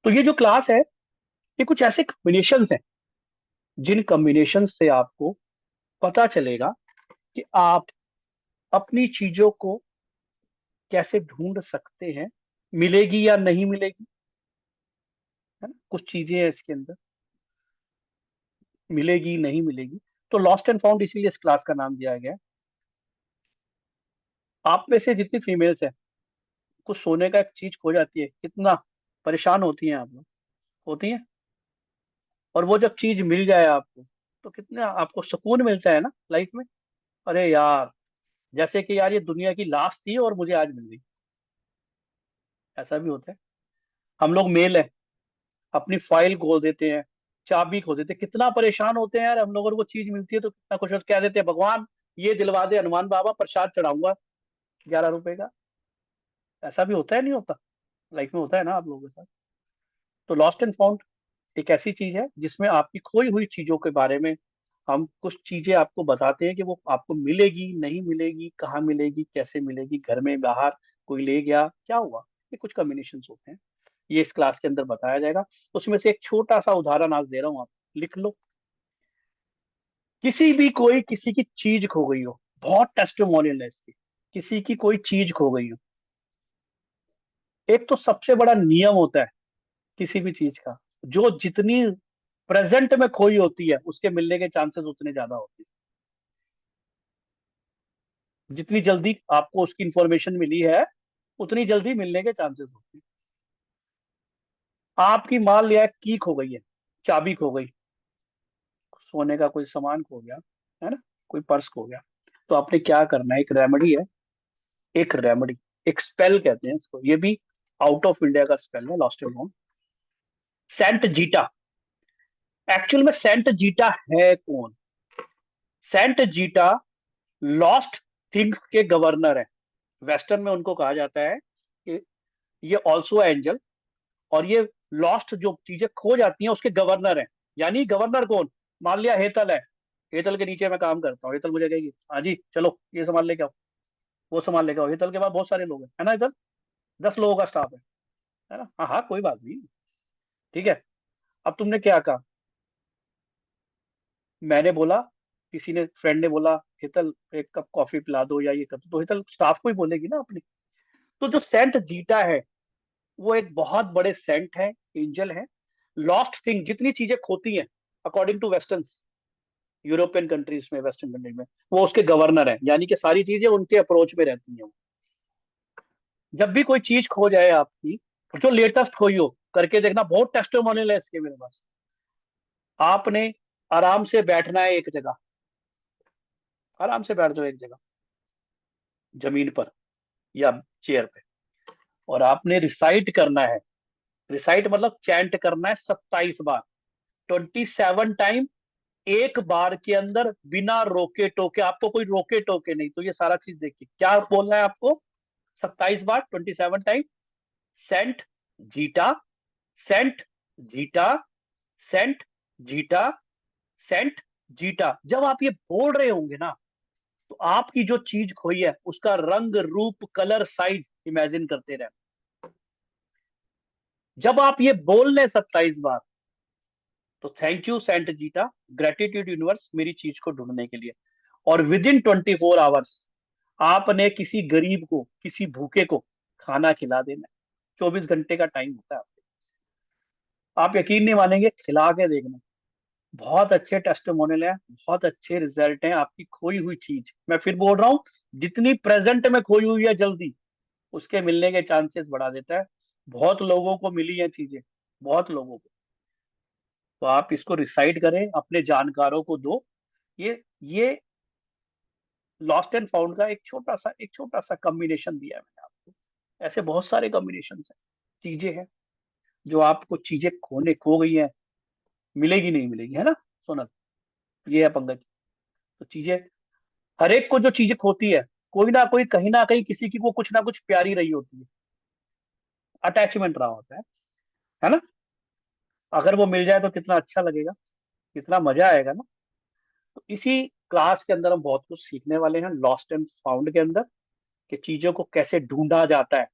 तो ये जो क्लास है, ये कुछ ऐसे कॉम्बिनेशन हैं जिन कॉम्बिनेशन से आपको पता चलेगा कि आप अपनी चीजों को कैसे ढूंढ सकते हैं, मिलेगी या नहीं मिलेगी, है ना। कुछ चीजें हैं इसके अंदर, मिलेगी नहीं मिलेगी। तो लॉस्ट एंड फाउंड इसीलिए इस क्लास का नाम दिया गया है। आप में से जितनी फीमेल्स हैं, कुछ सोने का एक चीज खो जाती है, कितना परेशान होती हैं आप लोग, होती हैं। और वो जब चीज मिल जाए आपको, तो कितना आपको सुकून मिलता है ना लाइफ में। अरे यार, जैसे कि यार ये दुनिया की लास्ट थी और मुझे आज मिल गई, ऐसा भी होता है। हम लोग मेल है, अपनी फाइल खो देते हैं, चाबी खो देते हैं, कितना परेशान होते हैं यार हम लोग। और वो चीज मिलती है तो कितना खुश होते, कह देते हैं भगवान ये दिलवा दे, हनुमान बाबा प्रसाद चढ़ाऊंगा 11 रुपए का। ऐसा भी होता है, नहीं होता? लाइफ में होता है ना आप लोगों के साथ। तो लॉस्ट एंड फाउंड एक ऐसी चीज है जिसमें आपकी खोई हुई चीजों के बारे में हम कुछ चीजें आपको बताते हैं कि वो आपको मिलेगी नहीं मिलेगी, कहाँ मिलेगी, कैसे मिलेगी, घर में बाहर, कोई ले गया, क्या हुआ। ये कुछ कॉम्बिनेशन होते हैं, ये इस क्लास के अंदर बताया जाएगा। उसमें से एक छोटा सा उदाहरण आज दे रहा हूँ, आप लिख लो। किसी भी कोई किसी की चीज खो गई हो, बहुत टेस्टिमोनियल है इसकी, किसी की कोई चीज खो गई हो, एक तो सबसे बड़ा नियम होता है किसी भी चीज का, जो जितनी प्रेजेंट में खोई होती है उसके मिलने के चांसेस उतने ज्यादा होते हैं। जितनी जल्दी आपको उसकी इंफॉर्मेशन मिली है, उतनी जल्दी मिलने के चांसेस होते हैं। आपकी मान लिया की खो गई है, चाबी खो गई, सोने का कोई सामान खो गया, है ना, कोई पर्स खो गया, तो आपने क्या करना है, एक रेमेडी है, एक रेमेडी, एक स्पेल कहते हैं इसको, ये भी आउट ऑफ इंडिया का स्पेल है, lost and found. Saint Zita. Actual में सेंट जीटा है कौन? सेंट जीटा लॉस्ट थिंग्स के गवर्नर है। वेस्टर्न में उनको कहा जाता है कि ये ऑल्सो एंजल, और ये लॉस्ट जो चीजें खो जाती हैं उसके गवर्नर है। यानी गवर्नर कौन? मान लिया हेतल है, हेतल के नीचे मैं काम करता हूँ, हेतल मुझे कहेगी हाँ जी चलो ये सामान लेके आओ, वो सामान लेके आओ। हेतल के बाद बहुत सारे लोग हैं, है ना, हेतल 10 लोगों का स्टाफ है ना। हाँ हाँ कोई बात नहीं, ठीक है। अब तुमने क्या कहा, मैंने बोला किसी ने फ्रेंड ने बोला हितल एक कप कॉफी पिला दो या ये कर दो, तो हितल स्टाफ को ही बोलेगी ना अपनी। तो जो सेंट जीटा है वो एक बहुत बड़े सेंट है, एंजल है। लॉस्ट थिंग, जितनी चीजें खोती हैं according to western European countries में, वेस्टर्न कंट्रीज में, वो उसके गवर्नर है, यानी कि सारी चीजें उनके अप्रोच में रहती हैं। जब भी कोई चीज खो जाए आपकी, जो लेटेस्ट खोई हो, करके देखना, बहुत टेस्टिमोनियल है इसके मेरे पास। आपने आराम से बैठना है एक जगह, आराम से बैठ जाओ एक जगह, जमीन पर या चेयर पे, और आपने रिसाइट करना है। रिसाइट मतलब चैंट करना है 27 बार, 27 टाइम, एक बार के अंदर, बिना रोके टोके। आपको कोई रोके टोके नहीं, तो ये सारा चीज देखिए क्या बोलना है आपको। 27 बार, 27 time, saint Zita, saint Zita, saint Zita, saint Zita. जब आप ये बोल रहे होंगे ना, तो आपकी जो चीज खोई है उसका रंग, रूप, कलर, साइज इमेजिन करते रहे। जब आप ये बोल रहे 27 बार, तो thank you sent zeta, gratitude universe मेरी चीज को ढूंढने के लिए। और विद इन 24 आवर्स आपने किसी गरीब को, किसी भूखे को खाना खिला देना। 24 घंटे का टाइम होता है आपके। आप यकीन नहीं मानेंगे, खिला के देखना। बहुत अच्छे टेस्टिमोनियल है, बहुत अच्छे रिजल्ट हैं। आपकी खोई हुई चीज, मैं फिर बोल रहा हूं, जितनी प्रेजेंट में खोई हुई है जल्दी उसके मिलने के चांसेस बढ़ा देता है। बहुत लोगों को मिली है चीजें, बहुत लोगों को। तो आप इसको रिसाइट करें, अपने जानकारों को दो। ये लॉस्ट एंड फाउंड का एक छोटा सा कॉम्बिनेशन दिया है मैंने आपको। ऐसे बहुत सारे कॉम्बिनेशन है, चीजें हैं जो आपको, चीजें खो गई हैं, मिलेगी नहीं मिलेगी, है ना सोनल? ये है पंकज। तो चीजें, हर एक को जो चीजें खोती है, कोई ना कोई, कहीं ना कहीं किसी की को कुछ ना कुछ प्यारी रही होती है, अटैचमेंट रहा होता है ना? अगर वो मिल जाए तो कितना अच्छा लगेगा, कितना मजा आएगा ना। तो इसी क्लास के अंदर हम बहुत कुछ सीखने वाले हैं, लॉस्ट एंड फाउंड के अंदर, कि चीजों को कैसे ढूंढा जाता है,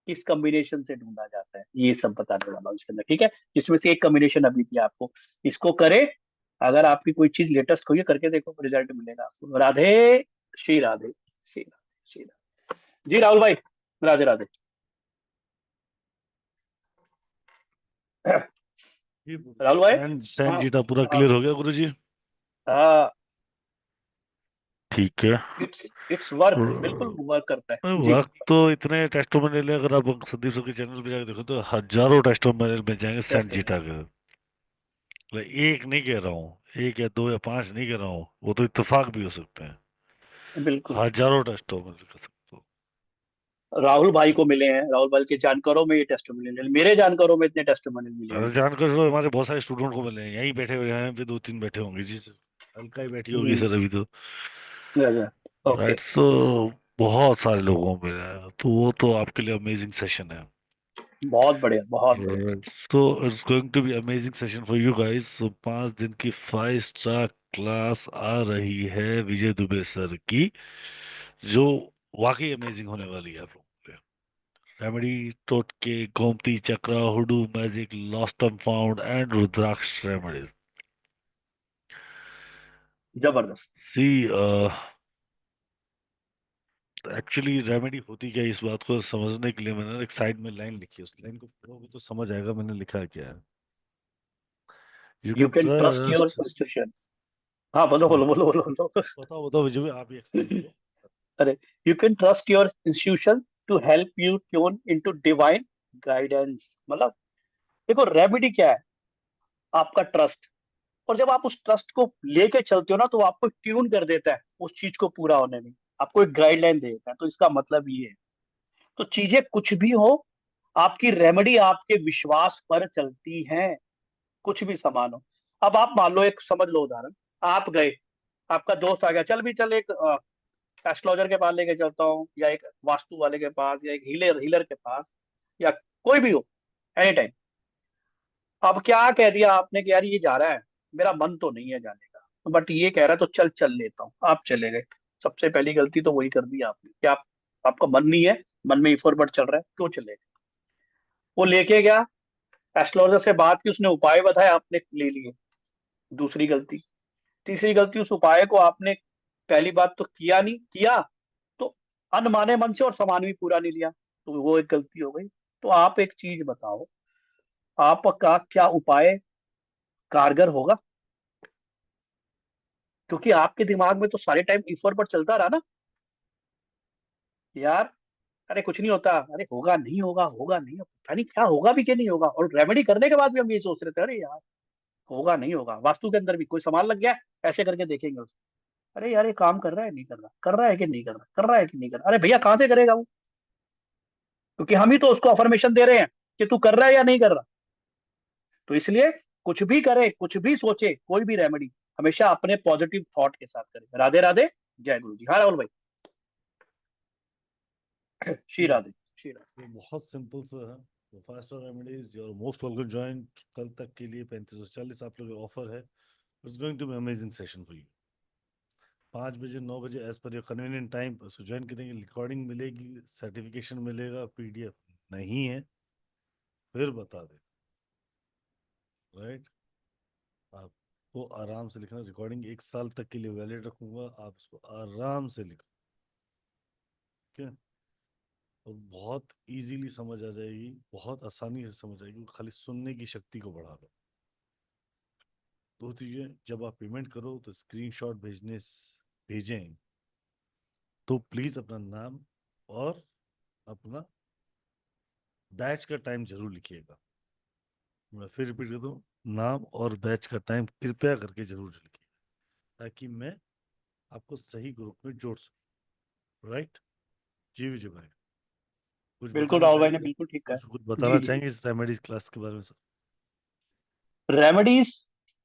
किस कॉम्बिनेशन से ढूंढा जाता है, ये सब बताने वाला हूँ इसके अंदर, ठीक है? जिसमें से एक कॉम्बिनेशन अभी दिया आपको, इसको करे। अगर आपकी कोई चीज लेटेस्ट हुई है, करके देखो, रिजल्ट मिलेगा आपको। राधे श्री राधे, श्री राधे, श्री राधे। जी राहुल भाई, राधे राधे। राहुल भाई, सेंट जीटा पूरा क्लियर हो गया गुरुजी? हाँ, ठीक है, इट्स वर्क, बिल्कुल वर्क करता है जी। वक्त तो इतने टेस्टिमोनियल है, अगर आप संदीप सर के चैनल पे जाकर देखो तो हजारों टेस्टिमोनियल मिल जाएंगे सेंट जीटा के। एक नहीं कह रहा हूँ, एक या दो या पांच नहीं कह रहा हूँ, वो तो इत्तेफाक भी हो सकते हैं, बिल्कुल हजारों टेस्टिमोनियल कर सकते हो। राहुल भाई को मिले हैं, राहुल भाई के जानकारों में ये टेस्टिमोनियल, मेरे जानकारों में इतने टेस्टिमोनियल मिले हैं अरे मुझे। जानकर तो हमारे बहुत सारे स्टूडेंट को मिले हैं, यहीं बैठे हुए हैं, पे 2-3 बैठे होंगे जी, अलका ही बैठी होगी सर अभी तो, ओके। राइट? सो बहुत सारे लोगों में है, तो वो तो आपके लिए अमेजिंग सेशन है। बहुत बढ़िया, बहुत बढ़िया। So it's going to be amazing session for you guys. So 5 दिन की 5 स्टार क्लास आ रही है विजय दुबे सर की, जो वाकई अमेजिंग होने वाली है आप लोगों के लिए। रेमेडी, टोटके, Gomti chakra, hoodoo magic, lost and found and Rudraksh remedies. जबरदस्त। सी एक्चुअली रेमेडी होती क्या है, इस बात को समझने के लिए मैंने एक साइड में लाइन लिखी है, उस लाइन को पढ़ोगे तो समझ आएगा मैंने लिखा क्या है। You you can can trust your trust, institution. हाँ, बोलो बोलो बोलो बोलो बोलो। बताओ बताओ विजय भाई, आप ही एक्सप्लेन करो। अरे, you can trust your institution to help you tune into divine guidance. मतलब देखो, रेमेडी क्या है? आपका ट्रस्ट। और जब आप उस ट्रस्ट को लेके चलते हो ना, तो वो आपको ट्यून कर देता है उस चीज को पूरा होने में, आपको एक गाइडलाइन देता है। तो इसका मतलब ये है, तो चीजें कुछ भी हो, आपकी रेमेडी आपके विश्वास पर चलती है, कुछ भी सामान हो। अब आप मान लो, एक समझ लो उदाहरण, आप गए, आपका दोस्त आ गया, चल भी चल, एक एस्ट्रोलॉजर के पास लेके चलता हूँ, या एक वास्तु वाले के पास, या एक हीलर के पास, या कोई भी हो, एनी टाइम। अब क्या कह दिया आपने कि यार ये जा रहा है, मेरा मन तो नहीं है जाने का, बट ये कह रहा है तो चल लेता हूँ। आप चले गए, सबसे पहली गलती तो वही कर दी आपने कि आपका मन नहीं है, मन में ईफर बट चल रहा है, क्यों चले गए? वो लेके गया, एस्ट्रोलॉजर से बात की, उसने उपाय बताया, आपने ले लिए, दूसरी गलती। तीसरी गलती, उस उपाय को आपने पहली बात तो किया नहीं, किया तो अनमाने मन से और सामान भी पूरा नहीं लिया, तो वो एक गलती हो गई। तो आप एक चीज बताओ, आपका क्या उपाय कारगर होगा? क्योंकि आपके दिमाग में तो सारे टाइम ईश्वर पर चलता रहा ना यार, अरे कुछ नहीं होता, अरे होगा नहीं होगा, होगा नहीं होगा, पता नहीं क्या होगा भी कि नहीं होगा। और रेमेडी करने के बाद भी हम ये सोच रहे थे, अरे यार होगा नहीं होगा। वास्तु के अंदर भी कोई सामान लग गया, ऐसे करके देखेंगे उसको, अरे यार ये काम कर रहा है नहीं कर रहा, कर रहा है कि नहीं कर रहा, कर रहा है कि नहीं कर रहा। अरे भैया कहाँ से करेगा वो? क्योंकि हम ही तो उसको अफर्मेशन दे रहे हैं कि तू कर रहा है या नहीं कर रहा। तो इसलिए कुछ भी करे, कुछ भी सोचे, कोई भी रेमेडी हमेशा अपने पॉजिटिव थॉट के साथ करे। राधे राधे, जय गुरु जी। हाँ राहुल भाई, श्री राधे, श्री राधे। तो बहुत सिंपल सा है। तो 5 star remedies, you are most welcome join. कल तक के लिए 3540 आप लोगों का ऑफर है। It's going to be amazing session for you. 5 बजे 9 बजे as per your convenient time उसको ज्वाइन करेंगे। रिकॉर्डिंग मिलेगी, सर्टिफिकेशन मिलेगा, पीडीएफ नहीं है फिर बता दे, राइट? आपको आराम से लिखना। रिकॉर्डिंग 1 साल तक के लिए वैलिड रखूंगा, आप इसको आराम से लिखो, ठीक है? और बहुत इजीली समझ आ जाएगी, बहुत आसानी से समझ आएगी। खाली सुनने की शक्ति को बढ़ा लो। 2 चीजें, जब आप पेमेंट करो तो स्क्रीनशॉट भेजें तो प्लीज अपना नाम और अपना बैच का टाइम जरूर लिखिएगा। मैं फिर रिपीट कर दूं, नाम और बैच का टाइम कृपया करके जरूर लिखिएगा, ताकि मैं आपको सही ग्रुप में जोड़ सकूं, राइट? जी विजय भाई, कुछ बिल्कुल बताना राहुल भाई ने चाहेंगे? बिल्कुल ठीक कहा। कुछ बताना जी चाहेंगे इस रेमेडीज क्लास के बारे में सर? रेमेडीज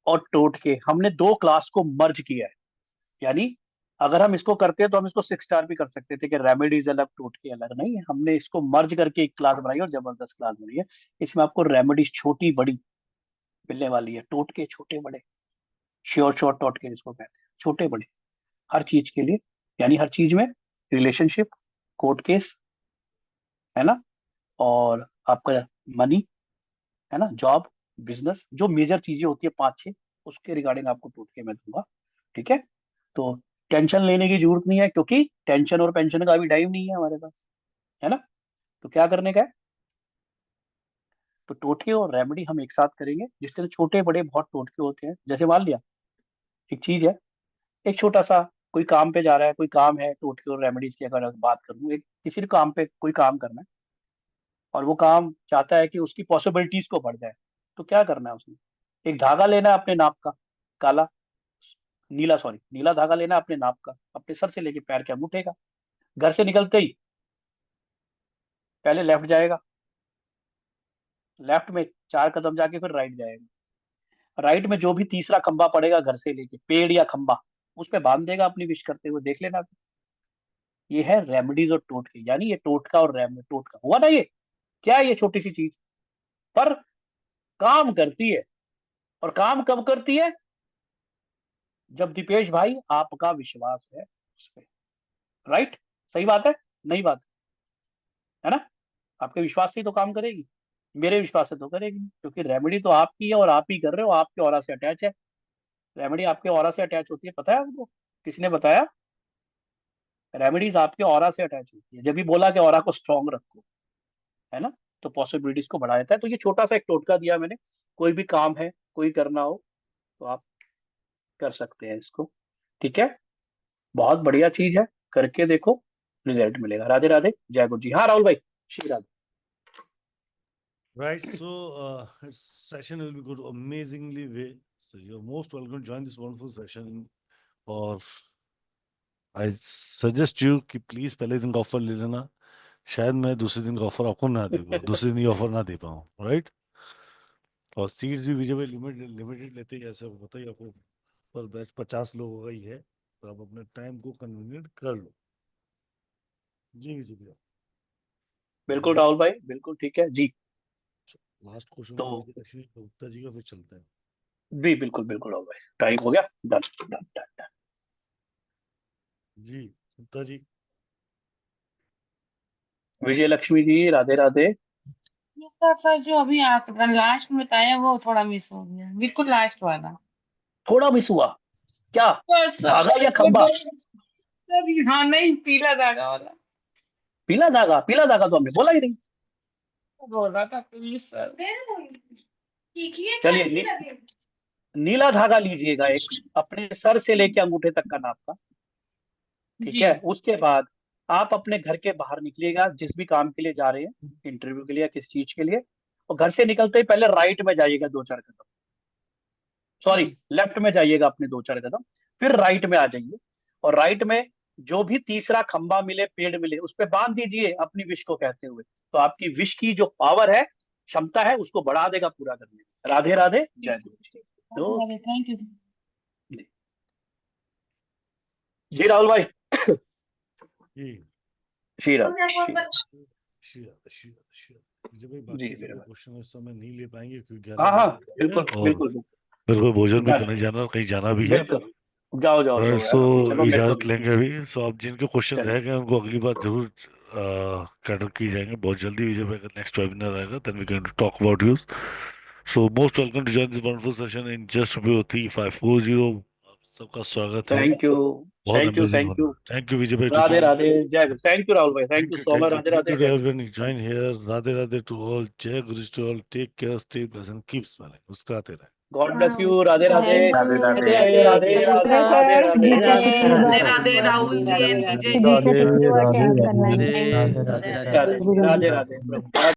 और टोटके हमने 2 क्लास को मर्ज किया है। यानी अगर हम इसको करते हैं तो हम इसको 6 स्टार भी कर सकते थे कि रेमेडीज अलग टोटके अलग, नहीं, हमने इसको मर्ज करके एक क्लास बनाई और जबरदस्त क्लास बनाई है। इसमें आपको रेमेडीज छोटी बड़ी मिलने वाली है, टोटके छोटे बड़े, श्योर शॉर्ट टोटके जिसको कहते हैं, छोटे बड़े हर चीज के लिए। यानी हर चीज में, रिलेशनशिप, कोर्ट केस, है ना, और आपका मनी, है ना, जॉब, बिजनेस, जो मेजर चीजें होती है 5-6, उसके रिगार्डिंग आपको टोटके मैं दूंगा, ठीक है? तो टेंशन लेने की जरूरत नहीं है, क्योंकि टेंशन और पेंशन का अभी टाइम नहीं है हमारे पास, है ना। तो क्या करने का है, तो टोटके और रेमेडी हम एक साथ करेंगे, जिसके अंदर छोटे बड़े बहुत टोटके होते हैं। जैसे मान लिया एक चीज है, एक छोटा सा कोई काम पे जा रहा है, कोई काम है, टोटके और रेमेडीज की अगर बात करूँ, एक किसी भी काम पे कोई काम करना है और वो काम चाहता है कि उसकी पॉसिबिलिटीज को बढ़ जाए, तो क्या करना है उसने, एक धागा लेना है अपने नाप का, काला, नीला धागा लेना है अपने नाप का, अपने सर से लेके पैर के अंगूठे का। घर से निकलते ही पहले लेफ्ट जाएगा, लेफ्ट में 4 कदम जाके फिर राइट जाएगा। राइट में जो भी तीसरा खंबा पड़ेगा घर से लेके, पेड़ या खंबा, उस पे बांध देगा अपनी विश करते हुए, देख लेना। ये है रेमेडीज और टोटके, यानी ये टोटका और टोटका हुआ ना। ये क्या है, ये छोटी सी चीज पर काम करती है। और काम कब करती है, जब दीपेश भाई आपका विश्वास है उस पे, राइट? सही बात है, नहीं बात है ना? आपके विश्वास से ही तो काम करेगी, मेरे विश्वास से तो करेगी नहीं, क्योंकि रेमेडी तो आपकी है और आप ही कर रहे हो, आपके ऑरा से अटैच है। रेमेडी आपके ऑरा से अटैच होती है, पता है आपको? किसने बताया? रेमेडीज आपके ऑरा से अटैच होती है। जब भी बोला कि ऑरा को स्ट्रांग रखो, है ना, तो पॉसिबिलिटीज को बढ़ा देता है। तो ये छोटा सा एक टोटका दिया मैंने, कोई भी काम है, कोई करना हो तो आप कर सकते हैं इसको, ठीक है? बहुत बढ़िया चीज है, करके देखो, रिजल्ट मिलेगा। राधे राधे, जय गुरु जी। हाँ राहुल भाई, Shri Radhe. Right, so session will be good, amazingly way. So you're most welcome to join this wonderful session. और I suggest you कि प्लीज पहले दिन का ऑफर ले लेना। शायद मैं दूसरे दिन का ऑफर आपको ना दे पाऊँ, दूसरे दिन ये ऑफर ना दे पाऊँ, राइट? और सीट्स भी विजय भाई लिमिटेड लेते हैं, ऐसे पता ही आपको, पर बैच 50 लोगों का ही है, तो आप अपने टाइम को कन्वीनियंट कर लो। जी विजय भैया। बिल्कुल राहुल भाई, बिल्कुल ठीक है जी। लास्ट क्वेश्चन तो विजय गुप्ता जी का, फिर चलते हैं। भी बिल्कुल बिल्कुल राहुल भाई, टाइम हो गया, डन डन डन डन। जी गुप्ता जी। विजय लक्ष्मी जी, राधे राधे। ये सर जो अभी आपने लास्ट में बताया वो थोड़ा मिस हो गया, बिल्कुल लास्ट वाला। थोड़ा मिस हुआ, क्या धागा या खंबा? सर हाँ नहीं पीला धागा वाला पीला धागा? पीला धागा तो हमने बोला ही नहीं। बोल रहा था प्लीज सर। चलिए नीला धागा लीजिएगा एक, अपने सर से लेके अंगूठे तक का नाप का, ठीक है। उसके बाद आप अपने घर के बाहर निकलिएगा, जिस भी काम के लिए जा रहे हैं, इंटरव्यू के लिए या किस चीज के लिए, और घर से निकलते ही पहले राइट में जाइएगा 2-4 कदम, सॉरी लेफ्ट में जाइएगा अपने 2-4 कदम, फिर राइट में आ जाइए, और राइट में जो भी तीसरा खंबा मिले, पेड़ मिले, उस पर बांध दीजिए अपनी विश को कहते हुए। तो आपकी विश की जो पावर है, क्षमता है, उसको बढ़ा देगा पूरा करने में। राधे राधे, जय गुरु जी। तो थैंक यू। जी राहुल भाई। जी राधे। जब बाकी सारे क्वेश्चन इस समय नहीं ले पाएंगे क्योंकि हाँ बिल्कुल बिल्कुल। मेरे को भोजन भी करने जाना और कहीं जाना भी है। जाओ। सो इजाजत लेंगे अभी। सो आप जिनके क्वेश्चन रह गए उनको अगली बार जरूर कैटर की जाएंगे बहुत जल्दी। जब अगर नेक्स्ट वेबिनार आएगा then we can talk about you. So most welcome to join this wonderful session in just 3540. सबका स्वागत है। थैंक यू थैंक यू विजय भाई। राधे राधे, जय। थैंक यू राहुल भाई, thank you so much. Radhe Radhe everyone join here. Radhe Radhe to all. जय गुरु to all. Take care, stay blessed and keep smiling. मुस्कुराते रहे। God bless you. Radhe Radhe Radhe Radhe Radhe Radhe Radhe Radhe Rahul ji and Vijay ji. Radhe Radhe.